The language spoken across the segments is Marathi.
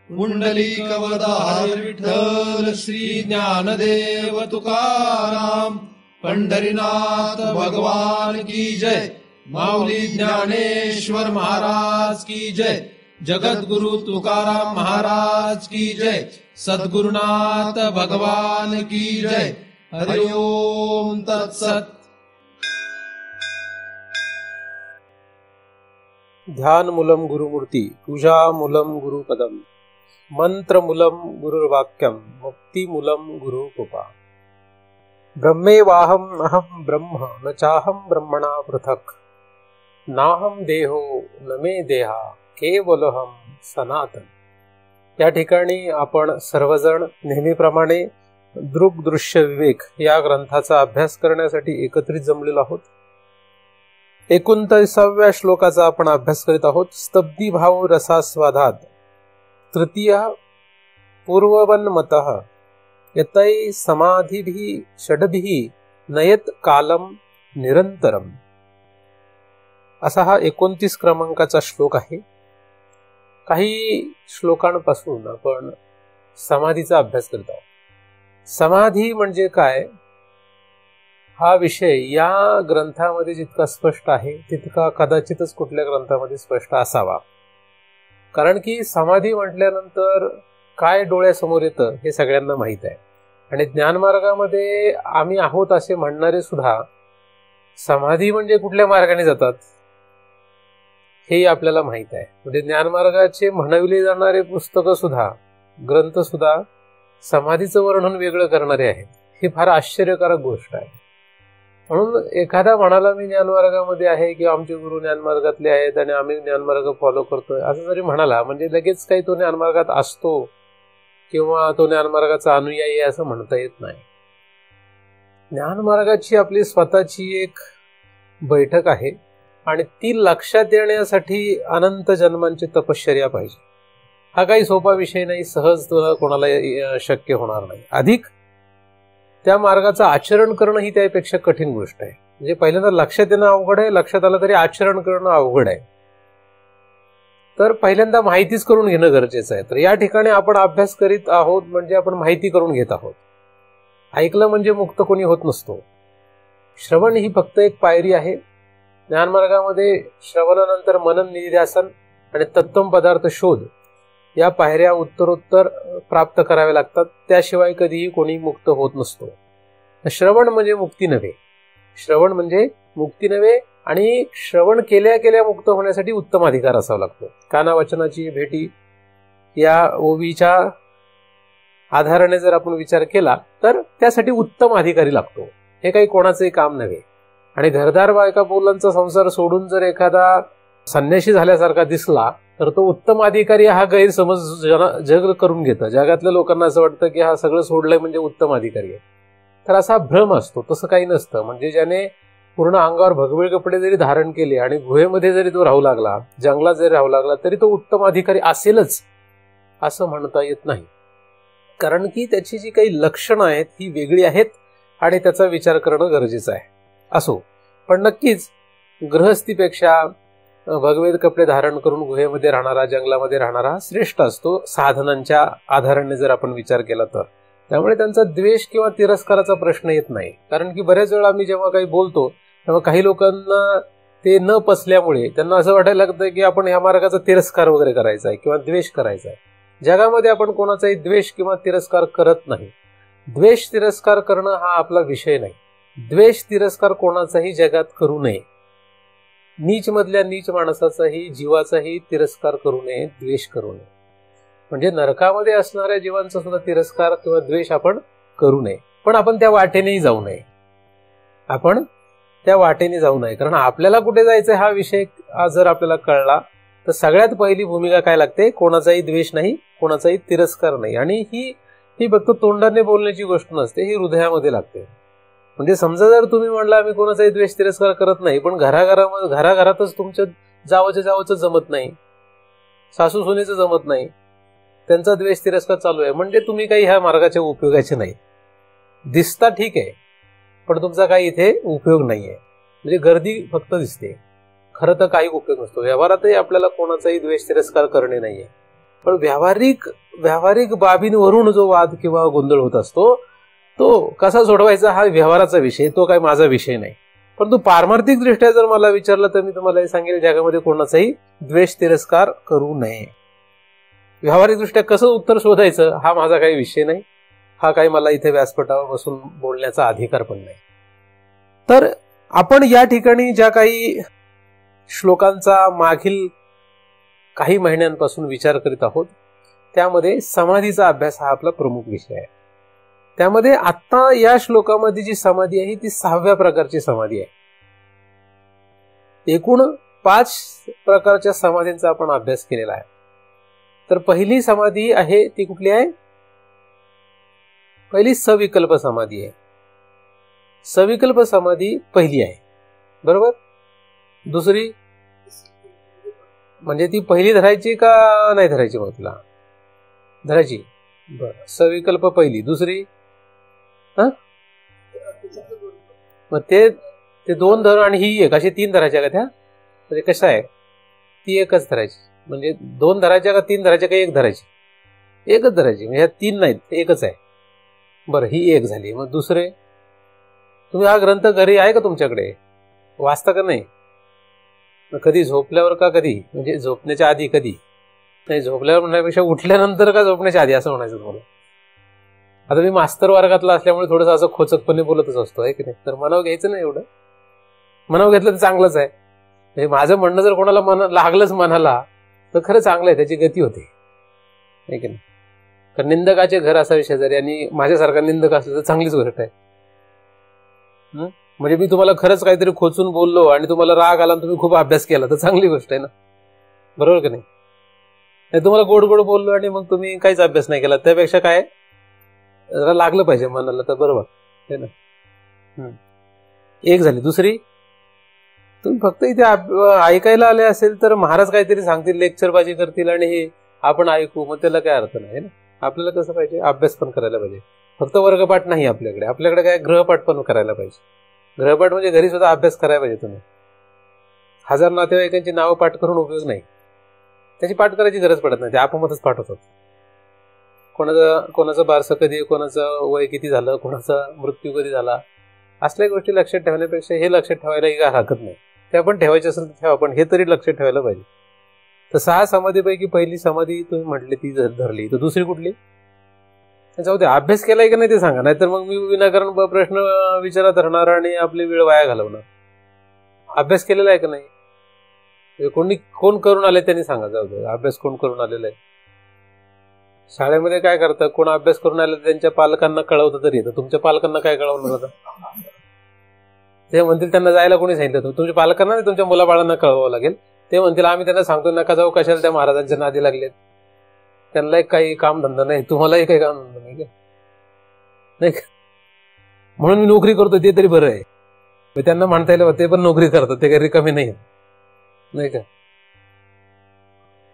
पुंडलिकवरदाहरी विठ्ठल श्री ज्ञानदेव तुकाराम. पंढरीनाथ भगवान की जय. माऊली ज्ञानेश्वर महाराज की जय. जगद्गुरु तुकाराम महाराज की जय. सद्गुरुनाथ भगवान की जय. हरि ओम तत्सत. ध्यानमूलं गुरुमूर्ती, पूजामूलं गुरुपदम, मंत्रमूलं गुरुर्वाक्यम, मुक्तिमूलं गुरुकृपा. ब्रह्मेवाहम अहम ब्रह्म न चाहम ब्रह्मणा पृथक्. नाहम देहो न मे देहा केवलहम सनातन. या ठिकाणी आपण सर्वजण नेहमीप्रमाणे दृग्दृश्य विवेक या ग्रंथाचा अभ्यास करण्यासाठी एकत्रित जमलेलो आहोत. 29व्या श्लोकाचा आपण अभ्यास करीत आहोत. स्तब्धी भाव रसास्वादात तृतीय पूर्ववन्मतः यतै समाधिभिः षड्भिः नयत कालम निरंतरम. असा हा 29 क्रमांकाचा श्लोक आहे. काही श्लोकांपासून आपण समाधीचा अभ्यास करीत आहोत. समाधी म्हणजे काय हा विषय या ग्रंथामध्ये जितका स्पष्ट आहे तितका कदाचितच कुठल्या ग्रंथामध्ये स्पष्ट असावा. कारण की समाधी म्हटल्यानंतर काय डोळ्यासमोर येतं हे सगळ्यांना माहीत आहे. आणि ज्ञानमार्गामध्ये आम्ही आहोत असे म्हणणारे सुद्धा समाधी म्हणजे कुठल्या मार्गाने जातात हे आपल्याला माहीत आहे. म्हणजे ज्ञानमार्गाचे म्हणविले जाणारे पुस्तकं सुद्धा, ग्रंथ सुद्धा समाधीचं वर्णन वेगळं करणारे आहेत. ही फार आश्चर्यकारक गोष्ट आहे. म्हणून एखादा म्हणाला मी ज्ञानमार्गामध्ये आहे किंवा आमचे गुरु ज्ञानमार्गातले आहेत आणि आम्ही ज्ञानमार्ग फॉलो करतोय असं जरी म्हणाला म्हणजे लगेच काही तो ज्ञानमार्गात असतो किंवा तो ज्ञानमार्गाचा अनुयायी असं म्हणता येत नाही. ज्ञानमार्गाची आपली स्वतःची एक बैठक आहे आणि ती लक्षात येण्यासाठी अनंत जन्मांची तपश्चर्या पाहिजे. हा काही सोपा विषय नाही, सहज कोणाला शक्य होणार नाही. अधिक त्या मार्गाचं आचरण करणं ही त्यापेक्षा कठीण गोष्ट आहे. म्हणजे पहिल्यांदा लक्षात येणं अवघड आहे, लक्षात आलं तरी आचरण करणं अवघड आहे. तर पहिल्यांदा माहितीच करून घेणं गरजेचं आहे. तर या ठिकाणी आपण अभ्यास करीत आहोत म्हणजे आपण माहिती करून घेत आहोत. ऐकलं म्हणजे मुक्त कोणी होत नसतो. श्रवण ही फक्त एक पायरी आहे. ज्ञानमार्गामध्ये श्रवणानंतर मनन, निध्यासन आणि तत्त्व पदार्थ शोध या पायऱ्या उत्तरोत्तर प्राप्त कराव्या लागतात. त्याशिवाय कधीही कोणी मुक्त होत नसतो. श्रवण म्हणजे मुक्ती नव्हे. श्रवण म्हणजे मुक्ती नव्हे. आणि श्रवण केल्या केल्या मुक्त होण्यासाठी उत्तम अधिकार असावा लागतो. कानावचनाची भेटी या ओवीच्या आधाराने जर आपण विचार केला तर त्यासाठी उत्तम अधिकारी लागतो. हे काही कोणाचंही काम नव्हे. आणि घरदार बायका मुलांचा संसार सोडून जर एखादा संन्याशी झाल्यासारखा दिसला तर तो उत्तम अधिकारी हा गैरसमज जग करून घेतं. जगातल्या लोकांना असं वाटतं की हा सगळं सोडलंय म्हणजे उत्तम अधिकारी आहे. तर असा भ्रम असतो. तसं काही नसतं. म्हणजे ज्याने पूर्ण अंगावर भगवे कपडे जरी धारण केले आणि गुहेमध्ये जरी तो राहू लागला, जंगलात जरी राहू लागला तरी तो उत्तम अधिकारी असेलच असं म्हणता येत नाही. कारण की त्याची जी काही लक्षणं आहेत ही वेगळी आहेत आणि त्याचा विचार करणं गरजेचं आहे. असो, पण नक्कीच गृहस्थीपेक्षा भगवे कपडे धारण करून गुहेमध्ये राहणारा, जंगलामध्ये राहणारा श्रेष्ठ असतो साधनांच्या आधाराने जर आपण विचार केला तर. त्यामुळे त्यांचा द्वेष किंवा तिरस्काराचा प्रश्न येत नाही. कारण की बऱ्याच वेळा आम्ही जेव्हा काही बोलतो तेव्हा काही लोकांना ते न पचल्यामुळे त्यांना असं वाटायला लागतं की आपण ह्या मार्गाचा तिरस्कार वगैरे करायचा आहे किंवा द्वेष करायचा आहे. जगामध्ये आपण कोणाचाही द्वेष किंवा तिरस्कार करत नाही. द्वेष तिरस्कार करणं हा आपला विषय नाही. द्वेष तिरस्कार कोणाचाही जगात करू नये. नीच मधल्या नीच माणसाचाही, जीवाचाही तिरस्कार करू नये, द्वेष करू नये. म्हणजे नरकामध्ये असणाऱ्या जीवांचा सुद्धा तिरस्कार किंवा द्वेष आपण करू नये. पण आपण त्या वाटेनेही जाऊ नये. आपण त्या वाटेने जाऊ नये. कारण आपल्याला कुठे जायचं हा विषय जर आपल्याला कळला तर सगळ्यात पहिली भूमिका काय लागते? कोणाचाही द्वेष नाही, कोणाचाही तिरस्कार नाही. आणि ही फक्त तोंडाने बोलण्याची गोष्ट नसते, ही हृदयामध्ये लागते. म्हणजे समजा जर तुम्ही म्हणला आम्ही कोणाचाही द्वेष तिरस्कार करत नाही, पण घराघरातच तुमच्या जावचं जमत नाही, सासू सुनेचं जमत नाही, त्यांचा द्वेष तिरस्कार चालू आहे, म्हणजे तुम्ही काही ह्या मार्गाच्या उपयोगाचे नाही. दिसता ठीक आहे, पण तुमचा काही इथे उपयोग नाहीये. म्हणजे गर्दी फक्त दिसते, खरं तर काही उपयोग नसतो. व्यवहारातही आपल्याला कोणाचाही द्वेष तिरस्कार करणे नाहीये. पण व्यावहारिक बाबींवरून जो वाद किंवा गोंधळ होत असतो तो कसा सोडवायचा हा व्यवहाराचा विषय, तो काय माझा विषय नाही. परंतु पारमार्थिक दृष्ट्या जर मला विचारलं तर मी तुम्हाला हे सांगेल, जगामध्ये कोणाचाही द्वेष तिरस्कार करू नये. व्यावहारिक दृष्ट्या कसं उत्तर शोधायचं हा माझा काही विषय नाही, हा काही मला इथे व्यासपीठावर बसून बोलण्याचा अधिकार पण नाही. तर आपण या ठिकाणी ज्या काही श्लोकांचा मागील काही महिन्यांपासून विचार करीत आहोत त्यामध्ये समाधीचा अभ्यास हा आपला प्रमुख विषय आहे. त्यामध्ये आता या श्लोकामध्ये जी समाधी आहे ती 6व्या प्रकारची समाधी आहे. एकूण 5 प्रकारच्या समाधींचा आपण अभ्यास केलेला आहे. तर पहिली समाधी आहे ती कुठली आहे? पहिली सविकल्प समाधी आहे. सविकल्प समाधी पहिली आहे, बरोबर. दुसरी म्हणजे ती पहिली धरायची का नाही धरायची? मग तुला धरायची. बरं, सविकल्प पहिली. दुसरी मग ते 2 धर आणि ही 1 अशी 3 धरायच्या का त्या? म्हणजे कसं आहे, ती एकच धरायची. म्हणजे 2 धरायच्या का 3 धरायच्या का 1 धरायची? एकच धरायची. म्हणजे ह्या 3 नाहीत, एकच आहे. बरं, ही 1 झाली. मग दुसरे, तुम्ही हा ग्रंथ घरी आहे का तुमच्याकडे? वाचता का नाही? कधी झोपल्यावर का कधी? म्हणजे झोपण्याच्या आधी कधी? नाही, झोपल्यावर म्हणण्यापेक्षा उठल्यानंतर का झोपण्याच्या आधी असं म्हणायचं तुम्हाला. आता मी मास्तर वर्गातला असल्यामुळे थोडंसं असं खोचकपणे बोलतच असतो आहे की नाही. तर मनाव घ्यायचं नाही एवढं. मनाव घेतलं तर चांगलंच आहे. म्हणजे माझं म्हणणं जर कोणाला लागलंच मनाला तर खरं चांगलं आहे, त्याची गती होते आहे की नाही. कारण निंदकाचे घर असावे शेजारी, आणि माझ्यासारखा निंदक असलं तर चांगलीच गोष्ट आहे. म्हणजे मी तुम्हाला खरंच काहीतरी खोचून बोललो आणि तुम्हाला राग आला आणि तुम्ही खूप अभ्यास केला तर चांगली गोष्ट आहे ना, बरोबर की नाही. तुम्हाला गोड गोड बोललो आणि मग तुम्ही काहीच अभ्यास नाही केला, त्यापेक्षा काय जरा लागलं पाहिजे मनाला, तर बरोबर आहे ना. 1 झाली. दुसरी, तुम्ही फक्त इथे ऐकायला आले असेल तर महाराज काहीतरी सांगतील, लेक्चरबाजी करतील आणि हे आपण ऐकू, मग त्याला काय अर्थ नाही ना. आपल्याला कसं पाहिजे, अभ्यास पण करायला पाहिजे. फक्त वर्गपाठ नाही आपल्याकडे काय ग्रहपाठ पण करायला पाहिजे. ग्रहपाठ म्हणजे घरी सुद्धा अभ्यास करायला पाहिजे. तुम्ही 1000 नातेवाईकांची नावं पाठ करून उपयोग नाही, त्याची पाठ करायची गरज पडत नाही, ते आपोआपच पाठ होतात. कोणाचं बारसं कधी, कोणाचं वय किती झालं, कोणाचा मृत्यू कधी झाला, असल्या गोष्टी लक्षात ठेवण्यापेक्षा हे लक्षात ठेवायला काय हरकत नाही. ते आपण ठेवायचे असेल तर ठेवा, पण हे तरी लक्षात ठेवायला पाहिजे. तर 6 समाधीपैकी पहिली समाधी तुम्ही म्हटली ती धरली, तर दुसरी कुठली? जाऊ दे, अभ्यास केलाय का नाही ते सांगा, नाहीतर मग मी विनाकारण प्रश्न विचारत राहणार आणि आपली वेळ वाया घालवणार. अभ्यास केलेला आहे का नाही? कोण करून आले त्यांनी सांगा. जाऊ दे, अभ्यास कोण करून आलेला आहे? शाळेमध्ये काय करतं, कोण अभ्यास करून आले त्यांच्या पालकांना कळवतं तरी येतं. तुमच्या पालकांना काय कळवलं जातं? ते म्हणतील त्यांना जायला कोणी सांगितलं? तुमच्या पालकांना नाही, तुमच्या मुलाबाळांना कळवावं लागेल. ते म्हणतील आम्ही त्यांना सांगतो नका जाऊ, कशाला त्या महाराजांच्या नादी लागलेत, त्यांना काही कामधंदा नाही, तुम्हालाही काही कामधंदा नाही का, म्हणून मी नोकरी करतो ते तरी बरं आहे. त्यांना म्हणता येईल ते पण नोकरी करतात, ते काही रिकामी नाही का.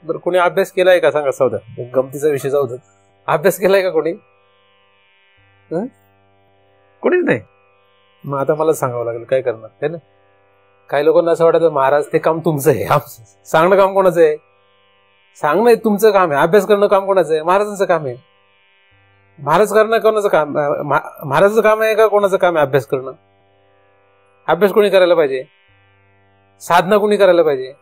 बरं, कोणी अभ्यास केलाय का सांगा? जाऊ द्या, गमतीचा विषय जाऊ द्या. अभ्यास केलाय का कोणीच नाही. मग आता मला सांगावं लागेल, काय करणार आहे ना. काही लोकांना असं वाटतं महाराज ते काम तुमचं आहे, सांगणं काम कोणाचं आहे? सांगणं तुमचं काम आहे, अभ्यास करणं काम कोणाचं आहे? महाराजांचं काम आहे. महाराज करणं कोणाचं काम? महाराजाचं काम आहे का कोणाचं काम आहे अभ्यास करणं? अभ्यास कोणी करायला पाहिजे? साधना कोणी करायला पाहिजे?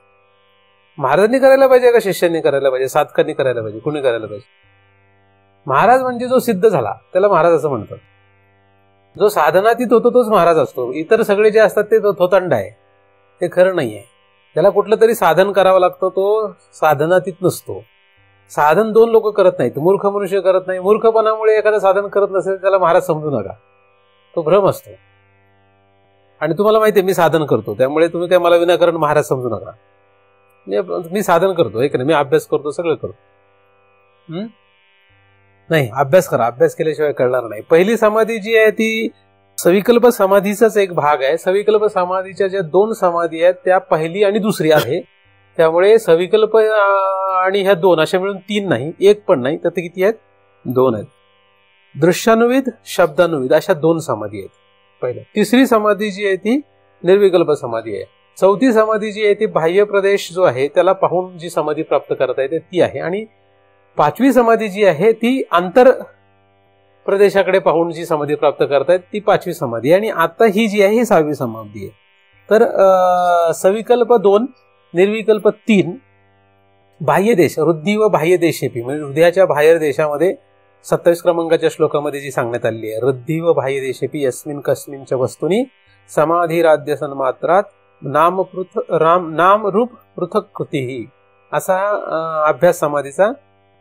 महाराजांनी करायला पाहिजे का शिष्यांनी करायला पाहिजे? साधकांनी करायला पाहिजे? कोणी करायला पाहिजे? महाराज म्हणजे जो सिद्ध झाला त्याला महाराज असं म्हणतात. जो साधनातीत होतो तोच महाराज असतो. इतर सगळे जे असतात ते थोतांड आहे, ते खरं नाहीये. त्याला कुठलं तरी साधन करावं लागतं, तो साधनातीत नसतो. साधन 2 लोक करत नाहीत, मूर्ख मनुष्य करत नाही. मूर्खपणामुळे एखादं साधन करत नसेल त्याला महाराज समजू नका, तो भ्रम असतो. आणि तुम्हाला माहिती आहे मी साधन करतो, त्यामुळे तुम्ही काय मला विनाकारण महाराज समजू नका. मी साधन करतो, एक नाही, मी अभ्यास करतो, सगळं करतो. नाही, अभ्यास करा, अभ्यास केल्याशिवाय कळणार नाही. पहिली समाधी जी आहे ती सविकल्प समाधीचाच एक भाग आहे. सविकल्प समाधीच्या ज्या 2 समाधी आहेत त्या पहिली आणि दुसरी आहे. त्यामुळे सविकल्प आणि ह्या 2 अशा मिळून 3 नाही, 1 पण नाही, तर ते किती आहेत? 2 आहेत. दृश्यानुविद, शब्दानुविद अशा 2 समाधी आहेत. पहिल्या. तिसरी समाधी जी आहे ती निर्विकल्प समाधी आहे. चौथी समाधी जी आहे ती बाह्य प्रदेश जो आहे त्याला पाहून जी समाधी प्राप्त करता येते ती आहे. आणि पाचवी समाधी जी आहे ती आंतर प्रदेशाकडे पाहून जी समाधी प्राप्त करतायत ती पाचवी समाधी आहे, आणि आता ही जी आहे ही सहावी समाधी आहे. तर सविकल्प 2, निर्विकल्प 3, बाह्य देश, हृदय व बाह्य देशेपी, म्हणजे हृदयाच्या बाहेर देशामध्ये 27 क्रमांकाच्या श्लोकामध्ये जी सांगण्यात आली आहे, हृदय व बाह्य देशेपी यस्मिन कस्मिनच्या वस्तुनी समाधिराद्य सन्मात्रात नाम रूप पृथक कृती, असा अभ्यास समाधीचा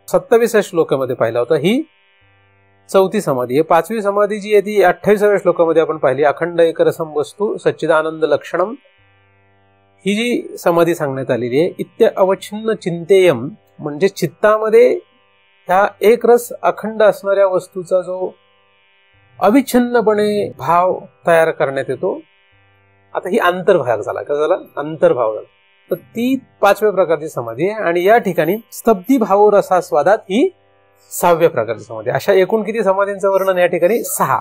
27व्या श्लोकामध्ये पाहिला होता. ही चौथी समाधी आहे. पाचवी समाधी जी आहे ती 28व्या श्लोकामध्ये आपण पाहिली, अखंड एकरसम वस्तू सच्चिदानंद लक्षणम, ही जी समाधी सांगण्यात आलेली आहे. इत्य अवच्छिन्न चिंतेयम, म्हणजे चित्तामध्ये ह्या एकरस अखंड असणाऱ्या वस्तूचा जो अविच्छिन्नपणे भाव तयार करण्यात येतो. आता ही अंतर्भाग झाला, का झाला? अंतर्भाव झाला. तर ती 5व्या प्रकारची समाधी आहे, आणि या ठिकाणी स्तब्धी भाव रसास्वादात ही 6व्या प्रकारची समाधी. अशा एकूण किती समाधींचं वर्णन या ठिकाणी? 6.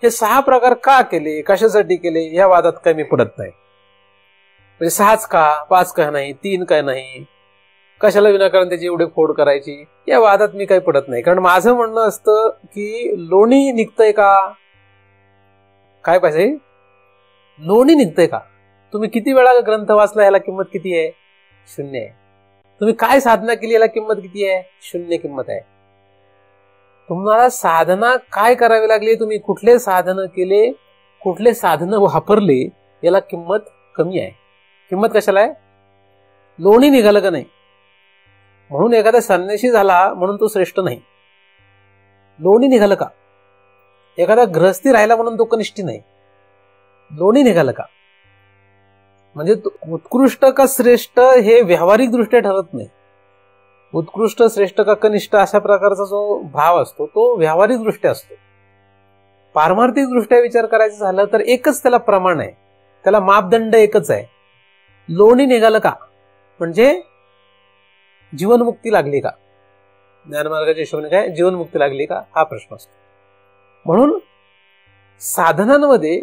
हे 6 प्रकार का केले, कशासाठी केले, या वादात काय मी पडत नाही. म्हणजे 6च का, 5 का नाही, 3 काय नाही, कशाला विनाकारण त्याची एवढे फोड करायची, या वादात मी काही पडत नाही. कारण माझं म्हणणं असतं की लोणी निघतंय का, काय पाहिजे, लोणी निघतंय का. तुम्ही किती वेळा ग्रंथ वाचला, याला किंमत किती आहे? 0 आहे. तुम्ही काय साधना केली, याला किंमत किती आहे? 0 किंमत आहे. तुम्हाला साधना काय करावी लागली, तुम्ही कुठले साधन केले, कुठले साधन वापरले, याला किंमत कमी आहे. किंमत कशाला आहे? लोणी निघालं का नाही. म्हणून एखादा संन्यासी झाला म्हणून तो श्रेष्ठ नाही. लोणी निघालं का? एखादा गृहस्थी राहिला म्हणून तो कनिष्ठी नाही. लोणी निघालं का? म्हणजे उत्कृष्ट का श्रेष्ठ हे व्यावहारिक दृष्ट्या ठरत नाही. उत्कृष्ट, श्रेष्ठ का कनिष्ठ अशा प्रकारचा जो भाव असतो तो व्यावहारिक दृष्ट्या असतो. पारमार्थिक दृष्ट्या विचार करायचं झालं तर एकच त्याला प्रमाण आहे, त्याला मापदंड एकच आहे. लोणी निघालं का म्हणजे जीवनमुक्ती लागली का, ज्ञानमार्गाच्या हिशोबाने काय जीवनमुक्ती लागली का, हा प्रश्न असतो. म्हणून साधनांमध्ये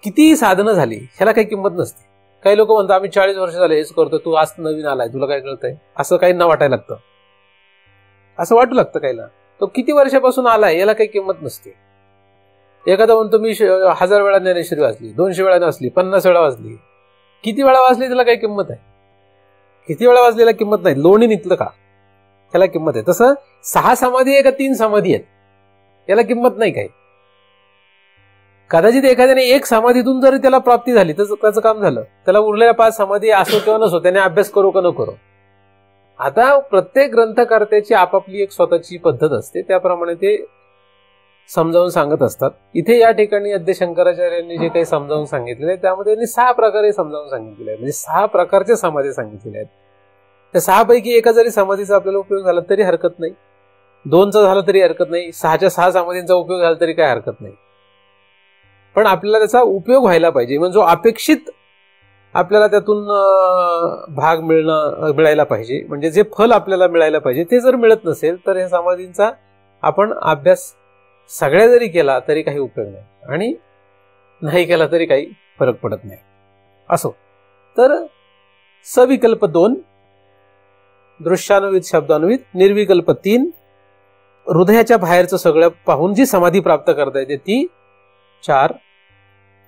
किती साधनं झाली ह्याला काही किंमत नसते. काही लोक म्हणतात आम्ही 40 वर्ष झाले हेच करतो, तू आज नवीन आलाय, तुला काय कळतंय, असं काहींना वाटायला लागतं, असं वाटू लागतं काहीला. तो किती वर्षापासून आलाय याला काही किंमत नसते. एखादा म्हणतो मी 1000 वेळा ज्ञानेश्वरी वाचली, 200 वेळा वाचली, 50 वेळा वाचली. किती वेळा वाचली त्याला काही किंमत आहे? किती वेळा वाचलेला किंमत नाही. लोणी निघलं का त्याला किंमत आहे. तसं 6 समाधी आहे का 3 समाधी आहेत याला किंमत नाही काही. कदाचित एखाद्याने 1 समाधीतून जरी त्याला प्राप्ती झाली तर त्याचं काम झालं. त्याला उरलेल्या 5 समाधी असो किंवा नसो, त्याने अभ्यास करू का न करू. आता प्रत्येक ग्रंथकर्त्याची आपापली एक स्वतःची पद्धत असते, त्याप्रमाणे ते समजावून सांगत असतात. इथे या ठिकाणी अद्वैत शंकराचार्यांनी जे काही समजावून सांगितलेले आहे त्यामध्ये त्यांनी 6 प्रकारे समजावून सांगितलेले आहेत. म्हणजे 6 प्रकारच्या समाधी सांगितलेल्या आहेत. त्या 6 पैकी एका जरी समाधीचा आपल्याला उपयोग झाला तरी हरकत नाही, 2चा झाला तरी हरकत नाही, 6च्या 6 समाधींचा उपयोग झाला तरी काय हरकत नाही. पण आपल्याला त्याचा उपयोग व्हायला पाहिजे. म्हणजे जो अपेक्षित आपल्याला त्यातून भाग मिळायला पाहिजे, म्हणजे जे फल आपल्याला मिळायला पाहिजे ते जर मिळत नसेल तर या समाधींचा आपण अभ्यास सगळ्या जरी केला तरी काही उपयोग नाही, आणि नाही केला तरी काही फरक पडत नाही. असो, तर सविकल्प 2, दृश्यान्वित शब्दान्वित, निर्विकल्प 3, हृदयाच्या बाहेरचं सगळं पाहून जी समाधी प्राप्त करता येते ती 4,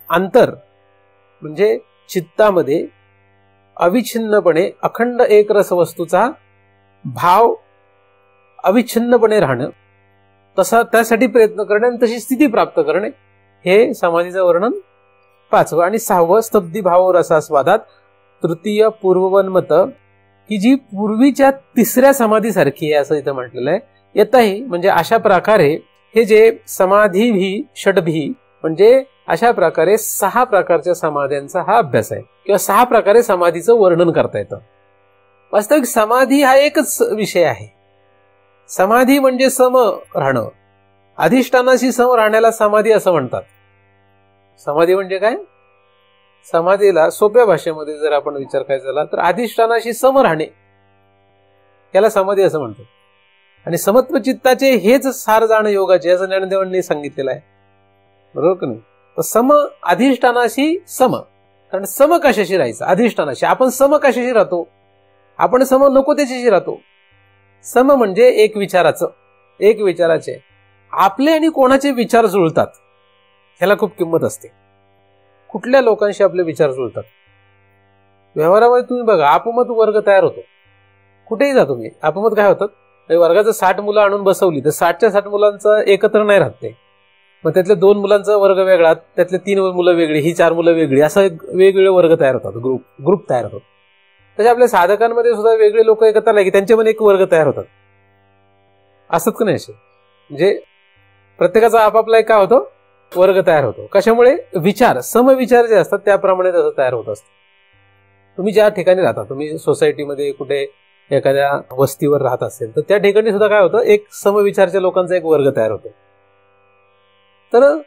अंतर म्हणजे चित्तामध्ये अविच्छिन्नपणे अखंड एकरस वस्तूचा भाव अविच्छिन्नपणे राहणं, तसा त्यासाठी प्रयत्न करणे आणि तशी स्थिती प्राप्त करणे, हे समाधीचं वर्णन 5. आणि 6 स्तब्धी भाव रसास्वादात तृतीय पूर्ववन्मत, की जी पूर्वीच्या 3ऱ्या समाधीसारखी आहे असं इथं म्हटलेलं आहे. येताही म्हणजे अशा प्रकारे हे जे समाधी भी षडभी, म्हणजे अशा प्रकारे 6 प्रकारच्या समाध्यांचा हा अभ्यास आहे, किंवा 6 प्रकारे समाधीचं वर्णन करता येतं. वास्तविक समाधी हा एकच विषय आहे. समाधी म्हणजे सम राहणं, अधिष्ठानाशी सम राहण्याला समाधी असं म्हणतात. समाधी म्हणजे काय? समाधीला सोप्या भाषेमध्ये जर आपण विचार करायचा झाला तर अधिष्ठानाशी सम राहणे याला समाधी असं म्हणतात. आणि समत्व चित्ताचे हेच सार जाणं योगाचे, असं ज्ञानदेवांनी सांगितलेलं आहे, बरोबर का नाही. तर सम अधिष्ठानाशी सम, कारण सम कशाशी राहायचं? अधिष्ठानाशी. आपण सम कशाशी राहतो? आपण सम नको त्याच्याशी राहतो. सम म्हणजे एक विचाराचे आपले आणि कोणाचे विचार जुळतात ह्याला खूप किंमत असते. कुठल्या लोकांशी आपले विचार जुळतात. व्यवहारामध्ये तुम्ही बघा, आपमत वर्ग तयार होतो. कुठेही जा तुम्ही, आपमत काय होतात, वर्गाचं 60 मुलं आणून बसवली तर 60च्या 60 मुलांचा एकत्र नाही राहते. मग त्यातल्या 2 मुलांचा वर्ग वेगळा, त्यातले 3 मुलं वेगळी, ही 4 मुलं वेगळी, असं वेगवेगळे वर्ग तयार होतात, ग्रुप तयार होतात. तसे आपल्या साधकांमध्ये सुद्धा वेगळे लोक एकत्र आले की त्यांच्यामध्ये एक वर्ग तयार होतात. असंच का नाही? असे म्हणजे प्रत्येकाचा आपापला एक काय होतो, वर्ग तयार होतो. कशामुळे? विचार, समविचार जे असतात त्याप्रमाणे तसं तयार होत असतं. तुम्ही ज्या ठिकाणी राहता, तुम्ही सोसायटीमध्ये कुठे एखाद्या वस्तीवर राहत असेल तर त्या ठिकाणी सुद्धा काय होतं, एक समविचारच्या लोकांचा एक वर्ग तयार होतो. तर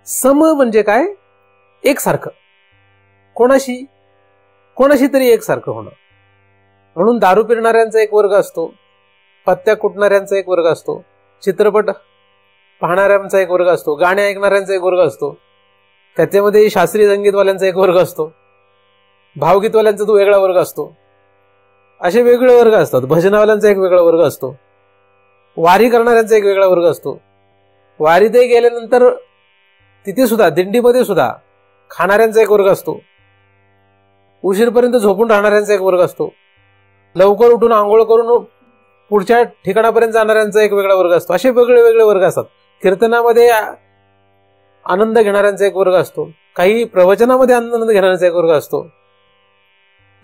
सम म्हणजे काय? एकसारखं, कोणाशी तरी एकसारखं होणं. म्हणून दारू पिणाऱ्यांचा एक वर्ग असतो, पत्त्या कुटणाऱ्यांचा एक वर्ग असतो, चित्रपट पाहणाऱ्यांचा एक वर्ग असतो, गाणे ऐकणाऱ्यांचा एक वर्ग असतो, त्याच्यामध्ये शास्त्रीय संगीतवाल्यांचा एक वर्ग असतो, भावगीतवाल्यांचा तो वेगळा वर्ग असतो. असे वेगवेगळे वर्ग असतात. भजनावाल्यांचा एक वेगळा वर्ग असतो, वारी करणाऱ्यांचा एक वेगळा वर्ग असतो. वारीतही गेल्यानंतर तिथे सुद्धा दिंडीमध्ये सुद्धा खाणाऱ्यांचा एक वर्ग असतो, उशीरपर्यंत झोपून राहणाऱ्यांचा एक वर्ग असतो, लवकर उठून आंघोळ करून पुढच्या ठिकाणापर्यंत जाणाऱ्यांचा एक वेगळा वर्ग असतो. असे वेगळे वेगळे वर्ग असतात. कीर्तनामध्ये आनंद घेणाऱ्यांचा एक वर्ग असतो, काही प्रवचनामध्ये आनंद घेणाऱ्यांचा एक वर्ग असतो,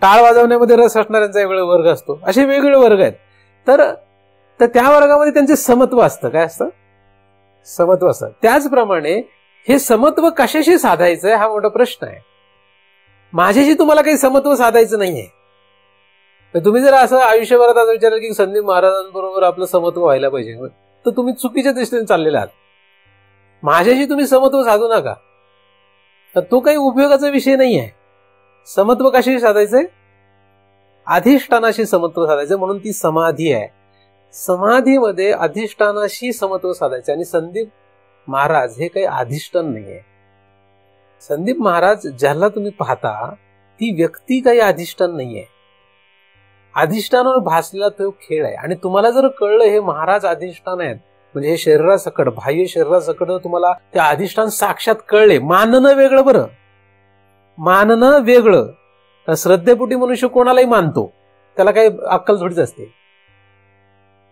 टाळ वाजवण्यामध्ये रस असणाऱ्यांचा एक वेगळा वर्ग असतो. असे वेगवेगळे वर्ग आहेत. तर त्या वर्गामध्ये त्यांचे समत्व असतं. काय असतं? समत्व असतं. त्याचप्रमाणे हे समत्व कशाशी साधायचं हा मोठा प्रश्न आहे. माझ्याशी तुम्हाला काही समत्व साधायचं नाहीये. तुम्ही जर असं आयुष्यभरात असं विचारलं की संदीप महाराजांबरोबर आपलं समत्व व्हायला पाहिजे, तर तुम्ही चुकीच्या दृष्टीने चाललेला आहात. माझ्याशी तुम्ही समत्व साधू नका, तर तो काही उपयोगाचा विषय नाही आहे. समत्व कशाशी साधायचंय? अधिष्ठानाशी समत्व साधायचं, म्हणून ती समाधी आहे. समाधीमध्ये अधिष्ठानाशी समत्व साधायचं. आणि संदीप महाराज हे काही अधिष्ठान नाहीये. संदीप महाराज ज्याला तुम्ही पाहता ती व्यक्ती काही अधिष्ठान नाहीये. अधिष्ठानावर भासलेला तो खेळ आहे. आणि तुम्हाला जर कळलं हे महाराज अधिष्ठान आहेत, म्हणजे हे शरीरासकट, बाह्य शरीरासकट तुम्हाला ते अधिष्ठान साक्षात कळले. मानणं वेगळं, बरं, मानणं वेगळं. श्रद्धेपोटी मनुष्य कोणालाही मानतो, त्याला काही अक्कल थोडीच असते.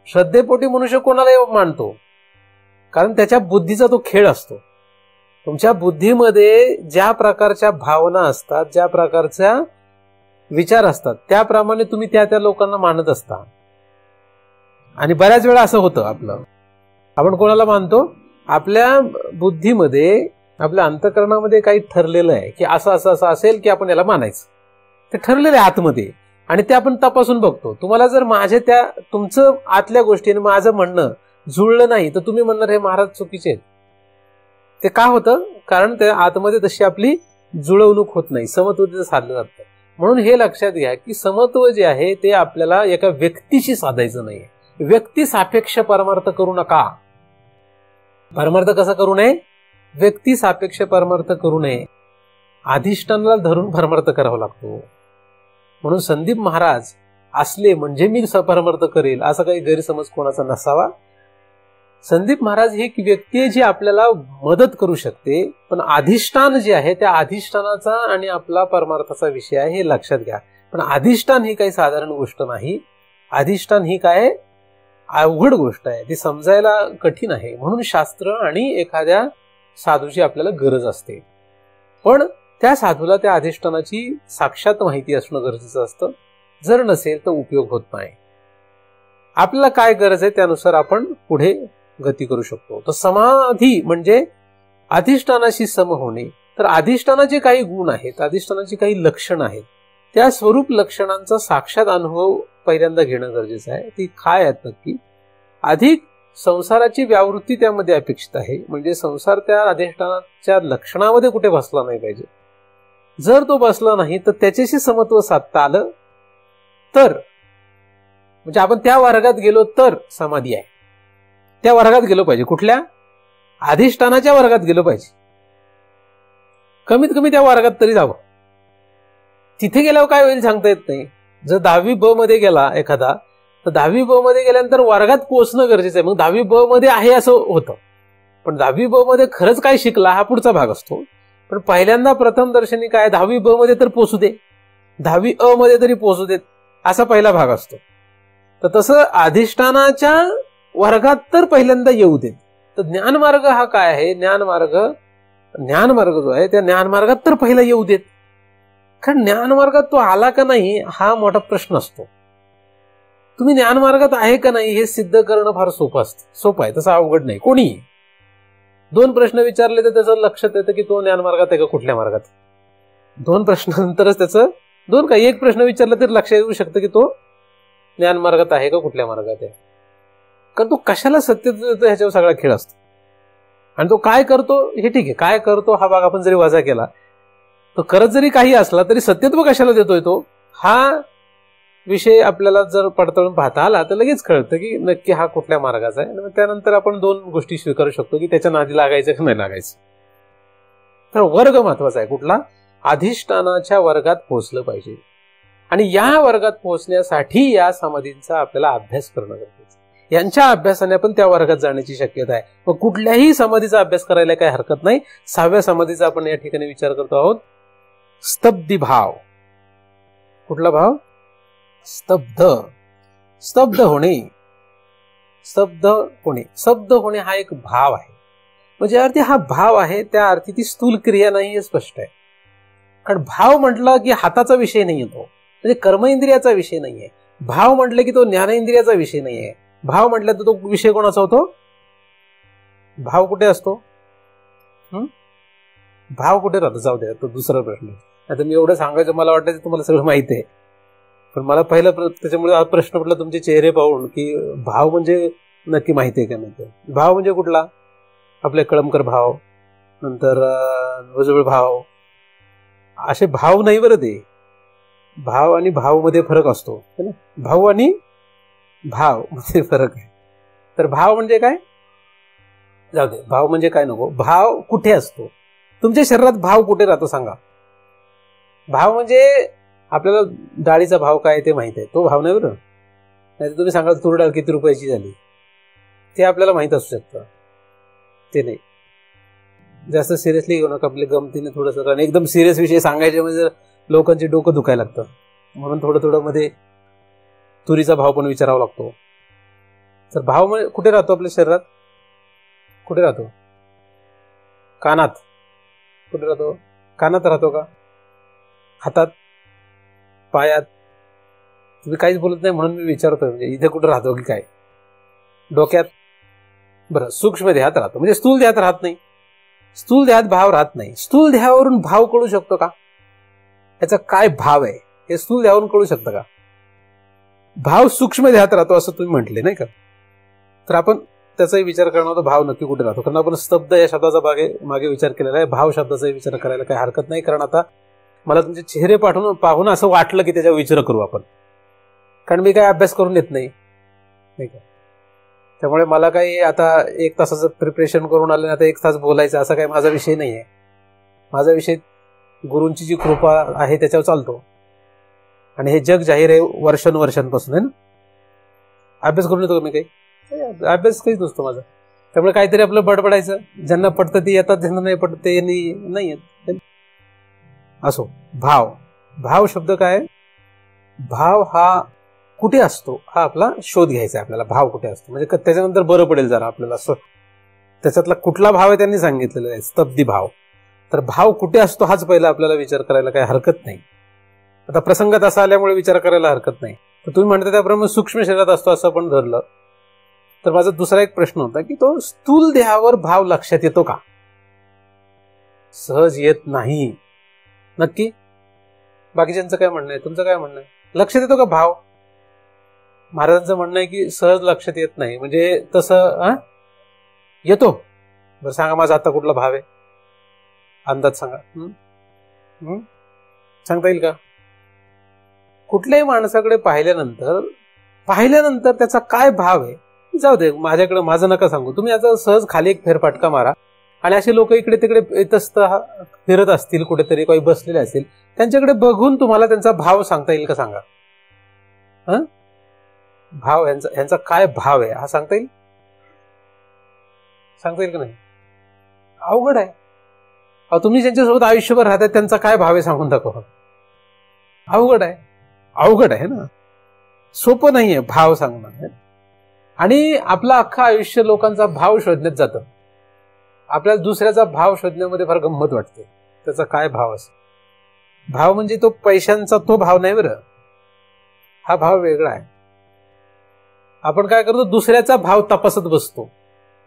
श्रद्धेपोटी मनुष्य कोणालाही मानतो, कारण त्याच्या बुद्धीचा तो खेळ असतो. तुमच्या बुद्धीमध्ये ज्या प्रकारच्या भावना असतात, ज्या प्रकारच्या विचार असतात, त्याप्रमाणे तुम्ही त्या लोकांना मानत असता. आणि बऱ्याच वेळा असं होतं, आपण कोणाला मानतो? आपल्या बुद्धीमध्ये, आपल्या अंतःकरणामध्ये काही ठरलेलं आहे की असं असं असं असेल की आपण याला मानायचं. ते ठरलेलं आहे आतमध्ये, आणि ते आपण तपासून बघतो. तुम्हाला जर तुमचं आतल्या गोष्टी आणि माझं म्हणणं जुळलं नाही तर तुम्ही म्हणणार हे महाराज चुकीचे आहेत. ते का होतं? कारण त्या आतमध्ये तशी आपली जुळवणूक होत नाही, समत्व तिथं साधलं जातं. म्हणून हे लक्षात घ्या की समत्व जे आहे ते आपल्याला एका व्यक्तीशी साधायचं नाही. व्यक्ती सापेक्ष परमार्थ करू नका. परमार्थ कसा करू नये? व्यक्ती सापेक्ष परमार्थ करू नये. अधिष्ठानाला धरून परमार्थ करावा लागतो. म्हणून संदीप महाराज असले म्हणजे मी परमार्थ करेल असा काही गैरसमज कोणाचा नसावा. संदीप महाराज ही एक व्यक्ती आहे जी आपल्याला मदत करू शकते, पण अधिष्ठान जे आहे त्या अधिष्ठानाचा आणि आपला परमार्थाचा विषय आहे हे लक्षात घ्या. पण अधिष्ठान ही काही साधारण गोष्ट नाही. अधिष्ठान ही काय अवघड गोष्ट आहे, ती समजायला कठीण आहे. म्हणून शास्त्र आणि एखाद्या साधूची आपल्याला गरज असते. पण त्या साधूला त्या अधिष्ठानाची साक्षात माहिती असणं गरजेचं असतं. जर नसेल तर उपयोग होत नाही. आपल्याला काय गरज आहे त्यानुसार आपण पुढे गती करू शकतो. तर समाधी म्हणजे अधिष्ठानाशी सम होणे. तर अधिष्ठानाचे काही गुण आहेत, अधिष्ठानाची काही लक्षणं आहेत, त्या स्वरूप लक्षणांचा साक्षात अनुभव पहिल्यांदा घेणं गरजेचं आहे. ती काय आहेत नक्की? अधिक संसाराची व्यावृत्ती त्यामध्ये अपेक्षित आहे. म्हणजे संसार त्या अधिष्ठानाच्या लक्षणामध्ये कुठे बसला नाही पाहिजे. जर तो बसला नाही तर त्याच्याशी समत्व साधता आलं तर, म्हणजे आपण त्या वर्गात गेलो तर समाधी आहे. त्या वर्गात गेलो पाहिजे. कुठल्या? अधिष्ठानाच्या वर्गात गेलो पाहिजे. कमीत कमी त्या वर्गात तरी जावं. तिथे गेल्यावर काय होईल सांगता येत नाही. जर 10वी ब मध्ये गेला एखादा तर 10वी ब मध्ये गेल्यानंतर वर्गात पोहोचणं गरजेचं आहे. मग 10वी ब मध्ये आहे असं होतं, पण 10वी ब मध्ये खरंच काय शिकला हा पुढचा भाग असतो. पण पहिल्यांदा प्रथम दर्शनी काय 10वी ब मध्ये तर पोहोचू दे, 10वी अ मध्ये तरी पोहोचू देत, असा पहिला भाग असतो. तर तसं अधिष्ठानाच्या वर्गात तर पहिल्यांदा येऊ देत. तर ज्ञानमार्ग हा काय आहे, ज्ञानमार्ग जो आहे त्या ज्ञानमार्गात तर पहिला येऊ देत. कारण ज्ञानमार्गात तो आला का नाही हा मोठा प्रश्न असतो. तुम्ही ज्ञानमार्गात आहे का नाही हे सिद्ध करणं फार सोपं असतं, सोपं आहे, तसं अवघड नाही. कोणी 2 प्रश्न विचारले तर त्याचं लक्षात येतं की तो ज्ञानमार्गात आहे का कुठल्या मार्गात. 2 प्रश्नानंतरच त्याचं 2 काय 1 प्रश्न विचारला तरी लक्षात येऊ शकतं की तो ज्ञानमार्गात आहे का कुठल्या मार्गात आहे. कारण तो कशाला सत्य देतो ह्याच्यावर सगळा खेळ असतो. आणि तो काय करतो हे ठीक आहे, काय करतो हा भाग आपण जरी वजा केला, तो करत जरी काही असला तरी सत्यत्व कशाला देतोय तो, हा विषय आपल्याला जर पडताळून पाहता आला तर लगेच कळतं की नक्की हा कुठल्या मार्गाचा आहे. आणि त्यानंतर आपण 2 गोष्टी स्वीकारू शकतो की त्याच्या नादी लागायचं की नाही लागायचं. तर वर्ग महत्वाचा आहे कुठला, अधिष्ठानाच्या वर्गात पोहोचलं पाहिजे. आणि या वर्गात पोहोचण्यासाठी या समाधींचा आपल्याला अभ्यास करणं गरजेचं. यांच्या अभ्यासाने आपण त्या वर्गात जाण्याची शक्यता आहे. मग कुठल्याही समाधीचा अभ्यास करायला काही हरकत नाही. 6व्या समाधीचा आपण या ठिकाणी विचार करतो आहोत, स्तब्धी भाव. कुठला भाव, स्तब्ध होणे. शब्द होणे हा एक भाव आहे. म्हणजे अर्थी हा भाव आहे त्या अर्थी ती स्थूल क्रिया नाही हे स्पष्ट आहे. कारण भाव म्हटलं की हाताचा विषय नाही येतो, म्हणजे कर्मेंद्रियाचा विषय नाहीये. भाव म्हटलं की तो ज्ञानेंद्रियाचा विषय नाहीये. भाव म्हटलं तर तो विषय कोणाचा होतो, भाव कुठे असतो, भाव कुठे राहतो. जाऊ द्या, तो दुसरा प्रश्न. आता मी एवढं सांगायचं मला वाटतं तुम्हाला सगळं माहिती आहे, पण मला पहिला त्याच्यामुळे हा प्रश्न पडला तुमचे चेहरे पाहून की भाव म्हणजे नक्की माहिती आहे का नाही. भाव म्हणजे कुठला, आपले कळमकर भाव, नंतर भुजबळ भाव, असे भाव नाही बरं. ते भाव आणि भाव मध्ये फरक असतो, भाऊ आणि भाव मध्ये फरक आहे. तर भाव म्हणजे काय, जाऊ दे, भाव म्हणजे काय नको. भाव कुठे असतो, तुमच्या शरीरात भाव कुठे राहतो सांगा. भाव म्हणजे आपल्याला डाळीचा भाव काय ते माहित आहे, तो भाव नाही बरं. नाही तुम्ही सांगा तूर डाळ किती रुपयाची झाली ते आपल्याला माहित असू शकतं, ते नाही. जास्त सिरियसली घेऊ नका, आपल्या गमतीने थोडंसं. कारण एकदम सिरियस विषय सांगायचे म्हणजे लोकांचे डोकं दुखायला लागतं. म्हणून थोडं मध्ये तुरीचा भाव पण विचारावा लागतो. तर भाव म्हणजे कुठे राहतो आपल्या शरीरात, कुठे राहतो, कानात. कुठे राहतो, कानात राहतो का, हातात, पायात. तुम्ही काहीच बोलत नाही म्हणून मी विचारतोय, म्हणजे इथे कुठे राहतो की काय, डोक्यात. बरं, सूक्ष्म देहात राहतो, म्हणजे स्थूल देहात राहत नाही. स्थूल देहात भाव राहत नाही. स्थूल देहावरून भाव कळू शकतो का, याचा काय भाव आहे हे स्थूल देहावरून कळू शकतं का. भाव सूक्ष्म देहात राहतो असं तुम्ही म्हटले नाही का. तर आपण त्याचाही विचार करणार होतो, भाव नक्की कुठे राहतो. कारण आपण स्तब्ध या शब्दाचा मागे विचार केलेला आहे, भाव शब्दाचाही विचार करायला काही हरकत नाही. कारण आता मला तुमचे चेहरे पाहून असं वाटलं की त्याच्यावर विचार करू आपण, कारण मी काही अभ्यास करून येत नाही का. त्यामुळे मला काही आता 1 तासाचं प्रिपरेशन करून आलं आता 1 तास बोलायचं असा काही माझा विषय नाही आहे. माझा विषय गुरूंची जी कृपा आहे त्याच्यावर चालतो. आणि हे जग जाहीर आहे वर्षांपासून आहे ना. अभ्यास करून येतो मी काही, अभ्यास काहीच नसतो माझा. त्यामुळे काहीतरी आपलं बडबडायचं, ज्यांना पडतं ते येतात, ज्यांना नाही पडत ते नाही येत. असो, भाव शब्द काय, भाव हा कुठे असतो हा आपला शोध घ्यायचा आहे आपल्याला. भाव कुठे असतो म्हणजे त्याच्यानंतर बरं पडेल जरा आपल्याला. असं त्याच्यातला कुठला भाव आहे त्यांनी सांगितलेलं आहे, स्तब्धी भाव. तर भाव कुठे असतो हाच पहिला आपल्याला विचार करायला काही हरकत नाही. आता प्रसंगात असा आल्यामुळे विचार करायला हरकत नाही. तर तुम्ही म्हणता त्याप्रमाणे सूक्ष्म शरीरात असतो असं पण धरलं तर माझा दुसरा एक प्रश्न होता की तो स्थूल देहावर भाव लक्षात येतो का. सहज येत नाही. नक्की बाकीच्यांचं काय म्हणणं आहे, तुमचं काय म्हणणं आहे, लक्षात येतो का भाव. महाराजांचं म्हणणं आहे की सहज लक्षात येत नाही. म्हणजे तसं येतो. बरं सांगा माझा आता कुठला भाव आहे, अंदाज सांगा. सांगता येईल का. कुठल्याही माणसाकडे पाहिल्यानंतर त्याचा काय भाव आहे, जाऊ दे माझ्याकडे, माझं नका सांगू. तुम्ही याचा सहज खाली एक फेरफटका मारा आणि असे लोक इकडे तिकडे येतच फिरत असतील, कुठेतरी काही बसलेले असतील, त्यांच्याकडे बघून तुम्हाला त्यांचा भाव सांगता येईल का सांगा. भाव ह्यांचा काय भाव आहे हा सांगता येईल? सांगता येईल का नाही? अवघड आहे. तुम्ही ज्यांच्यासोबत आयुष्यभर राहतात त्यांचा काय भाव आहे सांगून दाखवा. अवघड आहे. अवघड आहे ना, सोपं नाहीये भाव सांगणं. आणि आपलं अख्खं आयुष्य लोकांचा भाव शोधण्यात जातं. आपल्याला दुसऱ्याचा भाव शोधण्यामध्ये फार गंमत वाटते. त्याचा काय भाव असेल? भाव म्हणजे तो पैशांचा तो भाव नाही बरं, हा भाव वेगळा आहे. आपण काय करतो, दुसऱ्याचा भाव तपासत बसतो,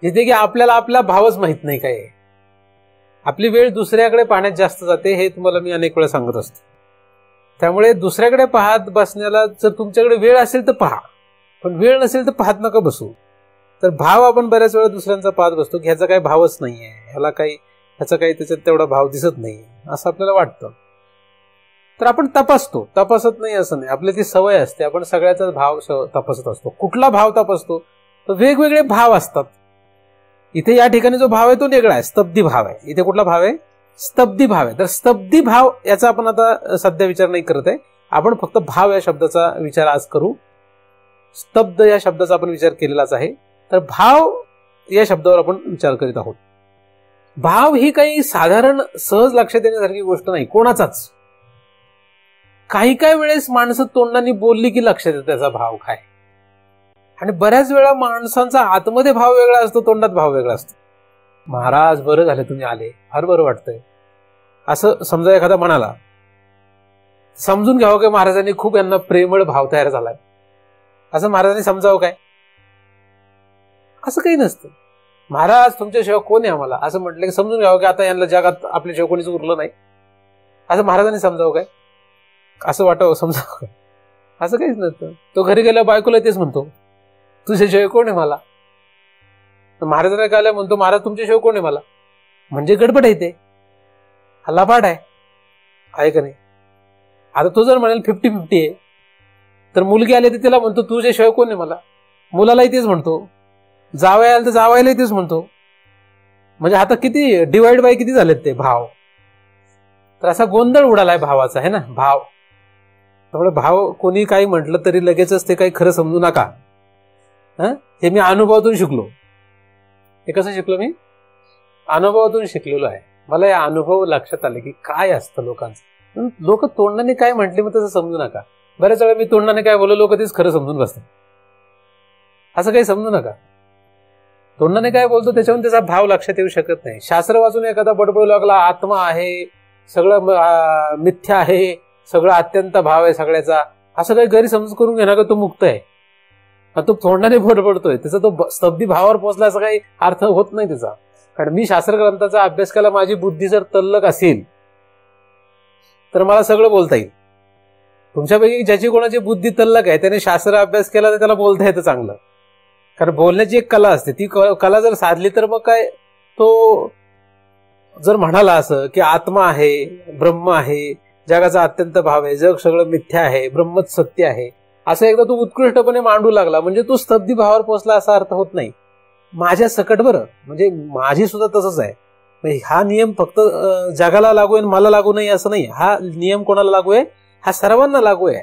जिथे की आपल्याला आपला भावच माहित नाही काय आहे. आपली वेळ दुसऱ्याकडे पाहण्यात जास्त जाते, हे तुम्हाला मी अनेक वेळा सांगत असतो. त्यामुळे दुसऱ्याकडे पाहत बसण्याला, जर तुमच्याकडे वेळ असेल तर पहा, पण वेळ नसेल तर पाहत नका बसू. तर भाव आपण बऱ्याच वेळा दुसऱ्यांचा पाहत बसतो की ह्याचा काही भावच नाहीये, ह्याचा काही त्याच्यात तेवढा भाव दिसत नाही असं आपल्याला वाटतं. तर आपण तपासतो, तपासत नाही असं नाही, आपली ती सवय असते. आपण सगळ्याचा भाव तपासत असतो. कुठला भाव तपासतो? तर वेगवेगळे भाव असतात. इथे या ठिकाणी जो भाव आहे तो वेगळा आहे, स्तब्धी भाव आहे. इथे कुठला भाव आहे? स्तब्धी भाव आहे. तर स्तब्धी भाव याचा आपण आता सध्या विचार नाही करत आहे. आपण फक्त भाव या शब्दाचा विचार आज करू. स्तब्ध या शब्दाचा आपण विचार केलेलाच आहे. तर भाव या शब्दावर आपण विचार करीत आहोत. भाव ही काही साधारण सहज लक्षात येण्यासारखी गोष्ट नाही कोणाचाच. काही वेळेस माणसं तोंडाने बोलली की लक्षात येतं त्याचा भाव काय. आणि बऱ्याच वेळा माणसांचा आतमध्ये भाव वेगळा असतो, तोंडात भाव वेगळा असतो. महाराज बरं झालं तुम्ही आले, फार बरं वाटतंय असं समजा एखादा म्हणाला, समजून घ्यावं की महाराजांनी खूप यांना प्रेमळ भाव तयार झालाय असं महाराजांनी समजावं काय? असं काही नसतं. महाराज तुमच्याशिवाय कोण आहे आम्हाला असं म्हटलं की समजून घ्यावं की आता यांना जगात आपल्याशिवाय कोणीच उरलं नाही असं महाराजांनी समजावं काय? असं वाटावं, समजावं काय? असं काहीच नसतं. तो घरी गेल्या बायकोला तेच म्हणतो, तुझ्याशिवाय कोण आहे मला. महाराजांना काय म्हणतो, महाराज तुमच्याशिवाय कोण आहे मला. म्हणजे गडबड आहे, ते हल्लापाट आहे का नाही. आता तो जर म्हणेल 50-50 आहे, तर मुलगी आली तर तिला म्हणतो तुझ्याशिवाय कोण आहे मला. मुलालाही तेच म्हणतो, जावया आला तर जावायलाही तेच म्हणतो. म्हणजे आता किती डिवाइड बाय किती झालेत ते भाव. तर असा गोंधळ उडालाय भावाचा, आहे ना, भाव. त्यामुळे भाव कोणी काही म्हटलं तरी लगेचच ते काही खरं समजू नका. हे मी अनुभवातून शिकलो. हे कसं शिकलो मी? अनुभवातून शिकलेलो आहे. मला या अनुभव लक्षात आले की काय असतं लोकांचं. लोक तोंडाने काय म्हटले मग तसं समजू नका. बऱ्याच वेळा मी तोंडाने काय बोललो, लोक तेच खरं समजून बसतात. असं काही समजू नका. तोंडाने काय बोलतो त्याच्यावरून त्याचा भाव लक्षात येऊ शकत नाही. शास्त्र वाचून एखादा बडबडू लागला, आत्मा आहे, सगळं मिथ्या आहे, सगळं अत्यंत भाव आहे सगळ्याचा, असं काही गैरसमज करून घेणार का तो मुक्त आहे. तो तोंडाने बडबडतोय, त्याचा तो स्तब्धी भावावर पोहोचला असा काही अर्थ होत नाही त्याचा. कारण मी शास्त्र ग्रंथाचा अभ्यास केला, माझी बुद्धी जर तल्लक असेल तर मला सगळं बोलता येईल. तुमच्यापैकी ज्याची कोणाची बुद्धी तल्लक आहे त्याने शास्त्र अभ्यास केला तर त्याला बोलता येतं चांगलं. कारण बोलण्याची एक कला असते, ती कला जर साधली तर मग काय, तो जर म्हणाला असं की आत्मा आहे, ब्रह्म आहे, जगाचा अत्यंत भाव आहे, जग सगळं मिथ्या आहे, ब्रह्मच सत्य आहे, असं एकदा तो उत्कृष्टपणे मांडू लागला म्हणजे तो स्तब्धी भावावर पोहोचला असा अर्थ होत नाही. माझ्या सकट बरं, म्हणजे माझी सुद्धा तसंच आहे. हा नियम फक्त जगाला लागू आहे, मला लागू नाही असं नाही. हा नियम कोणाला लागू आहे? हा सर्वांना लागू आहे.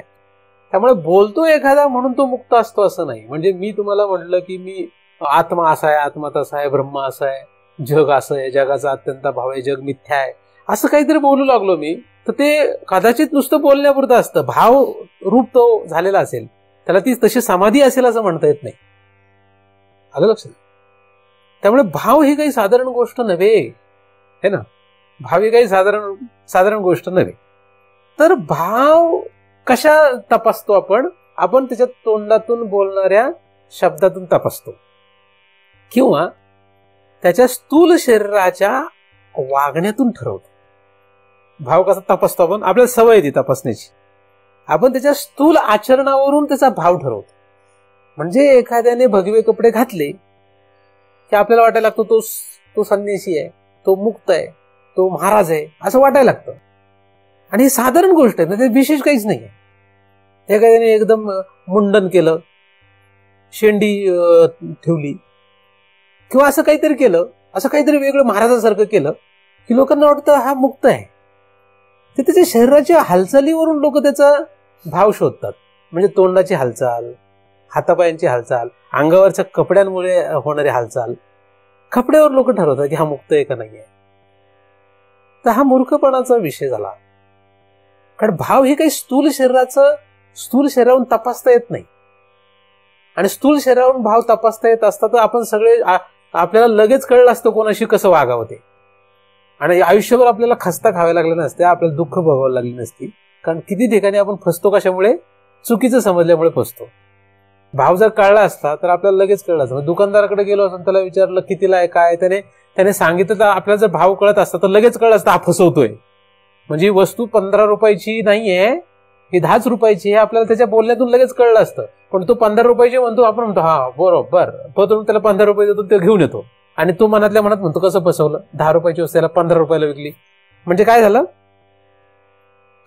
त्यामुळे बोलतो एखादा म्हणून तो मुक्त असतो असं नाही. म्हणजे मी तुम्हाला म्हटलं की मी आत्मा असा आहे, आत्मा तसा आहे, ब्रह्म असं आहे, जग असं आहे, जगाचा अत्यंत भाव आहे, जग मिथ्या आहे, असं काहीतरी बोलू लागलो मी, तर ते कदाचित नुसतं बोलण्यापुरतं असतं. भाव रूप तो झालेला असेल, त्याला ती तशी समाधी असेल असं म्हणता येत नाही. आलं लक्षात? त्यामुळे भाव ही काही साधारण गोष्ट नव्हे, है ना. भाव ही काही साधारण गोष्ट नव्हे. तर भाव कशा तपासतो आपण? आपण त्याच्या तोंडातून बोलणाऱ्या शब्दातून तपासतो, किंवा त्याच्या स्थूल शरीराच्या वागण्यातून ठरवतो. भाव कसा तपासतो आपण? आपल्याला सवय ती तपासण्याची. आपण त्याच्या स्थूल आचरणावरून त्याचा भाव ठरवतो. म्हणजे एखाद्याने भगवे कपडे घातले की आपल्याला वाटायला लागतो तो संन्यासी आहे, तो मुक्त आहे, तो महाराज आहे असं वाटायला लागतं. आणि ही साधारण गोष्ट आहे ना, ते विशेष काहीच नाही. एखाद्याने एकदम मुंडन केलं, शेंडी ठेवली, किंवा असं काहीतरी केलं, असं काहीतरी वेगळं महाराजासारखं केलं की लोकांना वाटतं हा मुक्त आहे. ते त्याच्या शरीराच्या हालचालीवरून लोक त्याचा भाव शोधतात. म्हणजे तोंडाची हालचाल, हातापायांची हालचाल, अंगावरच्या कपड्यांमुळे होणारी हालचाल, कपड्यावर लोक ठरवतात की हा मुक्त आहे का नाही आहे. तर हा मूर्खपणाचा विषय झाला. कारण भाव हे काही स्थूल शरीरावरून तपासता येत नाही. आणि स्थूल शरीरावरून भाव तपासता येत असता तर आपण सगळे आपल्याला लगेच कळलं असतं कोणाशी कसं वागावं ते. आणि आयुष्यभर आपल्याला खस्ता खावे लागले नसते, आपल्याला दुःख भोगावं लागली नसती. कारण किती ठिकाणी आपण फसतो कशामुळे? चुकीचं समजल्यामुळे फसतो. भाव जर कळला असता तर आपल्याला लगेच कळलं असतं. दुकानदाराकडे गेलो असतो त्याला विचारलं कितीला आहे काय, त्याने सांगितलं तर आपल्याला जर भाव कळत असता तर लगेच कळलं असतं हा फसवतोय. म्हणजे ही वस्तू 15 रुपयाची नाहीये, ही 10 रुपयाची हे आपल्याला त्याच्या बोलण्यातून लगेच कळलं असतं. पण तो 15 रुपयाची म्हणतो, आपण म्हणतो हा बरोबर, पण त्याला 15 रुपये देतो, ते घेऊन येतो. आणि तो मनातल्या मनात म्हणतो कसं फसवलं, 10 रुपयाची वस्तू त्याला 15 रुपयाला विकली. म्हणजे काय झालं?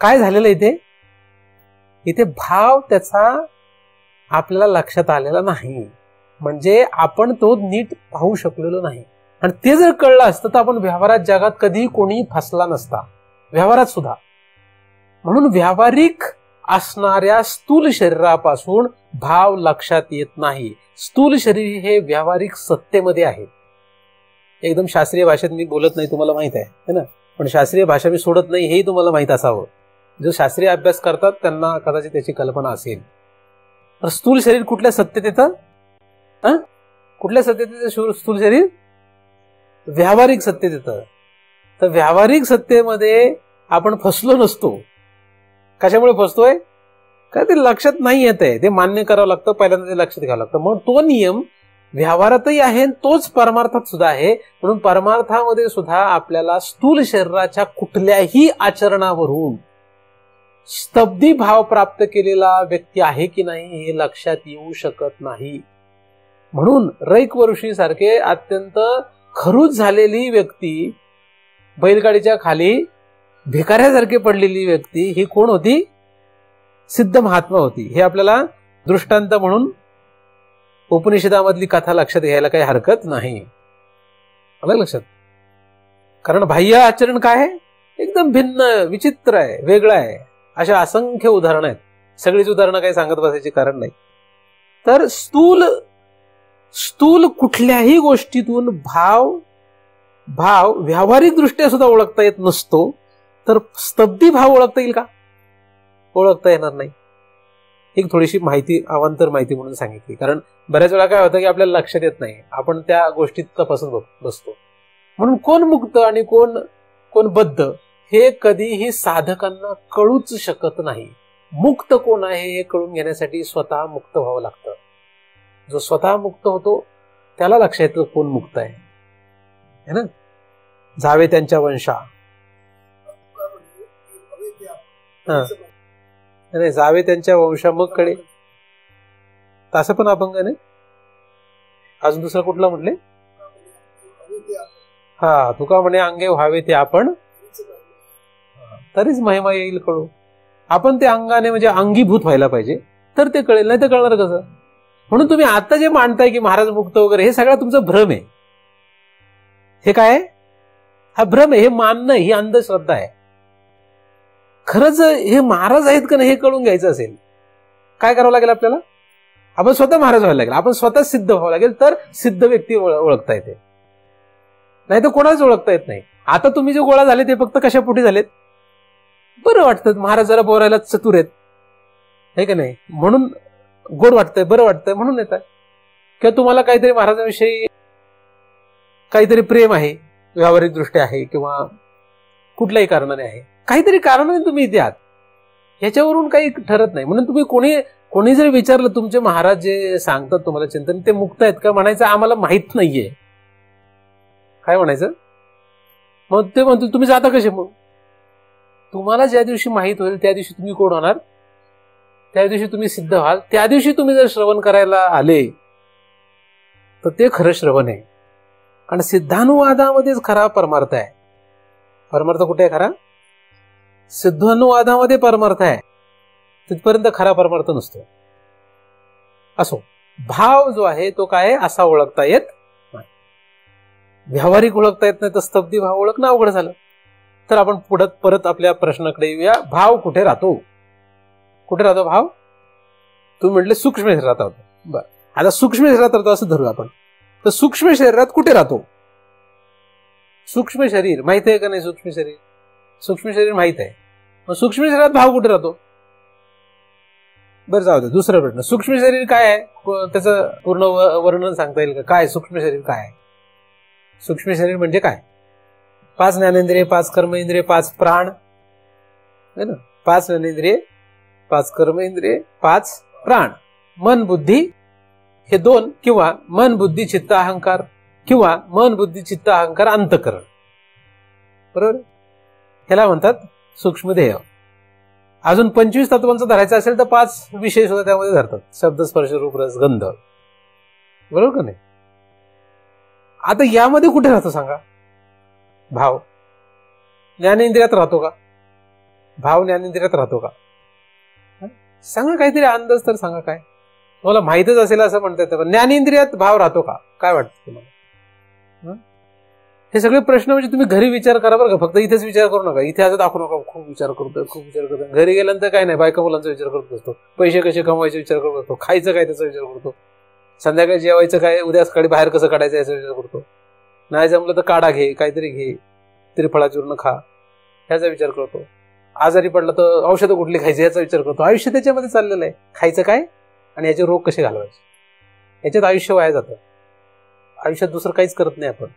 काय झालेलं इथे भाव त्याचा आपल्याला लक्षात आलेला नाही. म्हणजे आपण तो नीट पाहू शकलेलो नाही. आणि ते जर कळलं असतं तर आपण व्यवहारात जगात कधीही कोणी फसला नसता, व्यवहारात सुद्धा. म्हणून व्यावहारिक असणाऱ्या स्थूल शरीरापासून भाव लक्षात येत नाही. स्थूल शरीर हे व्यावहारिक सत्तेमध्ये आहे. एकदम शास्त्रीय भाषेत मी बोलत नाही, तुम्हाला माहित आहे ना, पण शास्त्रीय भाषा मी सोडत नाही हेही तुम्हाला माहित असावं. जो शास्त्रीय अभ्यास करतात त्यांना कदाचित त्याची कल्पना असेल. तर स्थूल शरीर कुठल्या सत्तेत येतं? कुठल्या सत्तेत येतं स्थूल शरीर? व्यावहारिक सत्तेत येतं. तर व्यावहारिक सत्तेमध्ये आपण फसलो नसतो. कशामुळे फसतोय? काय ते लक्षात नाही येत आहे, ते मान्य करावं लागतं, पहिल्यांदा ते लक्षात घ्यावं लागतं. मग तो नियम व्यवहारातही आहे, तोच परमार्थात सुद्धा आहे. म्हणून परमार्थामध्ये सुद्धा आपल्याला स्थूल शरीराच्या कुठल्याही आचरणावरून स्तब्धी भाव प्राप्त केलेला व्यक्ती आहे की नाही हे लक्षात येऊ शकत नाही. म्हणून रैकवर्षी सारखे अत्यंत खरूज झालेली व्यक्ती, बैलगाडीच्या खाली भिकाऱ्यासारखी पडलेली व्यक्ती ही कोण होती? सिद्ध महात्मा होती. हे आपल्याला दृष्टांत म्हणून उपनिषदामधली कथा लक्षात घ्यायला काही हरकत नाही. आलं लक्षात? कारण बाह्य आचरण काय आहे? एकदम भिन्न, विचित्र आहे, वेगळं आहे. अशा असंख्य उदाहरणं आहेत. सगळीच उदाहरणं काही सांगत बसायची कारण नाही. तर स्थूल कुठल्याही गोष्टीतून भाव व्यावहारिक दृष्ट्या सुद्धा ओळखता येत नसतो, तर स्तब्धी भाव ओळखता येईल का? ओळखता येणार नाही. एक थोडीशी माहिती, अवांतर माहिती म्हणून सांगितली. कारण बऱ्याच वेळा काय होतं की आपल्याला लक्षात येत नाही, आपण त्या गोष्टीत तपासत बसतो. म्हणून कोण मुक्त आणि कोण बद्ध हे कधीही साधकांना कळूच शकत नाही. मुक्त कोण आहे हे कळून घेण्यासाठी स्वतः मुक्त व्हावं लागतं. जो स्वतः मुक्त होतो त्याला लक्षात येतं कोण मुक्त आहे, है ना? जावे त्यांच्या वंशा, नाही जावे त्यांच्या वंशा मग कळे. तसं पण अभंग नाही. अजून दुसरा कुठला म्हटले? हा, तुका म्हणे अंगे व्हावे ते आपण, तरीच महिमा येईल कळू. आपण ते अंगाने म्हणजे अंगीभूत व्हायला पाहिजे तर ते कळेल, नाही तर कळणार कसं? म्हणून तुम्ही आता जे मांडताय की महाराज मुक्त वगैरे, हे सगळं तुमचा भ्रम आहे. हे काय? हा भ्रम आहे, हे मानणं ही अंधश्रद्धा आहे. खरंच हे महाराज आहेत का नाही हे कळून घ्यायचं असेल, काय करावं लागेल आपल्याला? आपण स्वतः महाराज व्हायला लागेल, आपण स्वतः सिद्ध व्हावं लागेल, तर सिद्ध व्यक्ती ओळखता येते, नाही तर कोणाच ओळखता येत नाही. आता तुम्ही जे गोळा झाले ते फक्त कशापोटी झालेत? बरं वाटतं, महाराज जरा बोलायला चतुर आहेत, हे का नाही, म्हणून गोड वाटतंय, बरं वाटतंय म्हणून येतात. किंवा तुम्हाला काहीतरी महाराजांविषयी काहीतरी प्रेम आहे, व्यावहारिक दृष्ट्या आहे, किंवा कुठल्याही कारणाने आहे, काहीतरी कारणाने तुम्ही इथे आहात, ह्याच्यावरून काही ठरत नाही. म्हणून तुम्ही कोणी जर विचारलं तुमचे महाराज जे सांगतात तुम्हाला चिंतन ते मुक्त आहेत का, म्हणायचं आम्हाला माहित नाहीये. काय म्हणायचं? मग ते म्हणतो तुम्ही जाता कसे? मग तुम्हाला ज्या दिवशी माहित होईल त्या दिवशी तुम्ही कोण होणार? त्या दिवशी तुम्ही सिद्ध व्हाल. त्या दिवशी तुम्ही जर श्रवण करायला आले तर ते खरं श्रवण आहे. कारण सिद्धानुवादामध्येच खरा परमार्थ आहे. परमार्थ कुठे आहे खरा? सिद्धानुवादामध्ये परमार्थ आहे, तिथपर्यंत खरा परमार्थ नसतो. असो, भाव जो आहे तो काय असा ओळखता येत नाही, व्यावहारिक ओळखता येत नाही, तर स्तब्धी भाव ओळखणं अवघड झालं. तर आपण परत आपल्या प्रश्नाकडे येऊया. भाव कुठे राहतो? कुठे राहतो भाव? तुम्ही म्हटले सूक्ष्म शरीरात राहतो. बर, आता सूक्ष्म शरीरात राहतो असं धरू आपण. तर सूक्ष्म शरीरात कुठे राहतो? सूक्ष्म शरीर माहित आहे का नाही? सूक्ष्म शरीर, सूक्ष्म शरीर माहित आहे. मग सूक्ष्म शरीरात भाव कुठे राहतो? बरं जाऊ दे, दुसरा प्रश्न. सूक्ष्म शरीर काय आहे? त्याचं पूर्ण वर्णन सांगता येईल का? काय सूक्ष्म शरीर काय आहे? सूक्ष्म शरीर म्हणजे काय? 5 ज्ञानेंद्रिय, 5 कर्मेंद्रिय, 5 प्राण है ना. 5 ज्ञानेंद्रिय, 5 कर्मेंद्रिय, 5 प्राण, मन बुद्धी हे 2, किंवा मन बुद्धी चित्त अहंकार, किंवा मन बुद्धी चित्त अहंकार अंतःकरण. बरोबर, ह्याला म्हणतात सूक्ष्म देह. अजून 25 तत्वांचं धरायचं असेल तर 5 विषय सुद्धा त्यामध्ये धरतात. शब्द, स्पर्श, रूप, रस, गंध. बरोबर का नाही? आता यामध्ये कुठे राहतो सांगा भाव? ज्ञानेंद्रियात राहतो का भाव? ज्ञानेंद्रियात राहतो का? सांगा, काहीतरी अंदाज तर सांगा. काय तुम्हाला माहितच असेल असं म्हणता येतं, पण ज्ञानेंद्रियात भाव राहतो का? काय वाटतं तुम्हाला? हे सगळे प्रश्न म्हणजे तुम्ही घरी विचार करा बरं का. फक्त इथेच विचार करू नका, इथे असं दाखवू नका खूप विचार करतोय, खूप विचार करतोय. घरी गेल्यानंतर काय नाही, बायका मुलांचा विचार करत असतो, पैसे कसे कमवायचे विचार करत असतो, खायचं काय त्याचा विचार करतो, संध्याकाळी जेवायचं काय, उद्या सकाळी बाहेर कसं काढायचं याचा विचार करतो. नाही जमलं तर काढा घे, काहीतरी घे, त्रिफळा चूर्ण खा ह्याचा विचार करतो. आजारी पडला तर औषधं कुठली खायची याचा विचार करतो. आयुष्य त्याच्यामध्ये चाललेलं आहे. खायचं काय आणि याचे रोग कसे घालवायचे, याच्यात आयुष्य वाया जातं. आयुष्यात दुसरं काहीच करत नाही आपण,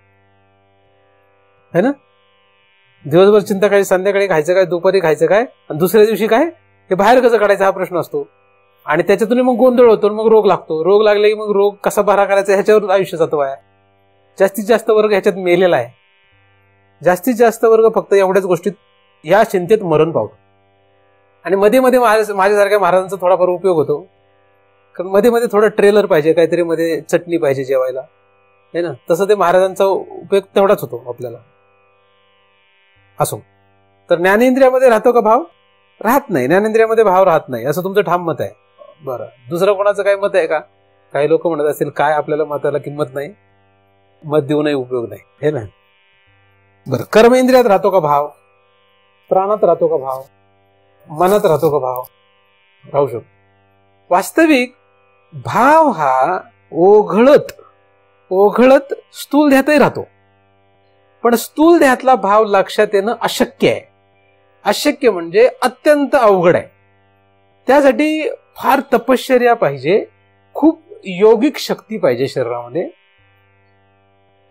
है ना. दिवसभर चिंता काय, संध्याकाळी खायचं काय, दुपारी खायचं काय, आणि दुसऱ्या दिवशी काय, हे बाहेर कसं काढायचं हा प्रश्न असतो. आणि त्याच्यातून मग गोंधळ होतो, मग रोग लागतो. रोग लागले की मग रोग कसा बरा करायचा ह्याच्यावर आयुष्य जातं वाया. जास्तीत जास्त वर्ग ह्याच्यात मेलेला आहे. जास्तीत जास्त वर्ग फक्त एवढ्याच गोष्टीत, या चिंतेत मरण पावतो. आणि मध्ये मध्ये माझ्यासारख्या महाराजांचा थोडाफार उपयोग होतो, कारण मध्ये मध्ये थोडं ट्रेलर पाहिजे, काहीतरी मध्ये चटणी पाहिजे जेवायला, है ना. तसं ते महाराजांचा उपयोग तेवढाच होतो आपल्याला. असो, तर ज्ञानेंद्रियामध्ये राहतो का भाव? राहत नाही. ज्ञानेंद्रियामध्ये भाव राहत नाही असं तुमचं ठाम मत आहे. बरं, दुसरं कोणाचं काही मत आहे का? काही लोक म्हणत असतील काय आपल्याला मताला किंमत नाही, मत देऊनही उपयोग नाही, हे ना. बरं, कर्मेंद्रियात राहतो का भाव? प्राणात राहतो का भाव? मनात राहतो का भाव? राहू शकतो. वास्तविक भाव हा ओघळत स्थूल ध्यातही राहतो, पण स्थूल ध्यातला भाव लक्षात येणं अशक्य आहे. अशक्य म्हणजे अत्यंत अवघड आहे. त्यासाठी फार तपश्चर्या पाहिजे, खूप योगिक शक्ती पाहिजे शरीरामध्ये,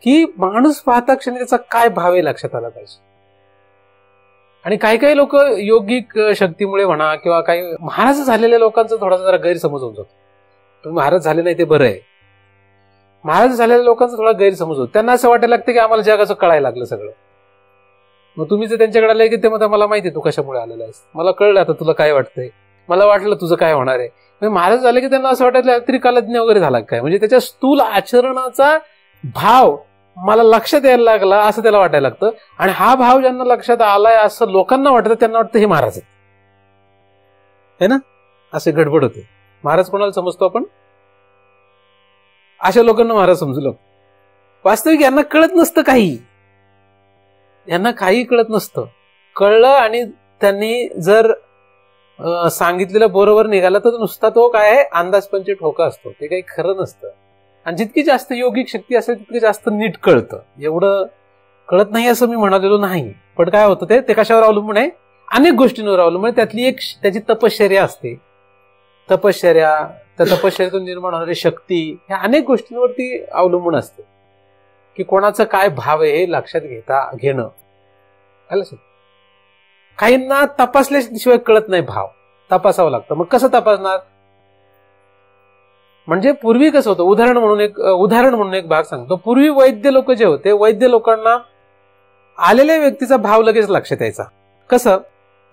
की माणूस पाहता क्षणी त्याचा काय भाव आहे लक्षात आला पाहिजे. आणि काही काही लोक योगिक शक्तीमुळे म्हणा किंवा काही महाराज झालेल्या लोकांचा थोडासा जरा गैरसमज होऊन जातो. तुम्ही महाराज झाले नाही ते बरं आहे. महाराज झालेल्या लोकांचा थोडा गैरसमज होतो. त्यांना असं वाटायला लागतं की आम्हाला जगाचं कळायला लागलं सगळं. मग तुम्ही जर त्यांच्याकडे आले की ते मग मला माहिती आहे तू कशामुळे आलेला आहेस, मला कळलं आता तुला काय वाटतंय, मला वाटलं तुझं काय होणार आहे. महाराज झाले की त्यांना असं वाटायला त्रिकालज्ञ वगैरे झाला काय, म्हणजे त्याच्या स्थूल आचरणाचा भाव मला लक्षात यायला लागला असं त्याला वाटायला लागतं. आणि हा भाव ज्यांना लक्षात आलाय असं लोकांना वाटतं, त्यांना वाटतं हे महाराज आहेत, है ना. असे गडबड होते. महाराज कोणाला समजतो आपण? अशा लोकांना महाराज समजू लागतो. वास्तविक यांना कळत नसतं काही, यांना काही कळत नसतं. कळलं आणि त्यांनी जर सांगितलेलं बरोबर निघालं तर नुसता तो काय आहे अंदाजपंची ठोका असतो, ते काही खरं नसतं. आणि जितकी जास्त योगिक शक्ती असेल तितकी जास्त नीट कळतं. एवढं कळत नाही असं मी म्हणालेलो नाही, पण काय होतं ते कशावर अवलंबून आहे? अनेक गोष्टींवर अवलंबून. त्यातली एक त्याची तपश्चर्या असते. तपश्चर्या, त्या तपश्चर्यातून निर्माण होणारी शक्ती, ह्या अनेक गोष्टींवरती अवलंबून असते की कोणाचं काय भाव आहे हे लक्षात घेणं. काहींना तपासल्याशिवाय कळत नाही भाव, तपासावं लागतं. मग कसं तपासणार? म्हणजे पूर्वी कसं होतं, उदाहरण म्हणून एक भाग सांगतो. पूर्वी वैद्य लोक जे होते, वैद्य लोकांना आलेल्या व्यक्तीचा भाव लगेच लक्षात यायचा. कसं?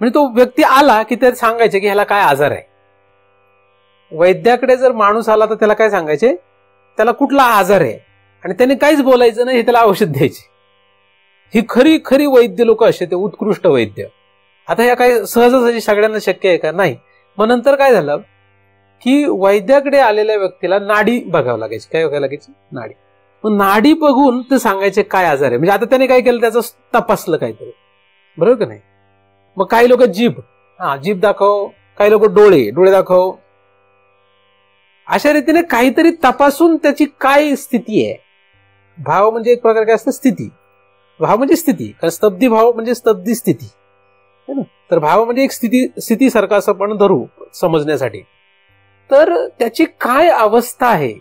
म्हणजे तो व्यक्ती आला की ते सांगायचे की ह्याला काय आजार आहे. वैद्याकडे जर माणूस आला तर त्याला काय सांगायचे, त्याला कुठला आजार आहे, आणि त्याने काहीच बोलायचं नाही, हे त्याला औषध द्यायचे. ही खरी खरी वैद्य लोक असे, ते उत्कृष्ट वैद्य. आता या काही सहजासहजी सगळ्यांना शक्य आहे का? नाही. मग नंतर काय झालं की वैद्याकडे आलेल्या व्यक्तीला नाडी बघावं लागायची. काय बघायला लागायची? नाडी. मग नाडी बघून ते सांगायचे काय आजार आहे. म्हणजे आता त्याने काय केलं, त्याचं तपासलं काहीतरी, बरोबर का नाही. मग काही लोक जीभ दाखव, काही लोक डोळे दाखव, अशा रीतीने काहीतरी तपासून त्याची काय स्थिती आहे. भाव म्हणजे एक प्रकार काय असतं, स्थिती. भाव म्हणजे स्थिती, कारण स्तब्धी भाव म्हणजे स्तब्धी स्थिती है ना. तर भाव म्हणजे एक स्थितीसारखा असं पण धरू समजण्यासाठी. तर त्याची काय अवस्था आहे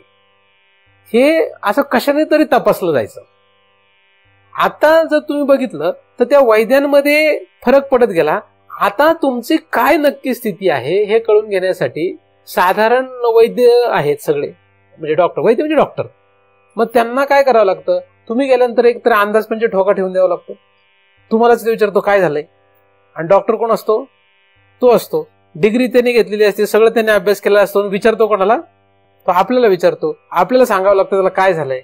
हे असं कशाने तरी तपासलं जायचं. आता जर तुम्ही बघितलं तर त्या वैद्यांमध्ये फरक पडत गेला. आता तुमची काय नक्की स्थिती आहे हे कळून घेण्यासाठी साधारण वैद्य आहेत सगळे, म्हणजे डॉक्टर, वैद्य म्हणजे डॉक्टर. मग त्यांना काय करावं लागतं, तुम्ही गेल्यानंतर एक तर अंदाज म्हणजे ठोका ठेवून द्यावा लागतो. तुम्हालाच ते विचारतो काय झालंय, आणि डॉक्टर कोण असतो, तो असतो. डिग्री त्यांनी घेतलेली असते, सगळं त्यांनी अभ्यास केला असतो. विचारतो कोणाला, तो आपल्याला विचारतो. आपल्याला सांगावं लागतं त्याला काय झालंय.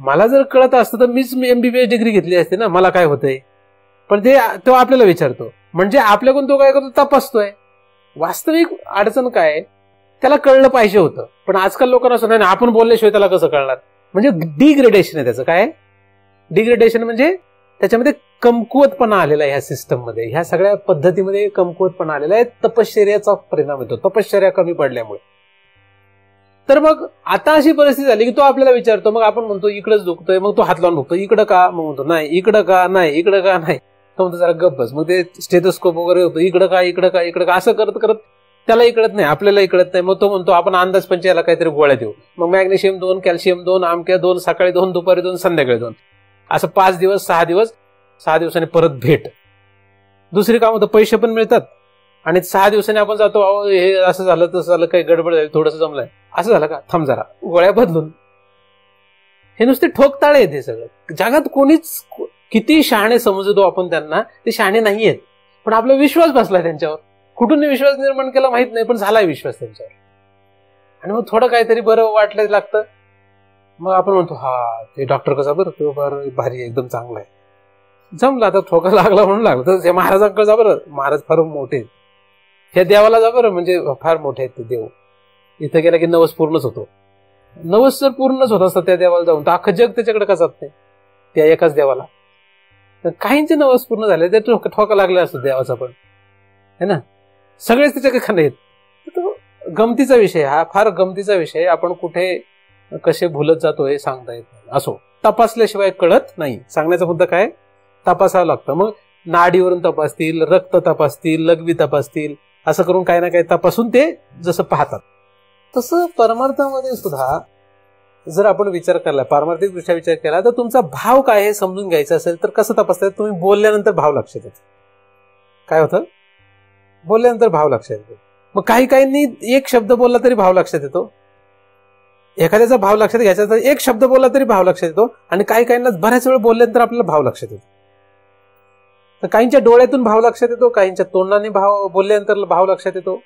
मला जर कळत असतं तर मीच MBBS डिग्री घेतली असते ना, मला काय होतंय. पण तो आपल्याला विचारतो, म्हणजे आपल्याकडून तो काय करतो, तपासतोय. वास्तविक अडचण काय त्याला कळलं पाहिजे होतं, पण आजकाल लोकांना असं नाही, आपण बोलल्याशिवाय त्याला कसं कळणार. म्हणजे डिग्रेडेशन आहे त्याचं. काय डिग्रेडेशन म्हणजे त्याच्यामध्ये कमकुवतपणा आलेला आहे. ह्या सिस्टम मध्ये, ह्या सगळ्या पद्धतीमध्ये कमकुवतपणा आलेला आहे. तपश्चर्याचा परिणाम येतो, तपश्चर्या कमी पडल्यामुळे. तर मग आता अशी परिस्थिती झाली की तो आपल्याला विचारतो, मग आपण म्हणतो इकडेच दुखतोय, मग तो हात लावून बघतो, इकडं का, मग म्हणतो नाही, इकडं का नाही, इकडं का नाही. तो म्हणतो जरा गप्प बस. मग ते स्टेथोस्कोप वगैरे होतं, इकडं का, इकडं का, इकडं का, असं करत करत त्यालाही कळत नाही, आपल्यालाही कळत नाही. मग तो म्हणतो आपण अंदाज पंचायला काहीतरी गोळ्या देऊ. मग मॅग्नेशियम 2, कॅल्शियम 2, आमक्या 2, सकाळी 2, दुपारी 2, संध्याकाळी 2, असं 5 दिवस, 6 दिवस, 6 दिवसांनी परत भेट. दुसरी काम होतं, पैसे पण मिळतात, आणि 6 दिवसांनी आपण जातो, अहो हे असं झालं तसं झालं, काही गडबड झाली, थोडंसं जमलंय, असं झालं का, थांब जरा, गोळ्या बदलून. हे नुसते ठोकताळे आहेत हे सगळं. जगात कोणीच किती शहाणे समजतो आपण त्यांना, ते शहाणे नाही आहेत, पण आपला विश्वास बसलाय त्यांच्यावर. कुठून विश्वास निर्माण केला माहित नाही, पण झालाय विश्वास त्यांच्यावर. आणि मग थोडं काहीतरी बरं वाटलं लागतं, मग आपण म्हणतो हा ते डॉक्टर कसा बरं, तो बरं भारी एकदम चांगला आहे, जमला, आता ठोका लागला म्हणून लागला. तर त्या महाराजांकडे जा बरं, महाराज फार मोठे आहेत, ह्या देवाला जा बरं, म्हणजे फार मोठे आहेत ते देव. इथं गेला की नवस पूर्णच होतो. नवस जर पूर्णच होत असतं त्या देवाला जाऊन, तर अख्खं जग त्याच्याकडे का जात नाही, त्या एकाच देवाला. तर काहींचे नवस पूर्ण झाले, ते ठोका लागला असतो देवाचा पण, है ना. सगळेच त्याच्याकडे खाणे आहेत. तो गमतीचा विषय, हा फार गमतीचा विषय. आपण कुठे कसे भुलत जातो हे सांगता येत नाही. असो, तपासल्याशिवाय कळत नाही. सांगण्याचा मुद्दा काय, तपासावं लागतं. मग नाडीवरून तपासतील, रक्त तपासतील, लघवी तपासतील, असं करून काही ना काही तपासून ते जसं पाहतात. तसं परमार्थामध्ये सुद्धा जर आपण विचार केला, पारमार्थिक दृष्ट्या विचार केला, तर तुमचा भाव काय हे समजून घ्यायचा असेल तर कसं तपासता येतं. तुम्ही बोलल्यानंतर भाव लक्षात येतो. काय होतं, बोलल्यानंतर भाव लक्षात येतो. मग काहींनी एक शब्द बोलला तरी भाव लक्षात येतो, एखाद्याचा भाव लक्षात घ्यायचा तर एक शब्द बोलला तरी भाव लक्षात येतो, आणि काहींना बऱ्याच वेळ बोलल्यानंतर आपल्याला भाव लक्षात येतो. तर काहींच्या डोळ्यातून भाव लक्षात येतो, काहींच्या तोंडाने भाव बोलल्यानंतर भाव लक्षात येतो.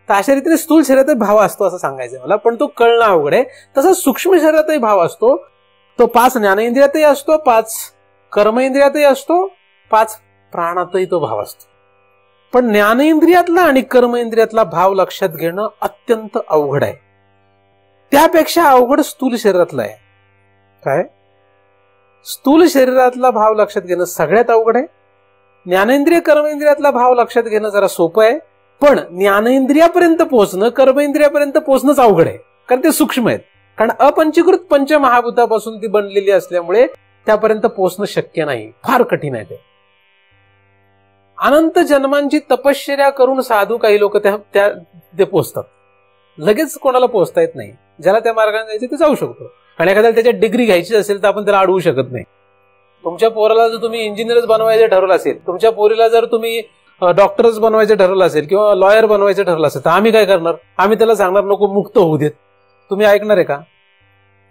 तर अशा रीतीने स्थूल शरीरातही भाव असतो असं सांगायचं मला, पण तो कळणं अवघड आहे. तसं सूक्ष्म शरीरातही भाव असतो. तो 5 ज्ञानेंद्रियातही असतो, 5 कर्मेंद्रियातही असतो, 5 प्राणातही तो भाव असतो. पण ज्ञानेंद्रियातला आणि कर्मेंद्रियातला भाव लक्षात घेणं अत्यंत अवघड आहे. त्यापेक्षा अवघड स्थूल शरीरातला आहे. काय, स्थूल शरीरातला भाव लक्षात घेणं सगळ्यात अवघड आहे. ज्ञानेंद्रिय कर्मेंद्रियातला भाव लक्षात घेणं जरा सोपं आहे, पण ज्ञानेंद्रियापर्यंत पोहोचणं, कर्मेंद्रियापर्यंत पोहोचणंच अवघड आहे, कारण ते सूक्ष्म आहेत. कारण अपंचीकृत पंचमहाभूतापासून ती बनलेली असल्यामुळे त्यापर्यंत पोहोचणं शक्य नाही, फार कठीण आहे ते. अनंत जन्मांची तपश्चर्या करून साधू काही लोक ते पोहोचतात. लगेच कोणाला पोहोचता येत नाही. ज्याला त्या मार्गाने जायचं ते जाऊ शकतो, आणि एखाद्याला त्याच्यात डिग्री घ्यायची असेल तर आपण त्याला अडवू शकत नाही. तुमच्या पोराला जर तुम्ही इंजिनियरच बनवायचं ठरवलं असेल, तुमच्या पोरीला जर तुम्ही डॉक्टरच बनवायचं ठरवलं असेल किंवा लॉयर बनवायचं ठरवलं असेल, तर आम्ही काय करणार, आम्ही त्याला सांगणार नको मुक्त होऊ देत. तुम्ही ऐकणार आहे का,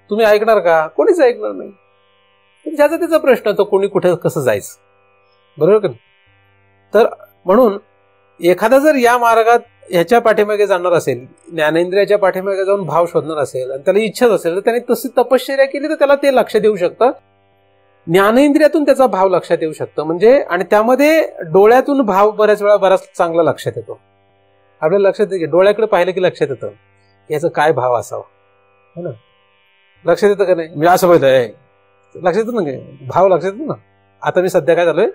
तुम्ही ऐकणार का, कोणीच ऐकणार नाही. ज्याचा त्याचा प्रश्न, तो कोणी कुठे कसं जायचं, बरोबर का. तर म्हणून एखादा जर या मार्गात ह्याच्या पाठीमागे जाणार असेल, ज्ञानेंद्रियाच्या पाठीमागे जाऊन भाव शोधणार असेल, आणि त्याला इच्छाच असेल, तर त्याने तशी तपश्चर्या केली तर त्याला ते लक्षात येऊ शकतं. ज्ञानेंद्रियातून त्याचा भाव लक्षात येऊ शकतं, म्हणजे, आणि त्यामध्ये डोळ्यातून भाव बऱ्याच चांगला लक्षात येतो. आपल्याला लक्षात येते की डोळ्याकडे पाहिलं की लक्षात येतं याचं काय भाव असावा, है ना. लक्षात येतं का नाही, मी असं पाहिलं, लक्षात येतं ना, काय भाव लक्षात येतो ना. आता मी सध्या काय झालोय,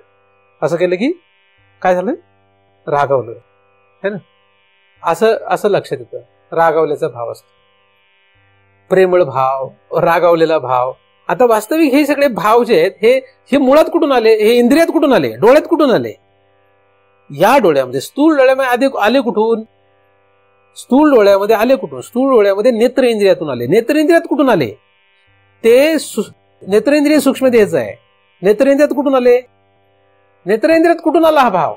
असं केलं की काय झालंय, रागावलोय, है ना, असं लक्षात येतं. रागावल्याचा भाव असतो. प्रेमळ भाव, रागावलेला भाव. आता वास्तविक हे सगळे भाव जे आहेत हे मुळात कुठून आले? हे इंद्रियात कुठून आले? डोळ्यात कुठून आले? या डोळ्यामध्ये, स्थूल डोळ्यामध्ये आले कुठून? स्थूल डोळ्यामध्ये आले कुठून? स्थूल डोळ्यामध्ये नेत्र इंद्रियातून आले. नेत्र इंद्रियात कुठून आले? ते नेत्रेंद्रिय सूक्ष्म देहाचं आहे. नेत्रेंद्रियात कुठून आले? नेत्रेंद्रियात कुठून आला हा भाव?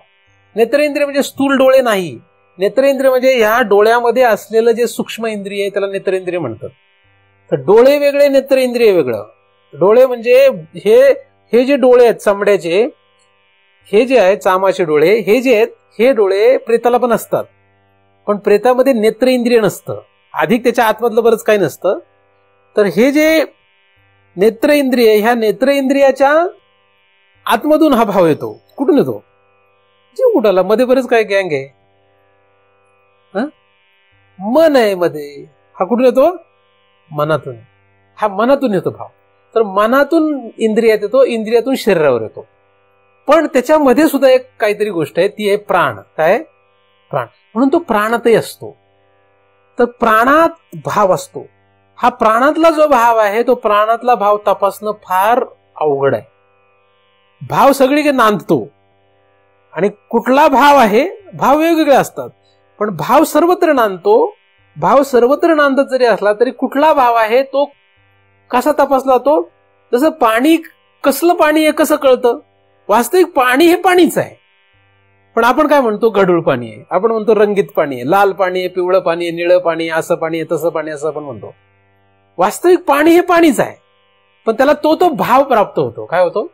नेत्रेंद्रिय म्हणजे स्थूल डोळे नाही. नेत्रेंद्रिय म्हणजे ह्या डोळ्यामध्ये असलेलं जे सूक्ष्म इंद्रिय आहे त्याला नेत्रेंद्रिय म्हणतात. तर डोळे वेगळे, नेत्रेंद्रिय वेगळं. डोळे म्हणजे हे जे डोळे आहेत चामड्याचे, हे जे आहेत चामाचे डोळे, हे जे आहेत हे डोळे प्रेताला पण असतात. पण प्रेतामध्ये नेत्रेंद्रिय नसतं, अधिक त्याच्या आतमधलं बरंच काही नसतं. तर हे जे नेत्र इंद्रिय, ह्या नेत्र इंद्रियाच्या आतमधून हा भाव येतो. कुठून येतो? जीव कुठाला, मध्ये बरेच काय गँग आहे. मन आहे मध्ये, हा कुठून येतो? मनातून. हा मनातून येतो भाव. तर मनातून इंद्रियात येतो, इंद्रियातून शरीरावर येतो. पण त्याच्यामध्ये सुद्धा एक काहीतरी गोष्ट आहे, ती आहे प्राण. काय? प्राण. म्हणून तो प्राणातही असतो. तर प्राणात भाव असतो. हा प्राणातला जो भाव आहे तो प्राणातला भाव तपासणं फार अवघड आहे. भाव सगळीकडे नांदतो आणि कुठला भाव आहे, भाव वेगवेगळे असतात, पण भाव सर्वत्र नांदतो. भाव सर्वत्र नांदत जरी असला तरी कुठला भाव आहे तो कसा तपासला जातो? जसं पाणी, कसलं पाणी आहे कसं कळतं? वास्तविक पाणी हे पाणीच आहे, पण आपण काय म्हणतो? गढूळ पाणी आहे, आपण म्हणतो रंगीत पाणी आहे, लाल पाणी आहे, पिवळं पाणी आहे, निळं पाणी आहे, असं पाणी आहे, तसं पाणी असं आपण म्हणतो. वास्तविक पाणी हे पाणीच आहे, पण त्याला तो भाव प्राप्त होतो. काय होतो?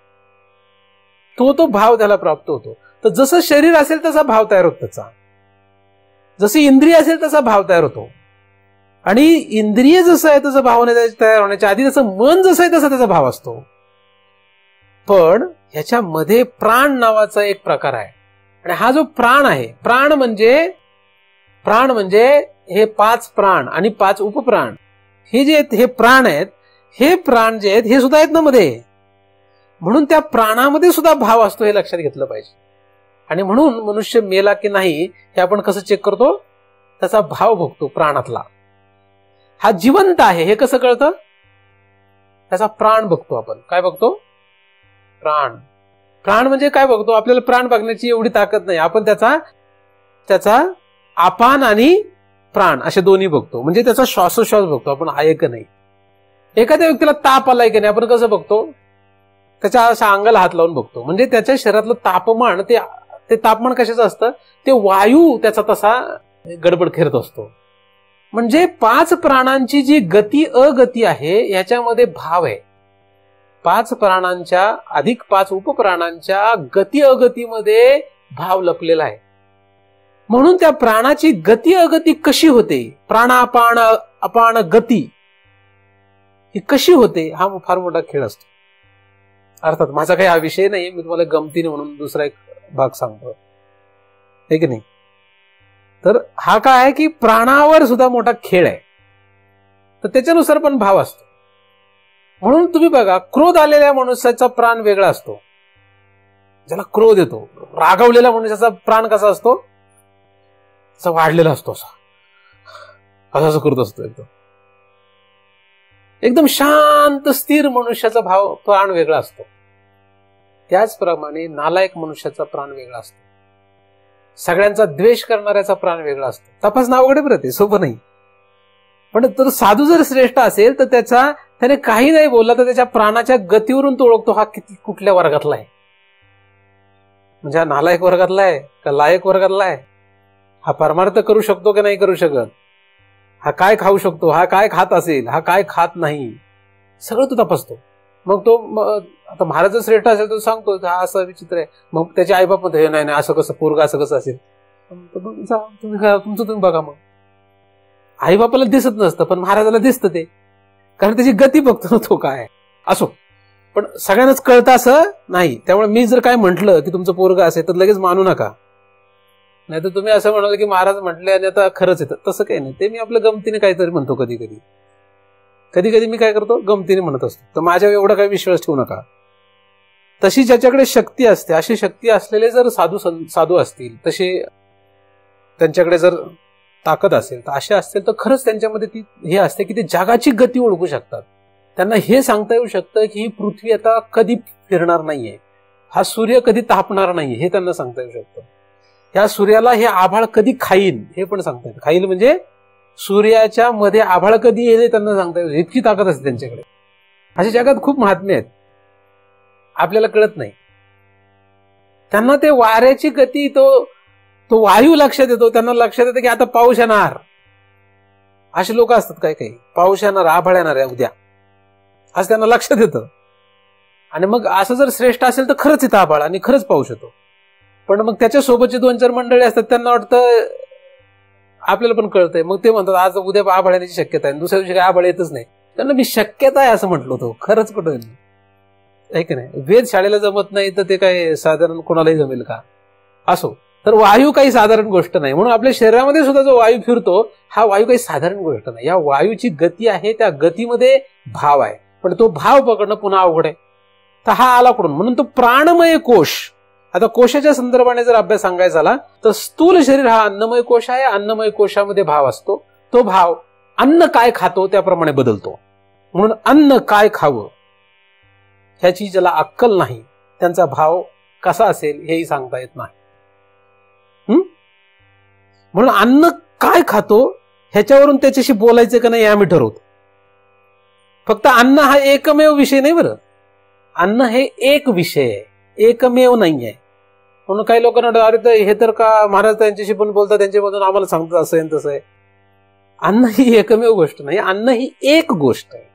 तो भाव त्याला प्राप्त होतो. तर जसं शरीर असेल तसा भाव तयार होतो त्याचा, जशी इंद्रिय असेल तसा भाव तयार होतो. आणि इंद्रिय जसं आहे तसं भाव तयार होण्याच्या आधी जसं मन जसं आहे तसा त्याचा भाव असतो. पण ह्याच्यामध्ये प्राण नावाचा एक प्रकार आहे. आणि हा जो प्राण आहे, प्राण म्हणजे हे 5 प्राण आणि 5 उपप्राण, हे जे आहेत हे प्राण आहेत. हे प्राण जे आहेत हे सुद्धा आहेत ना मध्ये. म्हणून त्या प्राणामध्ये सुद्धा भाव असतो, हे लक्षात घेतलं पाहिजे. आणि म्हणून मनुष्य मेला की नाही हे आपण कसं चेक करतो? त्याचा भाव बघतो प्राणातला. हा जिवंत आहे हे कसं कळतं? त्याचा प्राण बघतो आपण. काय बघतो? प्राण. प्राण म्हणजे काय बघतो? आपल्याला प्राण बघण्याची एवढी ताकद नाही. आपण त्याचा अपान आणि प्राण असे दोन्ही बघतो. म्हणजे त्याचा श्वासोश्वास बघतो आपण, आहे का नाही. एखाद्या व्यक्तीला ताप आलाय की नाही आपण कसं बघतो? त्याच्या अशा अंगाला हात लावून बघतो. म्हणजे त्याच्या शरीरातलं तापमान, ते तापमान कशाचं असतं? ते वायू त्याचा तसा गडबड खेळत असतो. म्हणजे 5 प्राणांची जी गती अगती आहे याच्यामध्ये भाव आहे. 5 प्राणांच्या अधिक 5 उपप्राणांच्या गती अगतीमध्ये भाव लपलेला आहे. म्हणून त्या प्राणाची गती अगती कशी होते, प्राणापान अपान गती ही कशी होते, हा फार मोठा खेळ असतो. अर्थात माझा काही हा विषय नाही, मी तुम्हाला गमतीने म्हणून दुसरा एक भाग सांगतो, आहे की नाही. तर हा काय आहे की प्राणावर सुद्धा मोठा खेळ आहे. तर त्याच्यानुसार पण भाव असतो. म्हणून तुम्ही बघा, क्रोध आलेल्या मनुष्याचा प्राण वेगळा असतो. ज्याला क्रोध येतो, रागावलेल्या मनुष्याचा प्राण कसा असतो? असा वाढलेला असतो, असा करत असतो. एकदम शांत स्थिर मनुष्याचा प्राण वेगळा असतो. त्याचप्रमाणे नालायक मनुष्याचा प्राण वेगळा असतो. सगळ्यांचा द्वेष करणाऱ्याचा प्राण वेगळा असतो. तपासणं अवघड आहे, ते सोपं नाही. पण तर साधू जर श्रेष्ठ असेल तर त्याने काही नाही बोलला तर त्याच्या प्राणाच्या गतीवरून तो ओळखतो हा कुठल्या वर्गातला आहे. म्हणजे हा नालायक वर्गातला आहे का लायक वर्गातला आहे, हा परमार्थ करू शकतो की नाही करू शकत, हा काय खाऊ शकतो, हा काय खात असेल, हा काय खात नाही, सगळं तो तपासतो. मग तो आता महाराज श्रेष्ठ असेल तो सांगतो हा असं विचित्र आहे. मग त्याचे आईबाप म्हणतो नाही नाही असं कसं, पोरगा असं कसं असेल, तुमचं तुम्ही बघा. मग आईबापाला दिसत नसतं पण महाराजाला दिसतं ते, कारण त्याची गती बघतो ना तो काय असो. पण सगळ्यांनाच कळतं असं नाही. त्यामुळे मी जर काय म्हटलं की तुमचं पोरगा असेल तर लगेच मानू नका. नाही तर तुम्ही असं म्हणाल की महाराज म्हटले आणि आता खरंच येतं, तसं काही नाही. ते मी आपल्या गमतीने काहीतरी म्हणतो. कधी कधी मी काय करतो, गमतीने म्हणत असतो. तर माझ्यावर एवढा काही विश्वास ठेवू नका. तशी ज्याच्याकडे शक्ती असते, अशी शक्ती असलेले जर साधू असतील, तसे त्यांच्याकडे जर ताकद असेल तर असे असतील तर खरंच त्यांच्यामध्ये ती हे असते की ते जगाची गती ओळखू शकतात. त्यांना हे सांगता येऊ शकतं की ही पृथ्वी आता कधी फिरणार नाहीये, हा सूर्य कधी तापणार नाहीये हे त्यांना सांगता येऊ शकतं. ह्या सूर्याला हे आभाळ कधी खाईल हे पण सांगता येतं. खाईल म्हणजे सूर्याच्या मध्ये आभाळ कधी येईल हे त्यांना सांगता येऊ, इतकी ताकद असते त्यांच्याकडे. अशा जगात खूप महात्मे आहेत, आपल्याला कळत नाही. त्यांना ते वाऱ्याची गती, तो वायू लक्षात येतो. त्यांना लक्षात येतं की आता पाऊस येणार. असे लोक असतात काही काही, पाऊस येणार, आभाळ येणार आहे उद्या, असं त्यांना लक्षात येतं. आणि मग असं जर श्रेष्ठ असेल तर खरंच येतं आभाळ आणि खरंच पाऊस येतो. पण मग त्याच्या सोबतची 2-4 मंडळी असतात, त्यांना वाटतं आपल्याला पण कळतंय, मग ते म्हणतात आज उद्या आभाळ येण्याची शक्यता आहे, दुसऱ्या दिवशी काय आभाळ येतच नाही. त्यांना मी शक्यता आहे असं म्हटलो होतो, खरंच कुठं आहे की नाही. वेद शाळेला जमत नाही तर ते काय साधारण कोणालाही जमेल का? असो, तर वायू काही साधारण गोष्ट नाही. म्हणून आपल्या शरीरामध्ये सुद्धा जो वायू फिरतो हा वायू काही साधारण गोष्ट नाही. या वायूची गती आहे, त्या गतीमध्ये भाव आहे, पण तो भाव पकडणं पुन्हा अवघड आहे. तर हा आला कुठून? म्हणून तो प्राणमय कोश. आता कोशाच्या संदर्भाने जर अभ्यास सांगायचा झाला तर स्थूल शरीर हा अन्नमय कोश आहे. अन्नमय कोशामध्ये भाव असतो. तो भाव अन्न काय खातो त्याप्रमाणे बदलतो. म्हणून अन्न काय खावं ह्याची ज्याला अक्कल नाही त्यांचा भाव कसा असेल हेही सांगता येत नाही. म्हणून अन्न काय खातो ह्याच्यावरून त्याच्याशी बोलायचं का नाही हे आम्ही ठरवतो. फक्त अन्न हा एकमेव विषय नाही बरं. अन्न हे एक विषय आहे, एकमेव नाही आहे. म्हणून काही लोकांना अरे तर हे तर का महाराज त्यांच्याशी पण बोलतात, त्यांच्यामधून आम्हाला सांगतात असं आहे तसं आहे. अन्न ही एकमेव गोष्ट नाही. अन्न ही एक गोष्ट आहे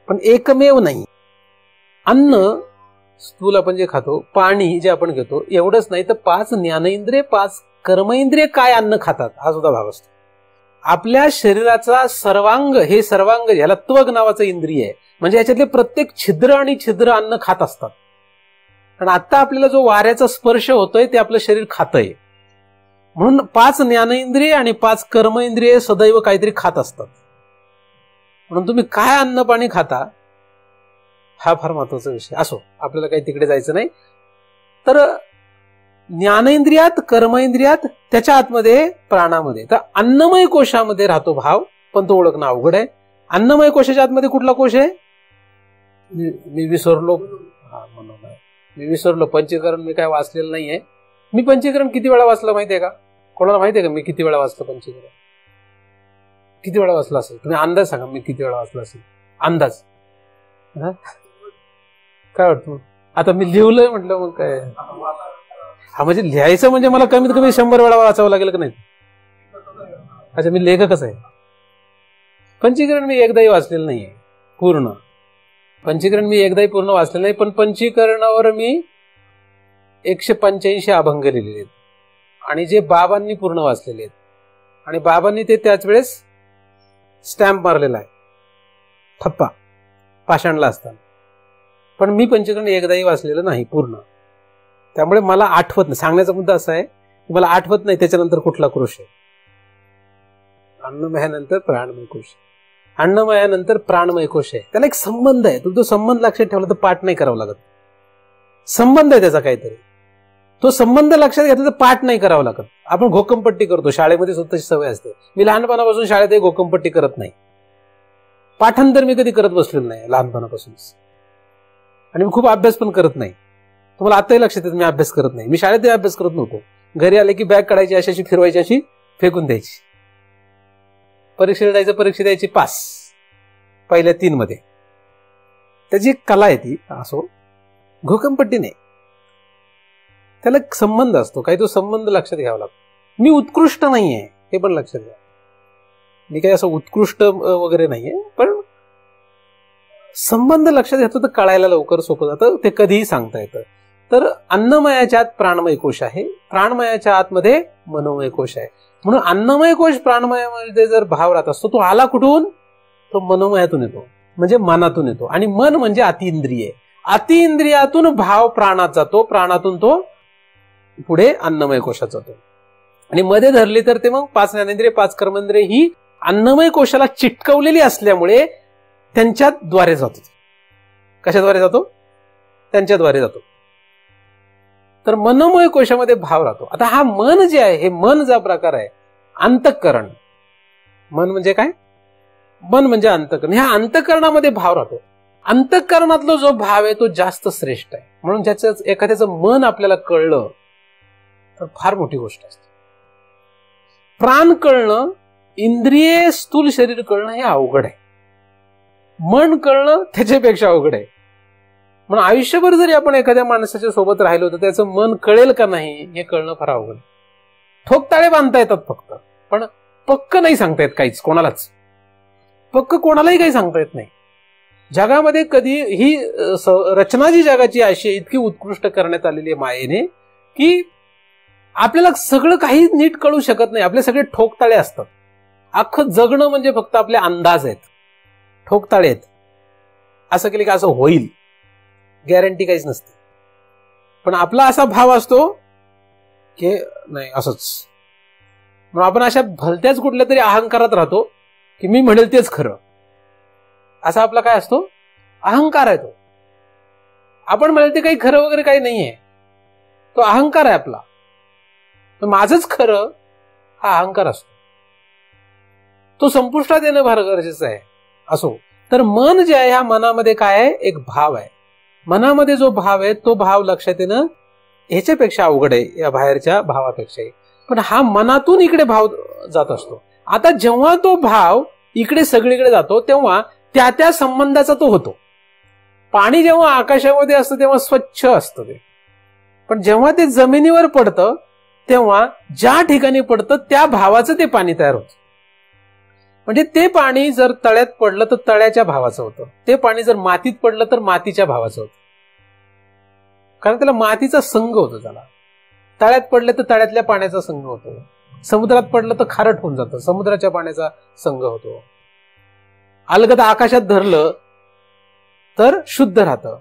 पण एकमेव नाही. अन्न स्थूल आपण जे खातो, पाणी जे आपण घेतो, एवढंच नाही तर 5 ज्ञानेंद्रिय 5 कर्मेंद्रिय काय अन्न खातात हा सुद्धा भाग असतो. आपल्या शरीराचा सर्वांग, हे सर्वांग याला त्वग नावाचं इंद्रिय आहे. म्हणजे याच्यातले प्रत्येक छिद्र आणि छिद्र अन्न खात असतात. आणि आता आपल्याला जो वाऱ्याचा स्पर्श होतोय ते आपलं शरीर खातंय. म्हणून 5 ज्ञानेंद्रिय आणि 5 कर्मेंद्रिय सदैव काहीतरी खात असतात. म्हणून तुम्ही काय अन्न पाणी खाता हा फार महत्वाचा विषय. असो, आपल्याला काही तिकडे जायचं नाही. तर ज्ञानेंद्रियात, कर्मेंद्रियात, त्याच्या आतमध्ये प्राणामध्ये, तर अन्नमय कोशामध्ये राहतो भाव, पण तो ओळखणं अवघड आहे. अन्नमय कोशाच्या आतमध्ये कुठला कोश आहे मी विसरलो. मी विसरलो. पंचीकरण मी काय वाचलेलं नाहीये. मी पंचीकरण किती वेळा वाचलं माहितीये का? कोणाला माहितीये का मी किती वेळा वाचलं पंचीकरण? किती वेळा वाचलं असेल? तुम्ही अंदाज सांगा, मी किती वेळा वाचलं असेल अंदाज. काय वाटतं? आता मी लिहिलंय म्हटलं मग काय. हा म्हणजे लिहायचं म्हणजे मला कमीत कमी 100 वेळा वाचावं लागेल का नाही? अच्छा, मी लेखकच आहे. पंचीकरण मी एकदाही वाचलेलं नाहीये पूर्ण. पंचीकरण मी एकदाही पूर्ण वाचलेलं नाही. पण पंचीकरणावर मी 185 अभंग लिहिलेले आहेत आणि जे बाबांनी पूर्ण वाचलेले आहेत. आणि बाबांनी ते त्याच वेळेस स्टॅम्प मारलेला आहे, ठप्पा, पाषाणला असताना. पण मी पंचीकरण एकदाही वाचलेलं नाही पूर्ण. त्यामुळे मला आठवत नाही. सांगण्याचा मुद्दा असा आहे की मला आठवत नाही त्याच्यानंतर कुठला कोश आहे. अन्नमयानंतर प्राणमय कोश, अन्नमयानंतर प्राणमय कोश आहे. त्याला एक संबंध आहे. तो संबंध लक्षात ठेवला तर पाठ नाही करावं लागत. संबंध आहे त्याचा काहीतरी. तो संबंध लक्षात घेतला तर पाठ नाही करावं लागत. आपण घोकमपट्टी करतो, शाळेमध्ये स्वतःची सवय असते. मी लहानपणापासून शाळेत घोकमपट्टी करत नाही. पाठांतर मी कधी करत बसलेलो नाही लहानपणापासून. आणि मी खूप अभ्यास पण करत नाही. तुम्हाला आताही लक्षात येतं मी अभ्यास करत नाही. मी शाळेतही अभ्यास करत नव्हतो. घरी आले की बॅग काढायची, अशी फिरवायची, अशी फेकून द्यायची. परीक्षेला जायचं, परीक्षा द्यायची, पास पहिल्या 3 मध्ये. त्याची एक कला आहे ती. असो, घोकमपट्टी नाही. त्याला एक संबंध असतो काही. तो संबंध लक्षात घ्यावा लागतो. मी उत्कृष्ट नाहीये हे पण लक्षात घ्या. मी काही असं उत्कृष्ट वगैरे नाहीये, पण संबंध लक्षात घेतो तर कळायला लवकर सोपं जातं. ते कधीही सांगता येतं. तर अन्नमयाच्या आत प्राणमय कोश आहे, प्राणमयाच्या आतमध्ये मनोमय कोश आहे. म्हणून अन्नमय कोश प्राणमयामध्ये जर भाव राहत असतो, तो आला कुठून? तो मनोमयातून येतो, म्हणजे मनातून येतो. आणि मन म्हणजे अतिइंद्रिय. अतिइंद्रियातून भाव प्राणात जातो, प्राणातून तो पुढे अन्नमय कोशात जातो. आणि मध्ये धरली तर ते मग 5 ज्ञानेंद्रिय 5 कर्मेंद्रिय ही अन्नमय कोशाला चिटकवलेली असल्यामुळे त्यांच्याद्वारे जातो. कशाद्वारे जातो? त्यांच्याद्वारे जातो. तर मनोमय कोशामध्ये भाव राहतो. आता हा मन जे आहे, हे मन जो प्रकार आहे, अंतःकरण, मन म्हणजे काय? मन म्हणजे अंतःकरण. ह्या अंतःकरणामध्ये भाव राहतो. अंतःकरणातला जो भाव आहे तो जास्त श्रेष्ठ आहे. म्हणून ज्याचं एखाद्याचं मन आपल्याला कळलं तर फार मोठी गोष्ट असते. प्राण कळणं, इंद्रिय स्थूल शरीर कळणं हे अवघड आहे. मन कळणं त्याच्यापेक्षा अवघड आहे. म्हणून आयुष्यभर जरी आपण एखाद्या माणसाच्या सोबत राहिलो तर त्याचं मन कळेल का नाही हे कळणं फार अवघड. ठोकताळे बांधता येतात फक्त, पण पक्क नाही सांगता येत काहीच कोणालाच. पक्क कोणालाही काही सांगता येत नाही. जगामध्ये कधी ही रचना जी जगाची अशी इतकी उत्कृष्ट करण्यात आलेली आहे मायेने की आपल्याला सगळं काही नीट कळू शकत नाही. आपले सगळे ठोकताळे असतात. अख्खं जगणं म्हणजे फक्त आपले अंदाज आहेत, ठोकताळे आहेत. असं केलं की असं होईल, गॅरंटी काहीच नसते. पण आपला असा भाव असतो की नाही असंच. मग आपण अशा भलत्याच कुठल्या तरी अहंकारात राहतो की मी म्हणेल तेच खरं. असा आपला काय असतो? अहंकार आहे तो. आपण म्हणेल ते काही खरं वगैरे काही नाहीये, तो अहंकार आहे आपला. माझंच खरं हा अहंकार असतो. तो संपुष्टात येणं फार गरजेचं आहे. असो तर मन जे आहे ह्या मनामध्ये काय आहे? एक भाव आहे. मनामध्ये जो भाव आहे तो भाव लक्षात येणं ह्याच्यापेक्षा अवघड आहे, या बाहेरच्या भावापेक्षाही. पण हा मनातून इकडे भाव जात असतो. आता जेव्हा तो भाव इकडे सगळीकडे जातो तेव्हा त्या त्या संबंधाचा तो होतो. पाणी जेव्हा आकाशामध्ये असतं तेव्हा स्वच्छ असतं ते, पण जेव्हा ते जमिनीवर पडतं तेव्हा ज्या ठिकाणी पडतं त्या भावाचं ते पाणी तयार होतं. म्हणजे ते पाणी जर तळ्यात पडलं तर तळ्याच्या भावाचं होतं. ते पाणी जर मातीत पडलं तर मातीच्या भावाचं होतं. कारण त्याला मातीचा संघ होतो. त्याला तळ्यात पडलं तर तळ्यातल्या पाण्याचा संघ होतो. समुद्रात पडलं तर खारट होऊन जातं, समुद्राच्या पाण्याचा संघ होतो. अलगद आकाशात धरलं तर शुद्ध राहतं.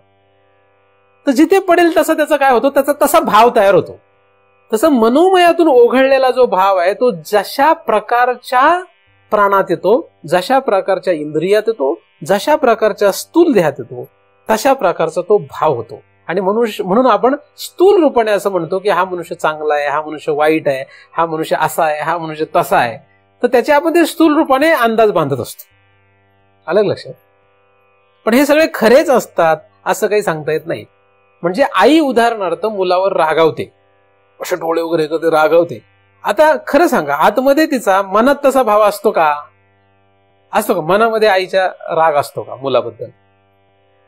तर जिथे पडेल तसा त्याचा काय होतो? त्याचा तसा भाव तयार होतो. तसं मनोमयातून ओघळलेला जो भाव आहे तो जशा प्रकारच्या प्राणात येतो, जशा प्रकारच्या इंद्रियात येतो, जशा प्रकारच्या स्थूल देहात येतो, तशा प्रकारचा तो भाव होतो. आणि म्हणून आपण स्थूल रूपाने असं म्हणतो की हा मनुष्य चांगला आहे, हा मनुष्य वाईट आहे, हा मनुष्य असा आहे, हा मनुष्य तसा आहे. तर त्याच्या आपण ते स्थूल रूपाने अंदाज बांधत असतो. अलग लक्षात. पण हे सगळे खरेच असतात असं काही सांगता येत नाही. म्हणजे आई उदाहरणार्थ मुलावर रागावते, असे डोळे वगैरे करते, रागावते. आता खरं सांगा, आतमध्ये तिचा मनात तसा भाव असतो का? असतो का मनामध्ये आईच्या राग असतो का मुलाबद्दल?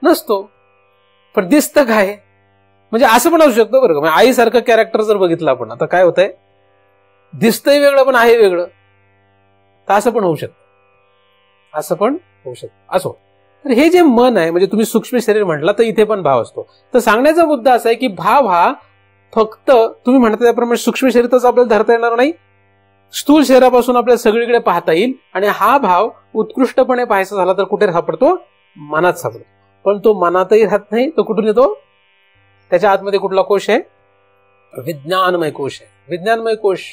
नसतो. पण दिसतं काय? म्हणजे असं पण असू शकतं बरं का, आईसारखं कॅरेक्टर जर बघितलं आपण, आता काय होतंय, दिसतंय वेगळं पण आहे वेगळं. तर असं पण होऊ शकतं, असं पण होऊ शकतं. असो, तर हे जे मन आहे, म्हणजे तुम्ही सूक्ष्म शरीर म्हटलं तर इथे पण भाव असतो. तर सांगण्याचा मुद्दा असा आहे की भाव हा फक्त तुम्ही म्हणता त्याप्रमाणे सूक्ष्म शरीरातच आपल्याला धरता येणार नाही. स्थूल शरीरापासून आपल्याला सगळीकडे पाहता येईल. आणि हा भाव उत्कृष्टपणे पाहायचा झाला तर कुठे सापडतो? मनात सापडतो. पण तो मनातही राहत नाही. तो कुठून येतो? त्याच्या आतमध्ये कुठला कोश आहे? विज्ञानमय कोश आहे. विज्ञानमय कोश,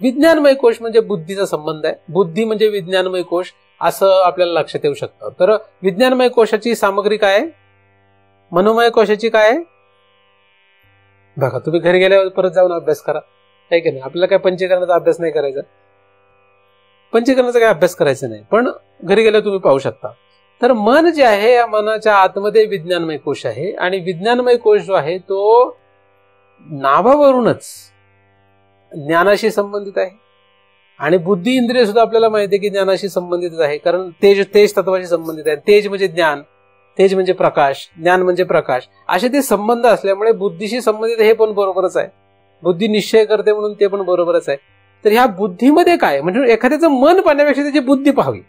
विज्ञानमय कोश म्हणजे बुद्धीचा संबंध आहे. बुद्धी म्हणजे विज्ञानमय कोश असं आपल्याला लक्षात येऊ शकतं. तर विज्ञानमय कोशाची सामग्री काय आहे? मनोमय कोशाची काय आहे? बघा, तुम्ही घरी गेल्यावर परत जाऊन अभ्यास करा, आहे की नाही. आपल्याला काय पंचीकरणाचा अभ्यास नाही करायचा, पंचीकरणाचा काय अभ्यास करायचा नाही, पण घरी गेल्यावर तुम्ही पाहू शकता. तर मन जे आहे या मनाच्या आतमध्ये विज्ञानमय कोश आहे. आणि विज्ञानमय कोश जो आहे तो नाभावरूनच ज्ञानाशी संबंधित आहे. आणि बुद्धी इंद्रिय सुद्धा आपल्याला माहिती आहे की ज्ञानाशी संबंधित आहे. कारण तेज तत्वाशी संबंधित आहे. तेज म्हणजे ज्ञान, तेज म्हणजे प्रकाश, ज्ञान म्हणजे प्रकाश. असे ते संबंध असल्यामुळे बुद्धीशी संबंधित हे पण बरोबरच आहे. बुद्धी निश्चय करते म्हणून ते पण बरोबरच आहे. तर ह्या बुद्धीमध्ये काय म्हणजे एखाद्याचं मन पाहण्यापेक्षा त्याची बुद्धी पाहावी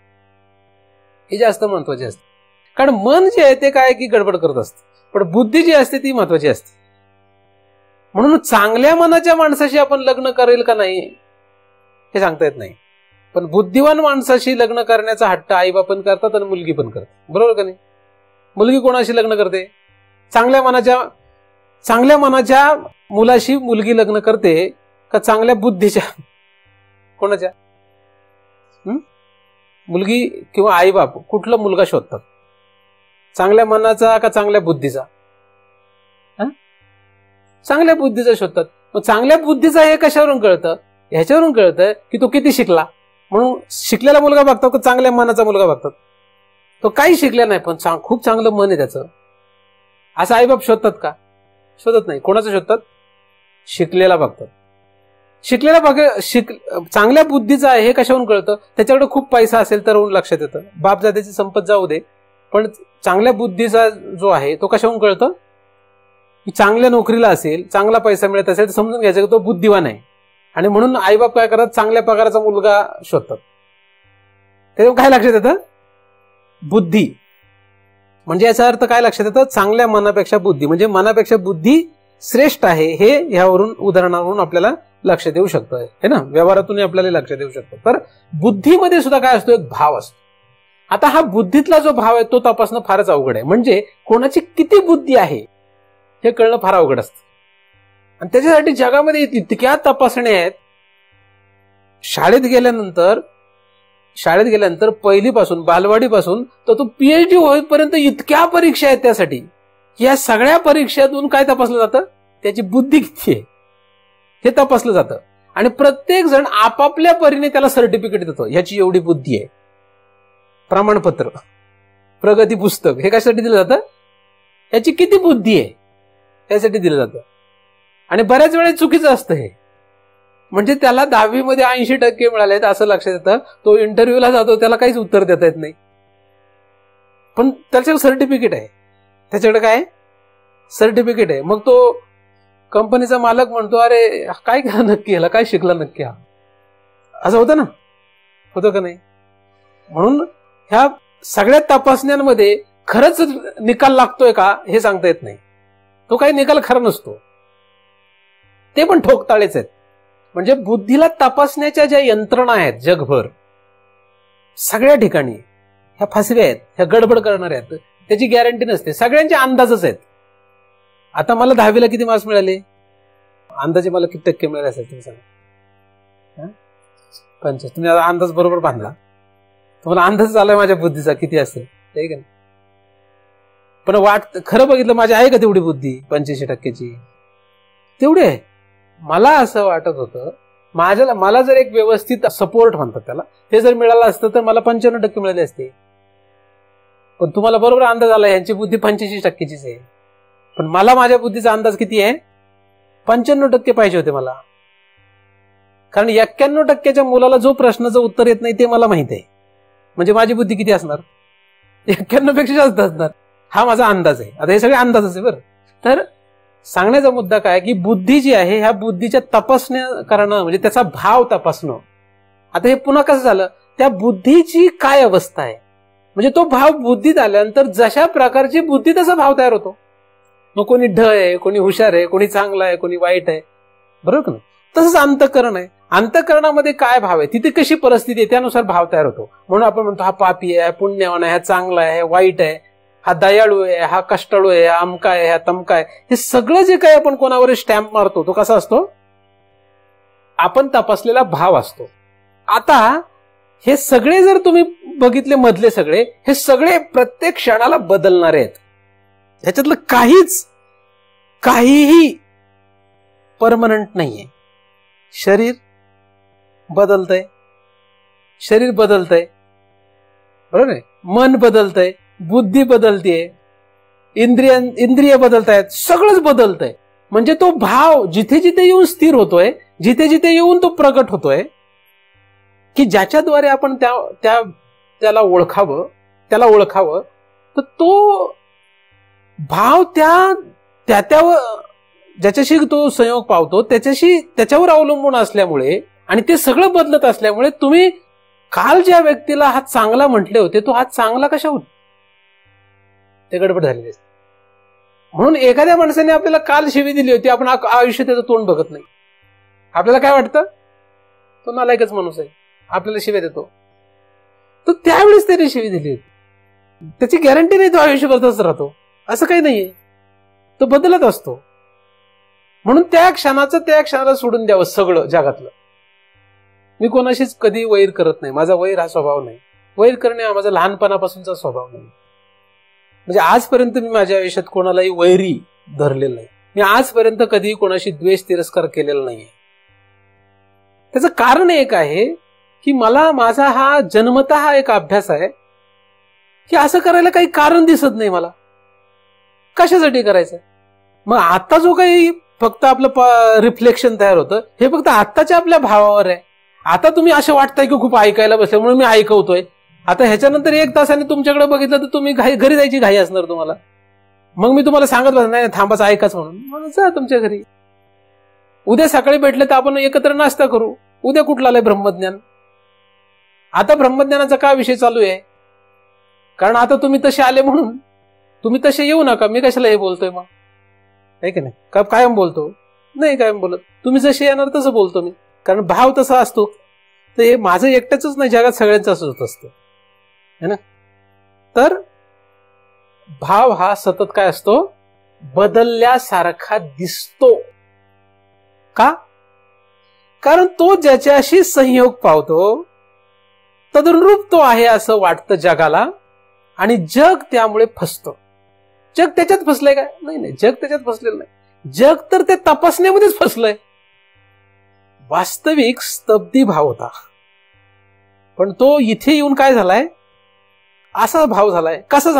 हे जास्त महत्वाचे असते. कारण मन जे आहे ते काय की गडबड करत असते, पण बुद्धी जी असते ती महत्वाची असते. म्हणून चांगल्या मनाच्या माणसाशी आपण लग्न करेल का नाही हे सांगता येत नाही. पण बुद्धिवान माणसाशी लग्न करण्याचा हट्ट आई बापन करतात आणि मुलगी पण करते, बरोबर का नाही. मुलगी कोणाशी लग्न करते? चांगल्या मनाच्या मुलाशी मुलगी लग्न करते का चांगल्या बुद्धीच्या? कोणाच्या? मुलगी किंवा आई बाप कुठला मुलगा शोधतात? चांगल्या मनाचा का चांगल्या बुद्धीचा? चांगल्या बुद्धीचा शोधतात. मग चांगल्या बुद्धीचा हे कशावरून कळतं? ह्याच्यावरून कळतं की तो किती शिकला. म्हणून शिकलेला मुलगा बघतात का चांगल्या मनाचा मुलगा बघतात? तो काही शिकला नाही पण खूप चांगलं मन आहे त्याचं, असं आईबाप शोधतात का? शोधत नाही. कोणाचं शोधतात? शिकलेला बघतात. चांगल्या बुद्धीचा आहे हे कशावरून कळतं? त्याच्याकडे खूप पैसा असेल तर लक्षात येतं. बापजाद्याची संपत जाऊ दे, पण चांगल्या बुद्धीचा जो आहे तो कशावरून कळतं? चांगल्या नोकरीला असेल, चांगला पैसा मिळत असेल तर समजून घ्यायचं की तो बुद्धिवान आहे. आणि म्हणून आईबाप काय करतात? चांगल्या पगाराचा मुलगा शोधतात. त्याच्यावर काय लक्षात येतं? बुद्धी. म्हणजे याचा अर्थ काय लक्षात येतं? चांगल्या मनापेक्षा बुद्धी, म्हणजे मनापेक्षा बुद्धी श्रेष्ठ आहे हे ह्यावरून उदाहरणावरून आपल्याला लक्षात येऊ शकतं, है ना? व्यवहारातून आपल्याला लक्षात येऊ शकतं. तर बुद्धीमध्ये सुद्धा काय असतो? एक भाव असतो. आता हा बुद्धीतला जो भाव आहे तो तपासणं फारच अवघड आहे. म्हणजे कोणाची किती बुद्धी आहे हे कळणं फार अवघड असतं. आणि त्याच्यासाठी जगामध्ये इतक्या तपासण्या आहेत. शाळेत गेल्यानंतर पहिलीपासून बालवाडीपासून तर तो PhD होईपर्यंत इतक्या परीक्षा आहेत त्यासाठी. या सगळ्या परीक्षातून काय तपासलं जातं? त्याची बुद्धी किती आहे हे तपासलं जातं. आणि प्रत्येक जण आपापल्या परीने त्याला सर्टिफिकेट देतो, ह्याची एवढी बुद्धी आहे. प्रमाणपत्र, प्रगती पुस्तक हे कशासाठी दिलं जातं? याची किती बुद्धी आहे यासाठी दिलं जातं. आणि बऱ्याच वेळेस चुकीचं असतं हे. म्हणजे त्याला 10वी मध्ये 80% मिळाले असं लक्षात येतं. तो इंटरव्ह्यूला जातो, त्याला काहीच उत्तर देता येत नाही, पण त्याच्याकडे सर्टिफिकेट आहे. त्याच्याकडे काय सर्टिफिकेट आहे. मग तो कंपनीचा मालक म्हणतो, अरे काय केलं नक्की, ह्याला काय शिकला नक्की हा? असं होतं ना, होतं का नाही? म्हणून ह्या सगळ्या तपासण्यांमध्ये खरंच निकाल लागतोय का हे सांगता येत नाही. तो काही निकाल खरा नसतो, ते पण ठोकताळेच आहेत. म्हणजे बुद्धीला तपासण्याच्या ज्या यंत्रणा आहेत जगभर सगळ्या ठिकाणी ह्या फसव्या आहेत, ह्या गडबड करणाऱ्या आहेत. त्याची गॅरंटी नसते, सगळ्यांचे अंदाजच आहेत. आता मला 10वीला किती मार्क्स मिळाले? अंदाजे मला किती टक्के मिळाले असेल तुम्ही सांगा? 50. तुम्ही आता अंदाज बरोबर बांधला, तुम्हाला अंदाज आलाय माझ्या बुद्धीचा किती असेल, ठीक आहे. पण खरं बघितलं माझी आहे का तेवढी बुद्धी? 85% तेवढी आहे. मला असं वाटत होतं मला जर एक व्यवस्थित सपोर्ट म्हणतात त्याला, हे जर मिळालं असतं तर मला 95% मिळाले असते. पण तुम्हाला बरोबर अंदाज आला यांची बुद्धी 85%चीच आहे. पण मला माझ्या बुद्धीचा अंदाज किती आहे? 95% पाहिजे होते मला. कारण 91% मुलाला जो प्रश्नाचं उत्तर येत नाही ते मला माहित आहे. म्हणजे माझी बुद्धी किती असणार? 91 पेक्षा जास्त असणार. हा माझा अंदाज आहे. आता हे सगळे अंदाजच आहे बरं. तर सांगण्याचा मुद्दा काय की बुद्धी जी आहे ह्या बुद्धीच्या तपासण्या करणं म्हणजे त्याचा भाव तपासणं. आता हे पुन्हा कसं झालं? त्या बुद्धीची काय अवस्था आहे, म्हणजे तो भाव बुद्धीत आल्यानंतर जशा प्रकारची बुद्धी तसा भाव तयार होतो. मग कोणी ढ आहे, कोणी हुशार आहे, कोणी चांगला आहे, कोणी वाईट आहे, बरोबर का? तसंच अंतःकरण आहे. अंतःकरणामध्ये काय भाव आहे, तिथे कशी परिस्थिती आहे त्यानुसार भाव तयार होतो. म्हणून आपण म्हणतो हा पापी आहे, पुण्यवान आहे, हा चांगला आहे, हा वाईट आहे, हा दयाळू आहे, हा कष्टाळू आहे, हा अमका आहे, हा तमका आहे. हे सगळं जे काही आपण कोणावर स्टॅम्प मारतो तो कसा असतो? आपण तपासलेला भाव असतो. आता हे सगळे जर तुम्ही बघितले मधले सगळे, हे सगळे प्रत्येक क्षणाला बदलणारे आहेत. ह्याच्यातलं काहीही परमनंट नाहीये. शरीर बदलतंय, बरोबर आहे, मन बदलतंय, बुद्धी बदलतेय, इंद्रिय बदलतायत, सगळंच बदलतंय. म्हणजे तो भाव जिथे जिथे येऊन स्थिर होतोय, जिथे जिथे येऊन तो प्रगट होतोय, की ज्याच्याद्वारे आपण त्याला ओळखावं तर तो भाव त्याच्यावर ज्याच्याशी तो संयोग पावतो त्याच्यावर अवलंबून असल्यामुळे आणि ते सगळं बदलत असल्यामुळे तुम्ही काल ज्या व्यक्तीला हा चांगला म्हटले होते तो हा चांगला कशा होत? ते गडबड झालेली असते. म्हणून एखाद्या माणसाने आपल्याला काल शिवी दिली होती, आपण आयुष्य त्याचं तोंड बघत नाही. आपल्याला काय वाटतं? तो नालायकच माणूस आहे, आपल्याला शिव्या देतो. तर त्यावेळेस त्याने शिवी दिली होती, त्याची गॅरंटी नाही तो आयुष्यभर तसंच राहतो, असं काही नाहीये. तो बदलत असतो. म्हणून त्या क्षणाला सोडून द्यावं सगळं जगातलं. मी कोणाशीच कधी वैर करत नाही, माझा वैर हा स्वभाव नाही. वैर करणे हा माझा लहानपणापासूनचा स्वभाव नाही. म्हणजे आजपर्यंत मी माझ्या आयुष्यात कोणालाही वैरी धरलेलं नाही. मी आजपर्यंत कधी कोणाशी द्वेष तिरस्कार केलेला नाहीये. त्याचं कारण एक आहे की मला माझा हा जन्मतः एक अभ्यास आहे की असं करायला काही कारण दिसत नाही मला, कशासाठी करायचं. मग आता जो काही फक्त आपलं रिफ्लेक्शन तयार होतं हे फक्त आत्ताच्या आपल्या भावावर आहे. आता तुम्ही असं वाटतंय की खूप ऐकायला बसले म्हणून मी ऐकवतोय. आता ह्याच्यानंतर 1 तासाने तुमच्याकडे बघितलं तर तुम्ही घरी जायची घाई असणार तुम्हाला. मग मी तुम्हाला सांगत बसणार नाही थांबाच ऐकाच म्हणून जा तुमच्या घरी. उद्या सकाळी भेटले तर आपण एकत्र नाश्ता करू. उद्या कुठला आलंय ब्रह्मज्ञान. आता ब्रह्मज्ञानाचा काय विषय चालू आहे, कारण आता तुम्ही तसे आले म्हणून. तुम्ही तसे येऊ नका, मी कशाला हे बोलतोय मग, आहे की नाही. का कायम बोलतो नाही, कायम बोलत. तुम्ही जसे येणार तसं बोलतो मी, कारण भाव तसा असतो. तर हे माझं एकट्याच नाही, जगात सगळ्यांचं असंच होत असतं, है ना. तर भाव हा सतत काय असतो, बदलल्यासारखा दिसतो. का? कारण तो ज्याच्याशी संयोग पावतो तदनुरूप तो आहे असं वाटतं जगाला, आणि जग त्यामुळे फसतं. जग त्याच्यात फसलंय का? नाही, जग त्याच्यात फसलेलं नाही. जग तर ते तपासण्यामध्येच फसलंय. वास्तविक स्तब्धी भाव होता, पण तो इथे येऊन काय झालाय, असा भाव झालाय. कसा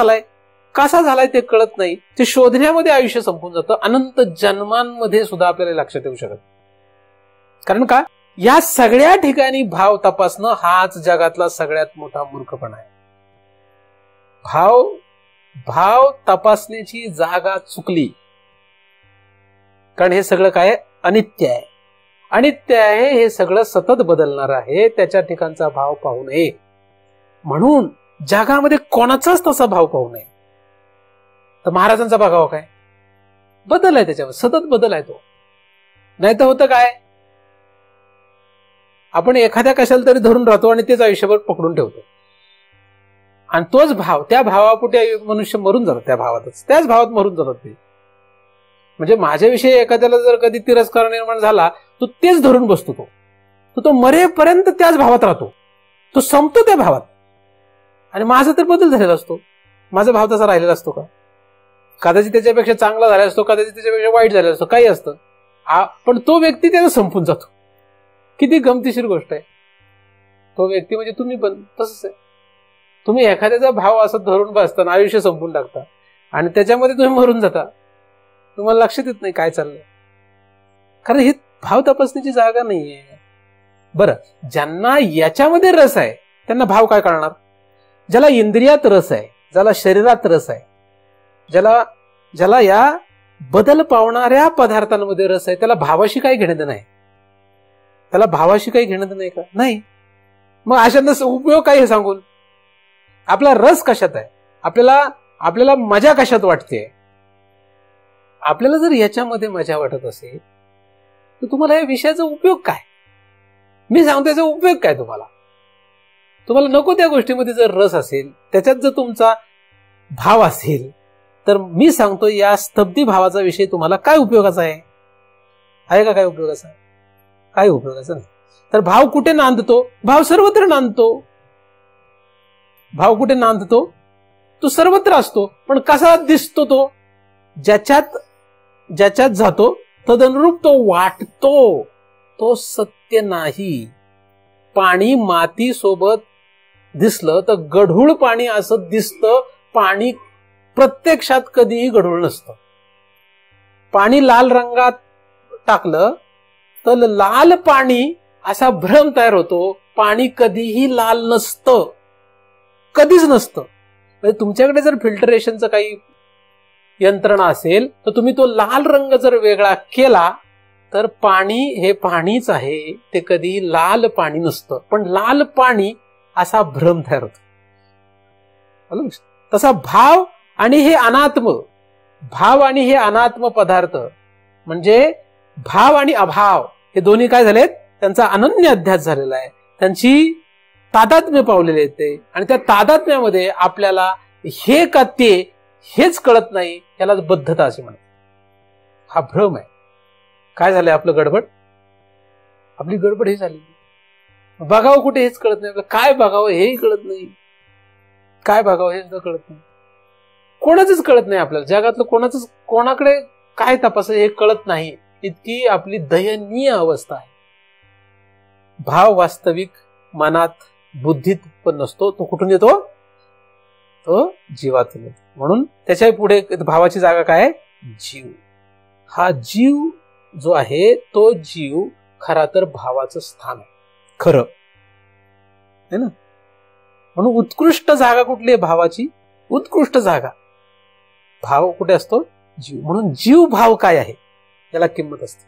झालाय ते कळत नाही. ते शोधण्यामध्ये आयुष्य संपून जातं. अनंत जन्मांमध्ये सुद्धा आपल्याला लक्षात येऊ शकत. कारण का, या सगळ्या ठिकाणी भाव तपासणं हाच जगातला सगळ्यात मोठा मूर्खपणा आहे. भाव तपासण्याची जागा चुकली, कारण हे सगळं काय अनित्य आहे. अनित्य आहे, हे सगळं सतत बदलणार आहे. त्याच्या ठिकाणचा भाव पाहू नये. म्हणून जगामध्ये कोणाचाच तसा भाव पाहू नये. तर महाराजांचा बघावा काय, बदल आहे त्याच्यावर, सतत बदल आहे तो. नाही तर होतं काय, आपण एखाद्या कशाला तरी धरून राहतो आणि तेच आयुष्यभर पकडून ठेवतो. आणि तोच भाव, त्या भावापुढे मनुष्य मरून जातात. त्याच भावात मरून जातात ते. म्हणजे माझ्याविषयी एखाद्याला जर कधी तिरस्कार निर्माण झाला तो तेच धरून बसतो. तो मरेपर्यंत त्याच भावात राहतो. तो संपतो त्या भावात. आणि माझा तर बदल झालेला असतो. माझा भाव तसा राहिलेला असतो का? कदाचित त्याच्यापेक्षा चांगला झाला असतो, कदाचित त्याच्यापेक्षा वाईट झालेला असतो, काही असतं. पण तो व्यक्ती त्याचा संपून जातो. किती गमतीशीर गोष्ट आहे. तो व्यक्ती म्हणजे तुम्ही पण तसंच आहे. तुम्ही एखाद्याचा भाव असं धरून बसताना आयुष्य संपून टाकता आणि त्याच्यामध्ये तुम्ही मरून जाता. तुम्हाला लक्षात येत नाही काय चाललंय, कारण ही भाव तपासण्याची जागा नाहीये. बरं, ज्यांना याच्यामध्ये रस आहे त्यांना भाव काय कळणार? ज्याला इंद्रियात रस आहे, ज्याला शरीरात रस आहे, ज्याला या बदल पावणाऱ्या पदार्थांमध्ये रस आहे, त्याला भावाशी काही घेणं देणं नाही. त्याला भावाशी काही घेणं देणं नाही का? नाही. मग अशांना उपयोग काय हे सांगून? आपला रस कशात आहे? आपल्याला मजा कशात वाटते? आपल्याला जर याच्यामध्ये मजा वाटत असेल तर तुम्हाला या विषयाचा उपयोग काय? मी सांगतो याचा उपयोग काय तुम्हाला नको त्या गोष्टीमध्ये जर रस असेल, त्याच्यात जर तुमचा भाव असेल, तर मी सांगतो या स्तब्धी भावाचा विषय तुम्हाला काय उपयोगाचा आहे का? काय उपयोगाचा? काय उपयोगाचा नाही. तर भाव कुठे नांदतो? भाव सर्वत्र नांदतो. भाव कुठे नांदतो? तो सर्वत्र असतो. पण कसा दिसतो तो? ज्याच्यात जातो तदनुरूप तो वाटतो. तो सत्य नाही. पाणी माती सोबत दिसलं तर गढूळ पाणी असं दिसतं. पाणी प्रत्यक्षात कधीही गढूळ नसतं. पाणी लाल रंगात टाकलं तर लाल पाणी असा भ्रम तयार होतो. पाणी कधीही लाल नसतं, कधीच नसतं. म्हणजे तुमच्याकडे जर फिल्टरेशनचं काही यंत्रणा असेल तर तुम्ही तो लाल रंग जर वेगळा केला तर पाणी हे पाणीच आहे, ते कधी लाल पाणी नसतं. पण लाल पाणी असा भ्रम तयार होतो. तसा भाव आणि हे अनात्म पदार्थ, म्हणजे भाव आणि अभाव हे दोन्ही काय झालेत? त्यांचा अनन्य अध्यास झालेला आहे. त्यांची तादात्म्य पावलेले आहेत ते. आणि त्या तादात्म्यामध्ये आपल्याला हे का ते हेच कळत नाही. याला बद्धता असे म्हणतात. हा भ्रम आहे. काय झालंय आपली गडबड हे झाली. बघावं कुठे हेच कळत नाही. काय बघावं हेही कळत नाही. काय बघावं हे सुद्धा कळत नाही. कोणाचंच कळत नाही आपल्याला. जगातलं कोणाकडे काय तपासायचं हे कळत नाही. इतकी आपली दयनीय अवस्था आहे. भाव वास्तविक मनात, बुद्धीत पण नसतो. तो कुठून येतो? तो जीवातून येतो. म्हणून त्याच्या पुढे भावाची जागा काय आहे? जीव. हा जीव जो आहे तो जीव खरा तर भावाचं स्थान आहे, खरं है ना. म्हणून उत्कृष्ट जागा कुठली आहे? भावाची उत्कृष्ट जागा. भाव कुठे असतो? जीव. म्हणून जीव भाव काय आहे याला किंमत असते.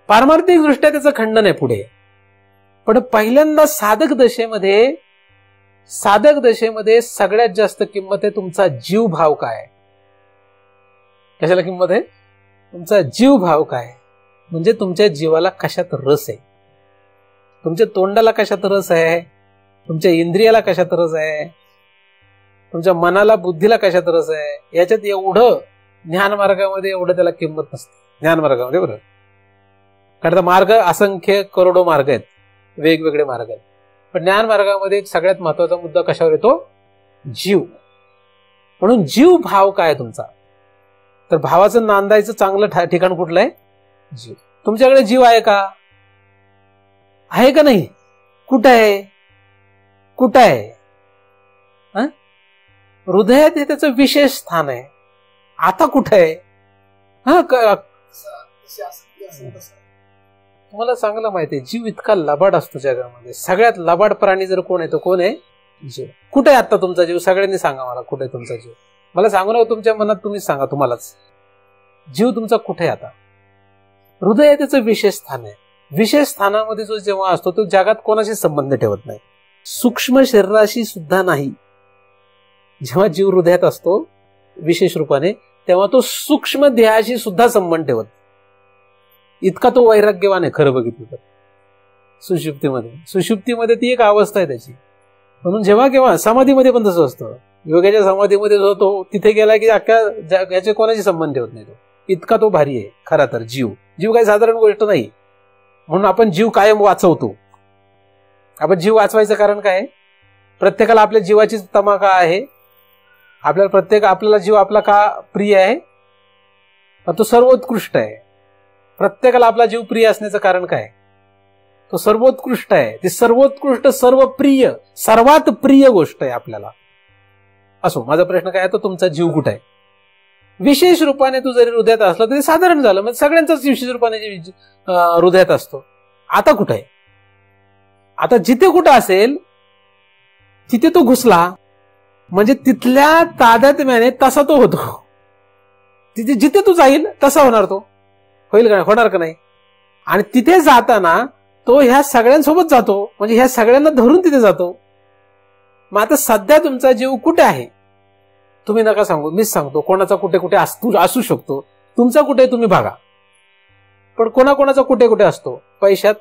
पारमार्थिक दृष्ट्या त्याचं खंडन आहे पुढे. पण पहिल्यांदा साधक दशेमध्ये सगळ्यात जास्त किंमत आहे तुमचा जीव भाव काय आहे. कशाला किंमत आहे? तुमचा जीव भाव काय आहे. म्हणजे तुमच्या जीवाला कशात रस आहे, तुमच्या तोंडाला कशात रस आहे, तुमच्या इंद्रियाला कशात रस आहे, तुमच्या मनाला, बुद्धीला कशात रस आहे. याच्यात एवढं ज्ञान मार्गामध्ये एवढं त्याला किंमत नसते. ज्ञान मार्गामध्ये बरोबर, कारण मार्ग असंख्य करोडो मार्ग आहेत, वेगवेगळे मार्ग आहेत. पण ज्ञान मार्गामध्ये सगळ्यात महत्वाचा मुद्दा कशावर येतो? जीव. म्हणून जीव भाव काय तुमचा? तर भावाचं नांदायचं चांगलं ठिकाण कुठलं आहे? जीव. तुमच्याकडे जीव आहे का? आहे का नाही? कुठं आहे? कुठं आहे? हृदयात हे त्याचं विशेष स्थान आहे. आता कुठं आहे? तुम्हाला चांगलं माहिती आहे जीव इतका लबाड असतो जगामध्ये. सगळ्यात लबाड प्राणी जर कोण आहे तो कोण आहे? जीव. कुठे आहे आता तुमचा जीव? सगळ्यांनी सांगा मला, कुठे आहे तुमचा जीव? मला सांगू नका, तुमच्या मनात तुम्हीच सांगा. तुम्हालाच जीव तुमचा कुठे आहे आता? हृदय त्याचं विशेष स्थान आहे. विशेष स्थानामध्ये जो जेव्हा असतो तो जगात कोणाशी संबंध ठेवत नाही, सूक्ष्म शरीराशी सुद्धा नाही. जेव्हा जीव हृदयात असतो विशेष रूपाने, तेव्हा तो सूक्ष्म देहाशी सुद्धा संबंध ठेवत. इतका तो वैराग्यवान आहे खरं बघितलं तर. सुषुप्तीमध्ये ती एक अवस्था आहे त्याची. म्हणून जेव्हा केव्हा समाधीमध्ये पण तसं असतं. योगाच्या समाधीमध्ये जो तो तिथे गेला की अख्ख्या याचे कोणाशी संबंध ठेवत नाही. तो इतका तो भारी आहे खरा तर जीव. जीव काही साधारण गोष्ट नाही. म्हणून आपण जीव कायम वाचवतो. आपण जीव वाचवायचं कारण काय आहे? प्रत्येकाला आपल्या जीवाची तमा का आहे? आपल्याला जीव आपला का प्रिय आहे? तो सर्वोत्कृष्ट आहे. प्रत्येकाला आपला जीव प्रिय असण्याचं कारण काय? तो सर्वोत्कृष्ट आहे. ते सर्वोत्कृष्ट, सर्वप्रिय, सर्वात प्रिय गोष्ट आहे आपल्याला. असो, माझा प्रश्न काय आहे, तो तुमचा जीव कुठे आहे? विशेष रूपाने तू जरी हृदयात असला तरी साधारण झालं. म्हणजे सगळ्यांचाच विशेष रूपाने हृदयात असतो. आता कुठे आहे? आता जिथे कुठं असेल तिथे तो घुसला म्हणजे तिथल्या तादात्म्याने तसा तो होतो. तिथे जिथे तू जाईल तसा होणार. तो होईल का? होणार का नाही? आणि तिथे जाताना तो ह्या सगळ्यांसोबत जातो. म्हणजे ह्या सगळ्यांना धरून तिथे जातो. मग आता सध्या तुमचा जीव कुठे आहे? तुम्ही नका सांगू, मीच सांगतो. कोणाचा कुठे कुठे असू शकतो. तुमचा कुठे तुम्ही बघा. पण कोणाकोणाचा कुठे कुठे असतो? पैशात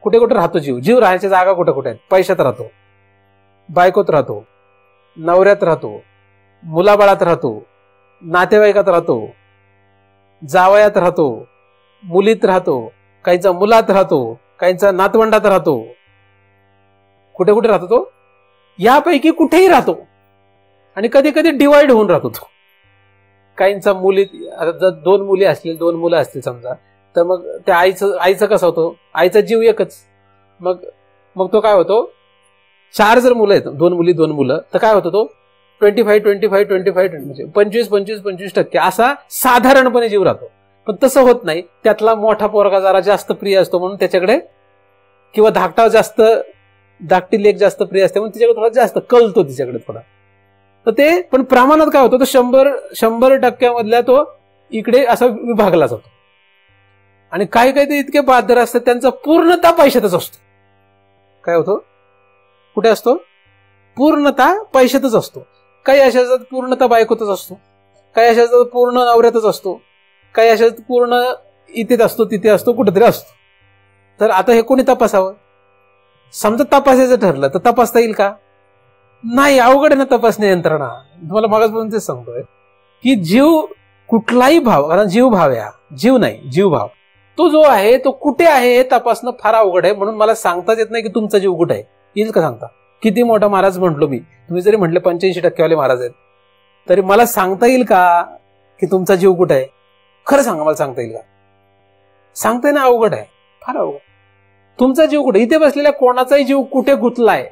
कुठे कुठे राहतो जीव. जीव राहायच्या जागा कुठे कुठे आहेत? पैशात राहतो, बायकोत राहतो, नवऱ्यात राहतो, मुलाबाळात राहतो, नातेवाईकात राहतो, जावयात राहतो, मुलीत राहतो, काहींचा मुलात राहतो, काहींचा नातवंडात राहतो. कुठे कुठे राहतो तो? यापैकी कुठेही राहतो. आणि कधी कधी डिवाइड होऊन राहतो तो. काहींचा मुलीत, जर 2 मुली असतील, 2 मुलं असतील समजा, तर मग त्या आईचं कसं होतो? आईचा जीव एकच. मग तो काय होतो? 4 जर मुलं आहेत, 2 मुली 2 मुलं, तर काय होतो तो? 25-25-25 म्हणजे 25-25-25% असा साधारणपणे जीव राहतो. पण तसं होत नाही. त्यातला मोठा पोरगा जरा जास्त प्रिय असतो म्हणून त्याच्याकडे, किंवा धाकटी लेक जास्त प्रिय असते म्हणून तिच्याकडे थोडा जास्त कळतो, तिच्याकडे थोडा. तर ते पण प्रमाणात काय होतं? तो 100% तो इकडे असा विभागला जातो. आणि काही ते इतके बहादर असतात त्यांचा पूर्णतः पैशातच असतो. काय होतो? कुठे असतो? पूर्णतः पैशातच असतो. काही अशाच पूर्णतः बायकोतच असतो, काही अशाच पूर्ण नवऱ्यातच असतो, काही अशाच पूर्ण इथेच असतो, तिथे असतो, कुठेतरी असतो. तर आता हे कोणी तपासावं? समजा तपासायचं ठरलं तर तपासता येईल का? नाही, अवघड आहे ना तपासणी यंत्रणा. तुम्हाला मागासपासून तेच सांगतोय की जीव कुठलाही भाव, कारण जीव भाव या जीव नाही, जीव भाव तो जो आहे तो कुठे आहे हे तपासणं फार अवघड आहे. म्हणून मला सांगताच येत नाही की तुमचा जीव कुठे आहे. येईल का सांगता? किती मोठा महाराज म्हटलो मी, तुम्ही जरी म्हटले 85% वाले महाराज आहेत, तरी मला सांगता येईल का की तुमचा जीव कुठे आहे? खरं सांगा, मला सांगता येईल का? सांगता येणं अवघड आहे, फार अवघड. तुमचा जीव कुठे, इथे बसलेल्या कोणाचाही जीव कुठे गुंतलाय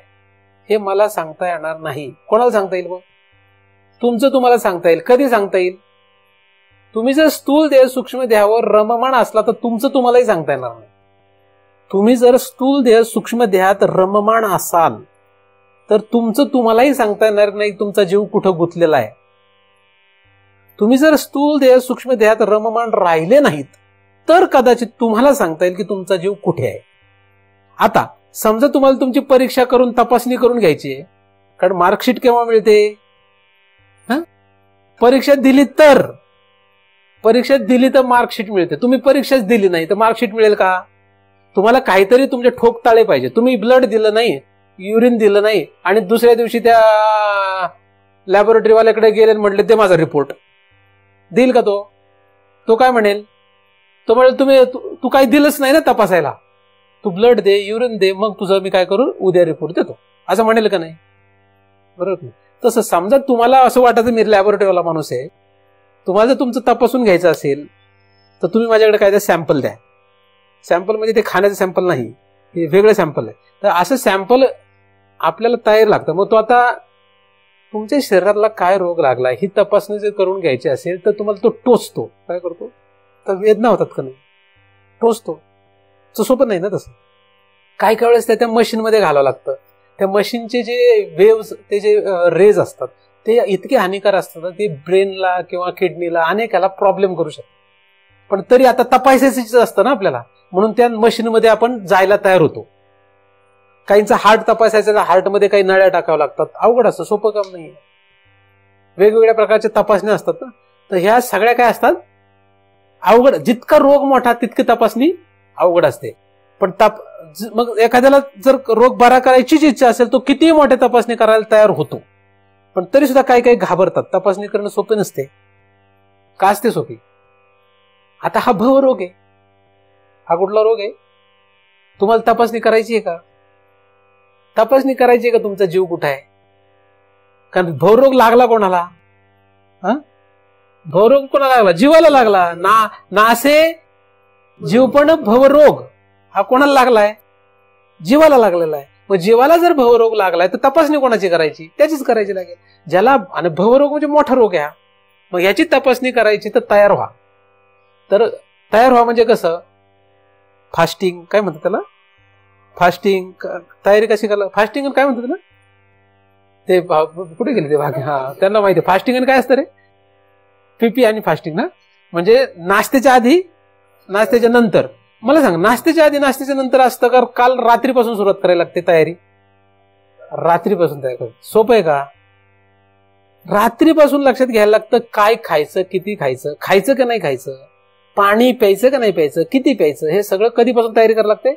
हे मला सांगता येणार नाही. कोणाला सांगता येईल? मग तुमचं तुम्हाला सांगता येईल. कधी सांगता येईल? तुम्ही जर स्थूल देह सूक्ष्म देहावर रममाण असला तर तुमचं तुम्हालाही सांगता येणार नाही. तुम्ही जर स्थूल देह सूक्ष्म देहात रममाण असाल तर तुमचं तुम्हालाही सांगता येणार नाही तुमचा जीव कुठं गुंतलेला आहे. तुम्ही जर स्थूल देह सूक्ष्म देहात रममाण राहिले नाहीत तर कदाचित तुम्हाला सांगता येईल की तुमचा जीव कुठे आहे. आता समजा तुम्हाला तुमची परीक्षा करून तपासणी करून घ्यायची आहे, कारण मार्कशीट केव्हा मिळते? परीक्षा दिली तर, परीक्षा दिली तर मार्कशीट मिळते. तुम्ही परीक्षाच दिली नाही तर मार्कशीट मिळेल का? तुम्हाला काहीतरी तुमचे ठोकताळे पाहिजे. तुम्ही ब्लड दिलं नाही, युरिन दिलं नाही आणि दुसऱ्या दिवशी त्या लॅबोरेटरीवाल्याकडे गेले म्हटले ते माझा रिपोर्ट देईल का? तो काय म्हणेल? तो म्हणेल तू काही दिलंच नाही ना तपासायला, तू ब्लड दे, युरिन दे, मग तुझं मी काय करू, उद्या रिपोर्ट देतो, असं म्हणेल का नाही? बरोबर. तसं समजा तुम्हाला असं वाटायचं मी लॅबोरेटरीवाला माणूस आहे, तुम्हाला जर तुमचं तपासून घ्यायचं असेल तर तुम्ही माझ्याकडे काय सॅम्पल द्या. सॅम्पल म्हणजे ते खाण्याचं सॅम्पल नाही, हे वेगळं सॅम्पल आहे. तर असं सॅम्पल आपल्याला तयार लागतं. मग तो आता तुमच्या शरीराला काय रोग लागला ही तपासणी जर करून घ्यायची असेल तर तुम्हाला तो टोचतो. काय करतो? तर वेदना होतात का नाही? टोचतो. सोपं नाही ना तसं. काही काही वेळेस त्या मशीनमध्ये घालावं लागतं. त्या मशीनचे जे वेव्स, ते जे रेज असतात ते इतके हानिकार असतात ते ब्रेनला किंवा किडनीला अनेकाला प्रॉब्लेम करू शकतात. पण तरी आता तपासायचं असतं ना आपल्याला, म्हणून त्या मशीनमध्ये आपण जायला तयार होतो. काहींचा हार्ट तपासायचं, हार्टमध्ये काही नळ्या टाकाव्या लागतात. अवघड असतं, सोपं काम नाही. वेगवेगळ्या प्रकारच्या तपासण्या असतात ना, तर ह्या सगळ्या काय असतात? अवघड. जितका रोग मोठा तितकी तपासणी अवघड असते. पण मग एखाद्याला जर रोग बरा करायचीच इच्छा असेल तो कितीही मोठ्या तपासणी करायला तयार होतो. पण तरी सुद्धा काही काही घाबरतात. तपासणी करणं सोपे नसते. का असते सोपी? आता हा भवरोग आहे. हा कुठला रोग आहे? तुम्हाला तपासणी करायची आहे का? तपासणी करायची आहे का तुमचा जीव कुठे आहे? कारण भवरोग लागला कोणाला? भवरोग कोणाला लागला? जीवाला लागला. नासे जीव पण भवरोग हा कोणाला लागलाय? जीवाला लागलेला आहे. मग जीवाला जर भवरोग लागलाय तर तपासणी कोणाची करायची? त्याचीच करायची लागेल. ज्याला, आणि भवरोग म्हणजे मोठा रोग आहे, मग याची तपासणी करायची तर तयार व्हा. तर तयार व्हा म्हणजे कसं? फास्टिंग, काय म्हणतात त्याला? फास्टिंग तयारी कशी करायला? फास्टिंग काय म्हणतात ना ते? कुठे गेले ते भाग? त्यांना माहिती. फास्टिंग काय असतं रे? पीपी आणि फास्टिंग ना, म्हणजे नाश्त्याच्या आधी, नाश्त्याच्या नंतर. मला सांग, नाश्त्याच्या आधी नाश्त्याच्या नंतर असतं का काल रात्रीपासून सुरुवात करायला लागते तयारी? रात्रीपासून तयार कर. सोपं आहे का? रात्रीपासून लक्षात घ्यायला लागतं काय खायचं, किती खायचं, खायचं का नाही खायचं, पाणी प्यायचं का नाही प्यायचं, किती प्यायचं, हे सगळं कधीपासून तयारी करायला लागते?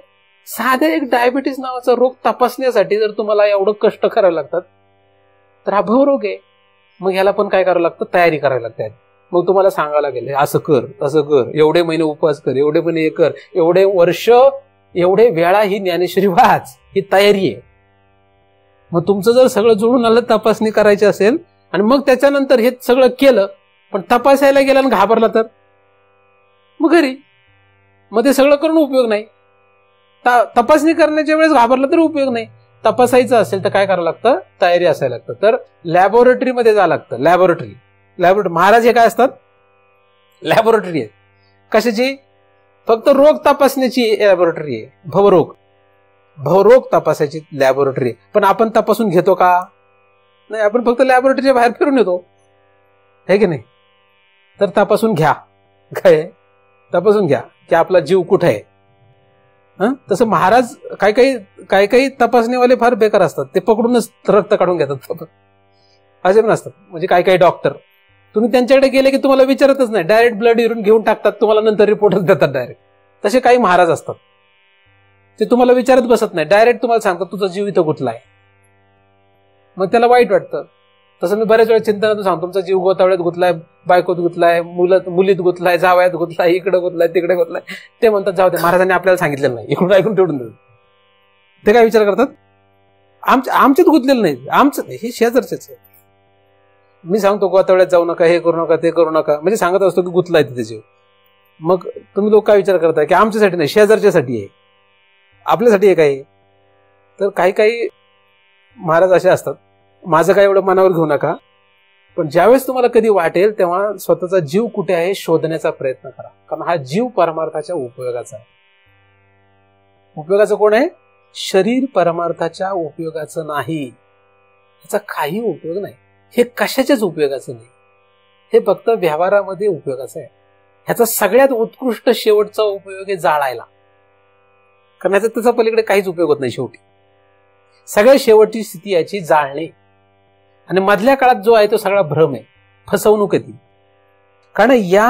साध्या एक डायबिटीस नावाचा रोग तपासण्यासाठी जर तुम्हाला एवढं कष्ट करावे लागतात तर हा भवरोग आहे. मग ह्याला पण काय करावं लागतं? तयारी करायला लागते. मग तुम्हाला सांगावं लागेल असं कर, तसं कर, एवढे महिने उपवास कर, एवढे महिने हे कर, एवढे वर्ष, एवढे वेळा ही ज्ञानेश्वरी वाच, ही तयारी आहे. मग तुमचं जर सगळं जुळून आलं, तपासणी करायची असेल आणि मग त्याच्यानंतर हे सगळं केलं पण तपासायला गेला आणि घाबरला तर मग घरी, मग ते सगळं करून उपयोग नाही. तपासणी करण्याच्या वेळेस घाबरला तर उपयोग नाही. तपासायचं असेल तर काय करावं लागतं? तयारी असायला लागतं. तर लॅबोरेटरीमध्ये जावं लागतं. लॅबोरेटरी महाराज हे काय असतात? लॅबोरेटरी आहे. कशाची? फक्त रोग तपासण्याची लॅबोरेटरी आहे. भवरोग तपासायची लॅबोरेटरी. पण आपण तपासून घेतो का? नाही. आपण फक्त लॅबोरेटरीच्या बाहेर फिरून येतो, हे की नाही? तर तपासून घ्या, काय तपासून घ्या की आपला जीव कुठे आहे. तसं महाराज काही काही तपासणीवाले फार बेकार असतात. ते पकडूनच रक्त काढून घेतात, असे पण असतात. म्हणजे काही डॉक्टर, तुम्ही त्यांच्याकडे गेले की तुम्हाला विचारतच नाही, डायरेक्ट ब्लड युरिन घेऊन टाकतात, तुम्हाला नंतर रिपोर्टच देतात डायरेक्ट. तसे काही महाराज असतात, ते तुम्हाला विचारत बसत नाही, डायरेक्ट तुम्हाला सांगतात तुझा जीव इथं गुंतलाय. मग त्याला वाईट वाटतं. तसं मी बऱ्याच वेळा चिंतनातून सांगतो, तुमचा जीव गोतावळ्यात गुंतलाय, बायकोत गुंतलाय, मुलीत गुंतलाय, जावयात गुंतलाय, इकडे गुंतलाय, तिकडे गुंतलाय. ते म्हणतात जाऊ दे, महाराजांनी आपल्याला सांगितलेलं नाही, इकडून ऐकून तेवढून देतात. ते काय विचार करतात? आमच्यात गुंतलेलं नाही, आमचं हे शेजारचेच. मी सांगतो गोतावळ्यात जाऊ नका, हे करू नका, ते करू नका, म्हणजे सांगत असतो की गुंतलाय तिथे जीव. मग तुम्ही लोक काय विचार करताय की आमच्यासाठी नाही, शेजारच्यासाठी आहे. आपल्यासाठी एक आहे. तर काही काही महाराज असे असतात, माझं काय एवढं मनावर घेऊ नका, पण ज्यावेळेस तुम्हाला कधी वाटेल तेव्हा स्वतःचा जीव कुठे आहे शोधण्याचा प्रयत्न करा, कारण हा जीव परमार्थाच्या उपयोगाचा आहे. उपयोगाचं कोण आहे? शरीर परमार्थाच्या उपयोगाचं नाही, याचा काही उपयोग नाही. हे कशाच्याच उपयोगाचं नाही, हे फक्त व्यवहारामध्ये उपयोगाचं आहे. ह्याचा सगळ्यात उत्कृष्ट शेवटचा उपयोग आहे जाळायला, कारण ह्याचा त्याचा पलीकडे काहीच उपयोग होत नाही. शेवटी सगळ्यात शेवटची स्थिती याची जाळणे, आणि मधल्या काळात जो आहे तो सगळा भ्रम आहे, फसवणूक आहे ती. कारण या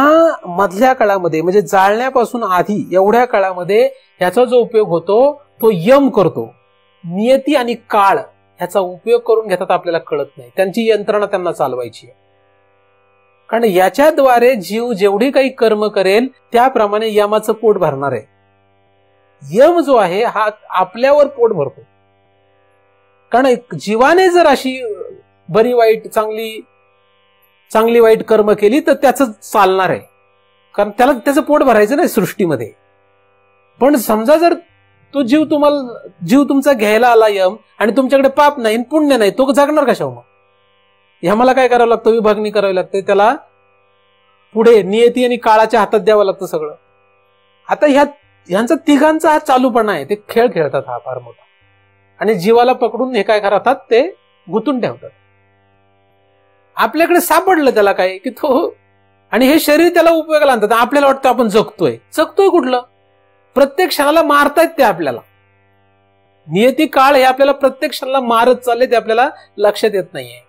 मधल्या काळामध्ये म्हणजे जाळण्यापासून आधी एवढ्या काळामध्ये ह्याचा जो उपयोग होतो तो यम करतो. नियती आणि काळ ह्याचा उपयोग करून घेतात, आपल्याला कळत नाही. त्यांची यंत्रणा त्यांना चालवायची आहे. कारण याच्याद्वारे जीव जेवढी काही कर्म करेल त्याप्रमाणे यमाचं पोट भरणार आहे. यम जो आहे हा आपल्यावर पोट भरतो. कारण जीवाने जर अशी बरी वाईट चांगली वाईट कर्म केली तर त्याचं चालणार आहे, कारण त्याला त्याचं पोट भरायचं नाही सृष्टीमध्ये. पण समजा जर तो जीव तुमचा घ्यायला आला यम, आणि तुमच्याकडे पाप नाही पुण्य नाही, तो जगणार कशा? मग ह्याला काय करावं लागतं? विभागणी करावी लागते, त्याला पुढे नियती आणि काळाच्या हातात द्यावं लागतं सगळं. आता ह्यांचा तिघांचा हा चालूपणा आहे, ते खेळ खेळतात हा फार मोठा, आणि जीवाला पकडून हे काय करतात ते गुंतून ठेवतात. आपल्याकडे सापडलं त्याला काय की तो, आणि हे शरीर त्याला उपयोगाला आणतात. आपल्याला वाटतं आपण जगतोय कुठलं? प्रत्येक क्षणाला मारतायत ते आपल्याला. नियती काळ हे आपल्याला प्रत्येक क्षणाला मारत चालले, ते आपल्याला लक्षात येत नाहीये.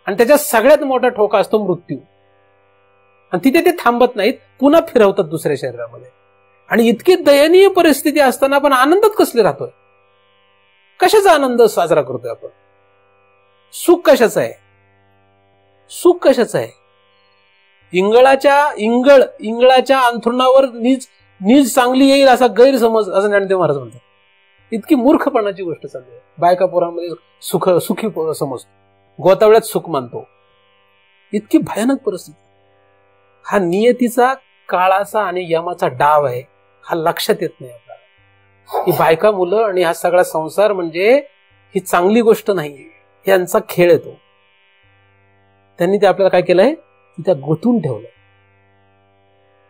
आणि त्याच्या सगळ्यात मोठा ठोका असतो मृत्यू, आणि तिथे ते थांबत नाहीत, पुन्हा फिरवतात दुसऱ्या शरीरामध्ये. आणि इतकी दयनीय परिस्थिती असताना आपण आनंदात कसले राहतोय? कशाचा आनंद साजरा करतोय आपण? सुख कशाचं आहे? इंगळाच्या अंथरुणावर नीज चांगली येईल असा गैरसमज, असं ज्ञानदेव महाराज म्हणतात. इतकी मूर्खपणाची गोष्ट चालली आहे. बायका पोरांमध्ये सुखी समजतो, गोतावळ्यात सुख मानतो. इतकी भयानक परिस्थिती. हा नियतीचा, काळाचा आणि यमाचा डाव आहे, हा लक्षात येत नाही आपल्याला. ही बायका, मुलं आणि हा सगळा संसार म्हणजे ही चांगली गोष्ट नाही, यांचा खेळ येतो. त्यांनी ते आपल्याला काय केलंय? त्या गुंतून ठेवलंय.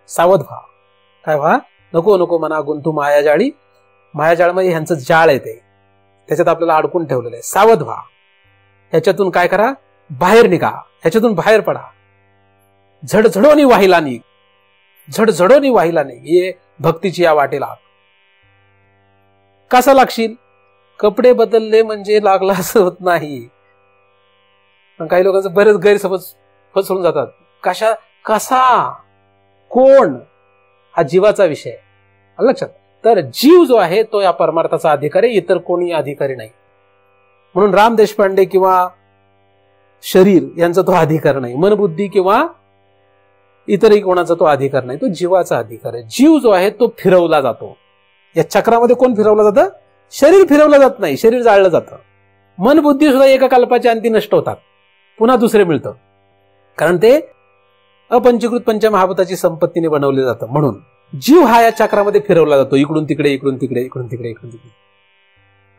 सावध व्हा. काय व्हा? नको मना गुंतू मायाजाळी. मायाजाळमध्ये ह्यांचं जाळ येते, त्याच्यात आपल्याला अडकून ठेवलेलं आहे. सावध व्हा. ह्याच्यातून काय करा? बाहेर निघा, ह्याच्यातून बाहेर पडा. झडझडोनी वाहिला निघ ये भक्तीची या वाटेला. कसा लागशील? कपडे बदलले म्हणजे लागला असं होत नाही. पण काही लोकांचं बरेच गैरसमज फसवून जातात. कसा, कोण, हा जीवाचा विषय आहे, लक्षात. तर जीव जो आहे तो या परमार्थाचा अधिकारी, इतर कोणी अधिकारी नाही. म्हणून राम देशपांडे किंवा शरीर यांचा तो अधिकार नाही, मनबुद्धी किंवा इतरही कोणाचा तो अधिकार नाही, तो जीवाचा अधिकार आहे. जीव जो आहे तो फिरवला जातो. या चक्रामध्ये कोण फिरवलं जातं? शरीर फिरवलं जात नाही, शरीर जाळलं जातं. मनबुद्धी सुद्धा एका कल्पाच्या अंती नष्ट होतात, पुन्हा दुसरे मिळतं, कारण ते अपंचीकृत पंचमहाभूताची संपत्तीने बनवले जातं. म्हणून जीव हा या चक्रामध्ये फिरवला जातो, इकडून तिकडे.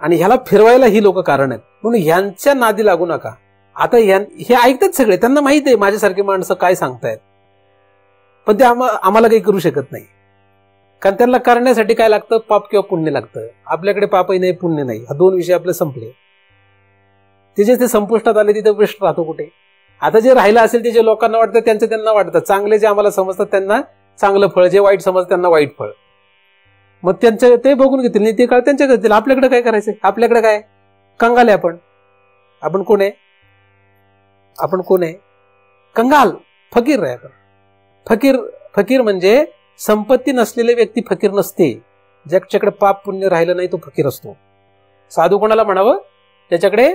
आणि ह्याला फिरवायला ही लोक कारण आहेत. म्हणून ह्यांच्या नादी लागू नका. आता हे ऐकतात सगळे, त्यांना माहित आहे माझ्यासारखी माणसं काय सांगतायत, पण ते आम्हाला काही करू शकत नाही. कारण त्यांना करण्यासाठी काय लागतं? पाप किंवा पुण्य लागतं. आपल्याकडे पापही नाही, पुण्य नाही, हा दोन विषय आपले संपले. ते संपुष्टात आले, तिथे प्रश्न राहतो कुठे? आता जे राहिलं असेल ते जे लोकांना वाटतं त्यांचं त्यांना वाटतं. चांगले जे आम्हाला समजतात त्यांना चांगलं फळ, जे वाईट समजतात त्यांना वाईट फळ. मग त्यांच्या ते बघून घेतील, नाही ते काळ त्यांच्या घेतील. आपल्याकडे काय करायचं? आपल्याकडे काय? कंगाल आहे आपण कोण आहे? कंगाल, फकीर आहे आपण. फकीर म्हणजे संपत्ती नसलेली व्यक्ती फकीर नसते. ज्याच्याकडे पाप पुण्य राहिलं नाही तो फकीर असतो. साधू कोणाला म्हणावं? त्याच्याकडे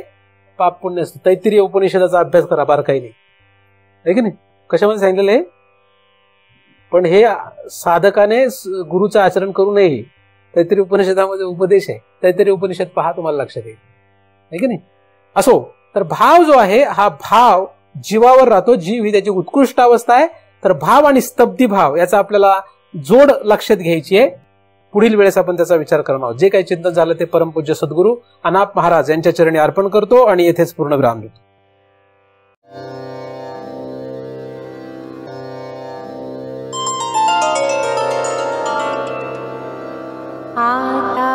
पाप पुण्य असतं. तैत्तिरीय उपनिषदाचा अभ्यास करा, बारकाईने, आहे की नाही? कशामध्ये सांगितलेलं आहे? पण हे साधकाने गुरुचं आचरण करू नये. तैत्तिरीय उपनिषदामध्ये उपदेश आहे. तैत्तिरीय उपनिषद पहा, तुम्हाला लक्षात येईल, आहे की नाही? असो, तर भाव जो आहे हा भाव जीवावर राहतो. जीव ही त्याची उत्कृष्ट अवस्था आहे. तर भाव आणि स्तब्धी भाव याचा आपल्याला जोड लक्षात घ्यायची आहे. पुढील वेळेस आपण त्याचा विचार करणार आहोत. जे काही चिंतन झालं ते परमपूज्य सद्गुरू अनाप महाराज यांच्या चरणी अर्पण करतो आणि येथेच पूर्ण विराम देतो. आता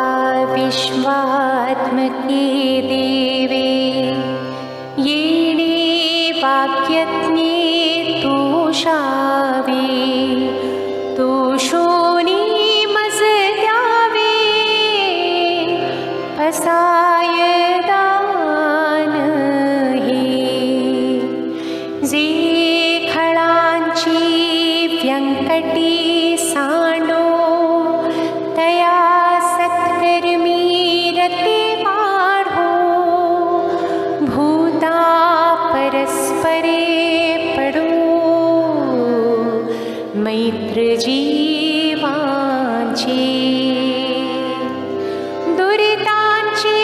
विश्वात्मके देवे येणे वाक्यज्ञे तोषावे तोषोनी मज द्यावे पसाय दान हे जे खळांची व्यंकटी सांडो तया सत्कर्मी रते वाढो भूता परस्परे पडो मैत्र जीवांचे दुरितांचे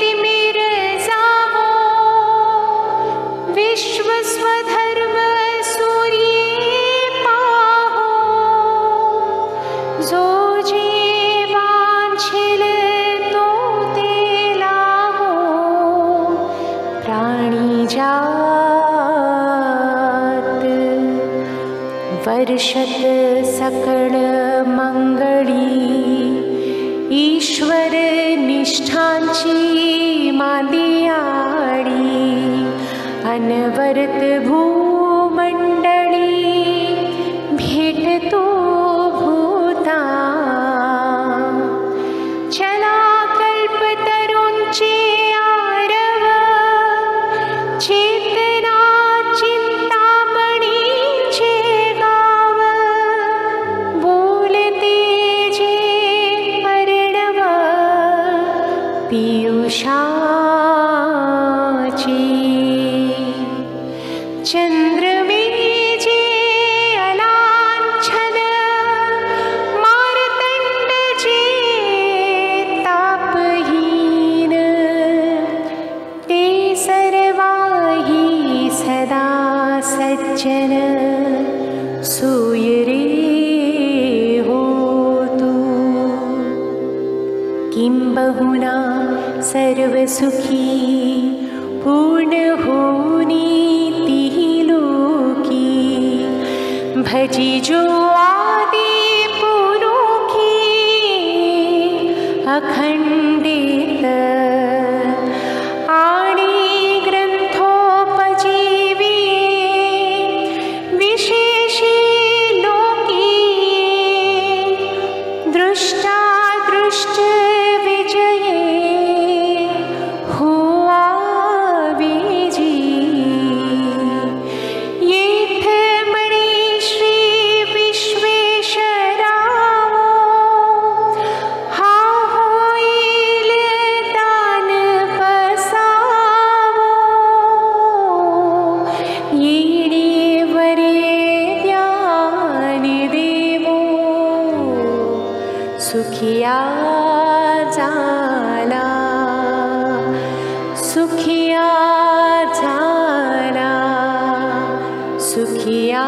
तिमिर जावो विश्व स्वधर्म सूर्ये पाहो जो जीवांछिल तो ते लाहो प्राणी जात वर्षत सकळ मंगळी ईश्वर निष्ठांची मादियाळी अनवरत भूमंडळी भेटतो भूता चला कल्पतरूंचे आरव चेतना चिंतामणीचे गाव बोलते जे अर्णव पियुषाचे चंद्रमेजे अलांछन मार्तंड जे तापहीन ते सर्वाही सदा सज्जन सूयरे होतु किंबहुना सर्वसुखी पूर्ण होनी तिहि लोकी भजी जो आदि पुरुखी अखंडित आणि ग्रंथोपजीवी विशेषी लोकी दृष्टा दृष्ट विजये हुआ विजी येथ मणि श्री विश्वेश्वराव हा होईल दान पसावो येणे वरे ध्यान देवो सुखिया झाला सुखिया झाला सुखिया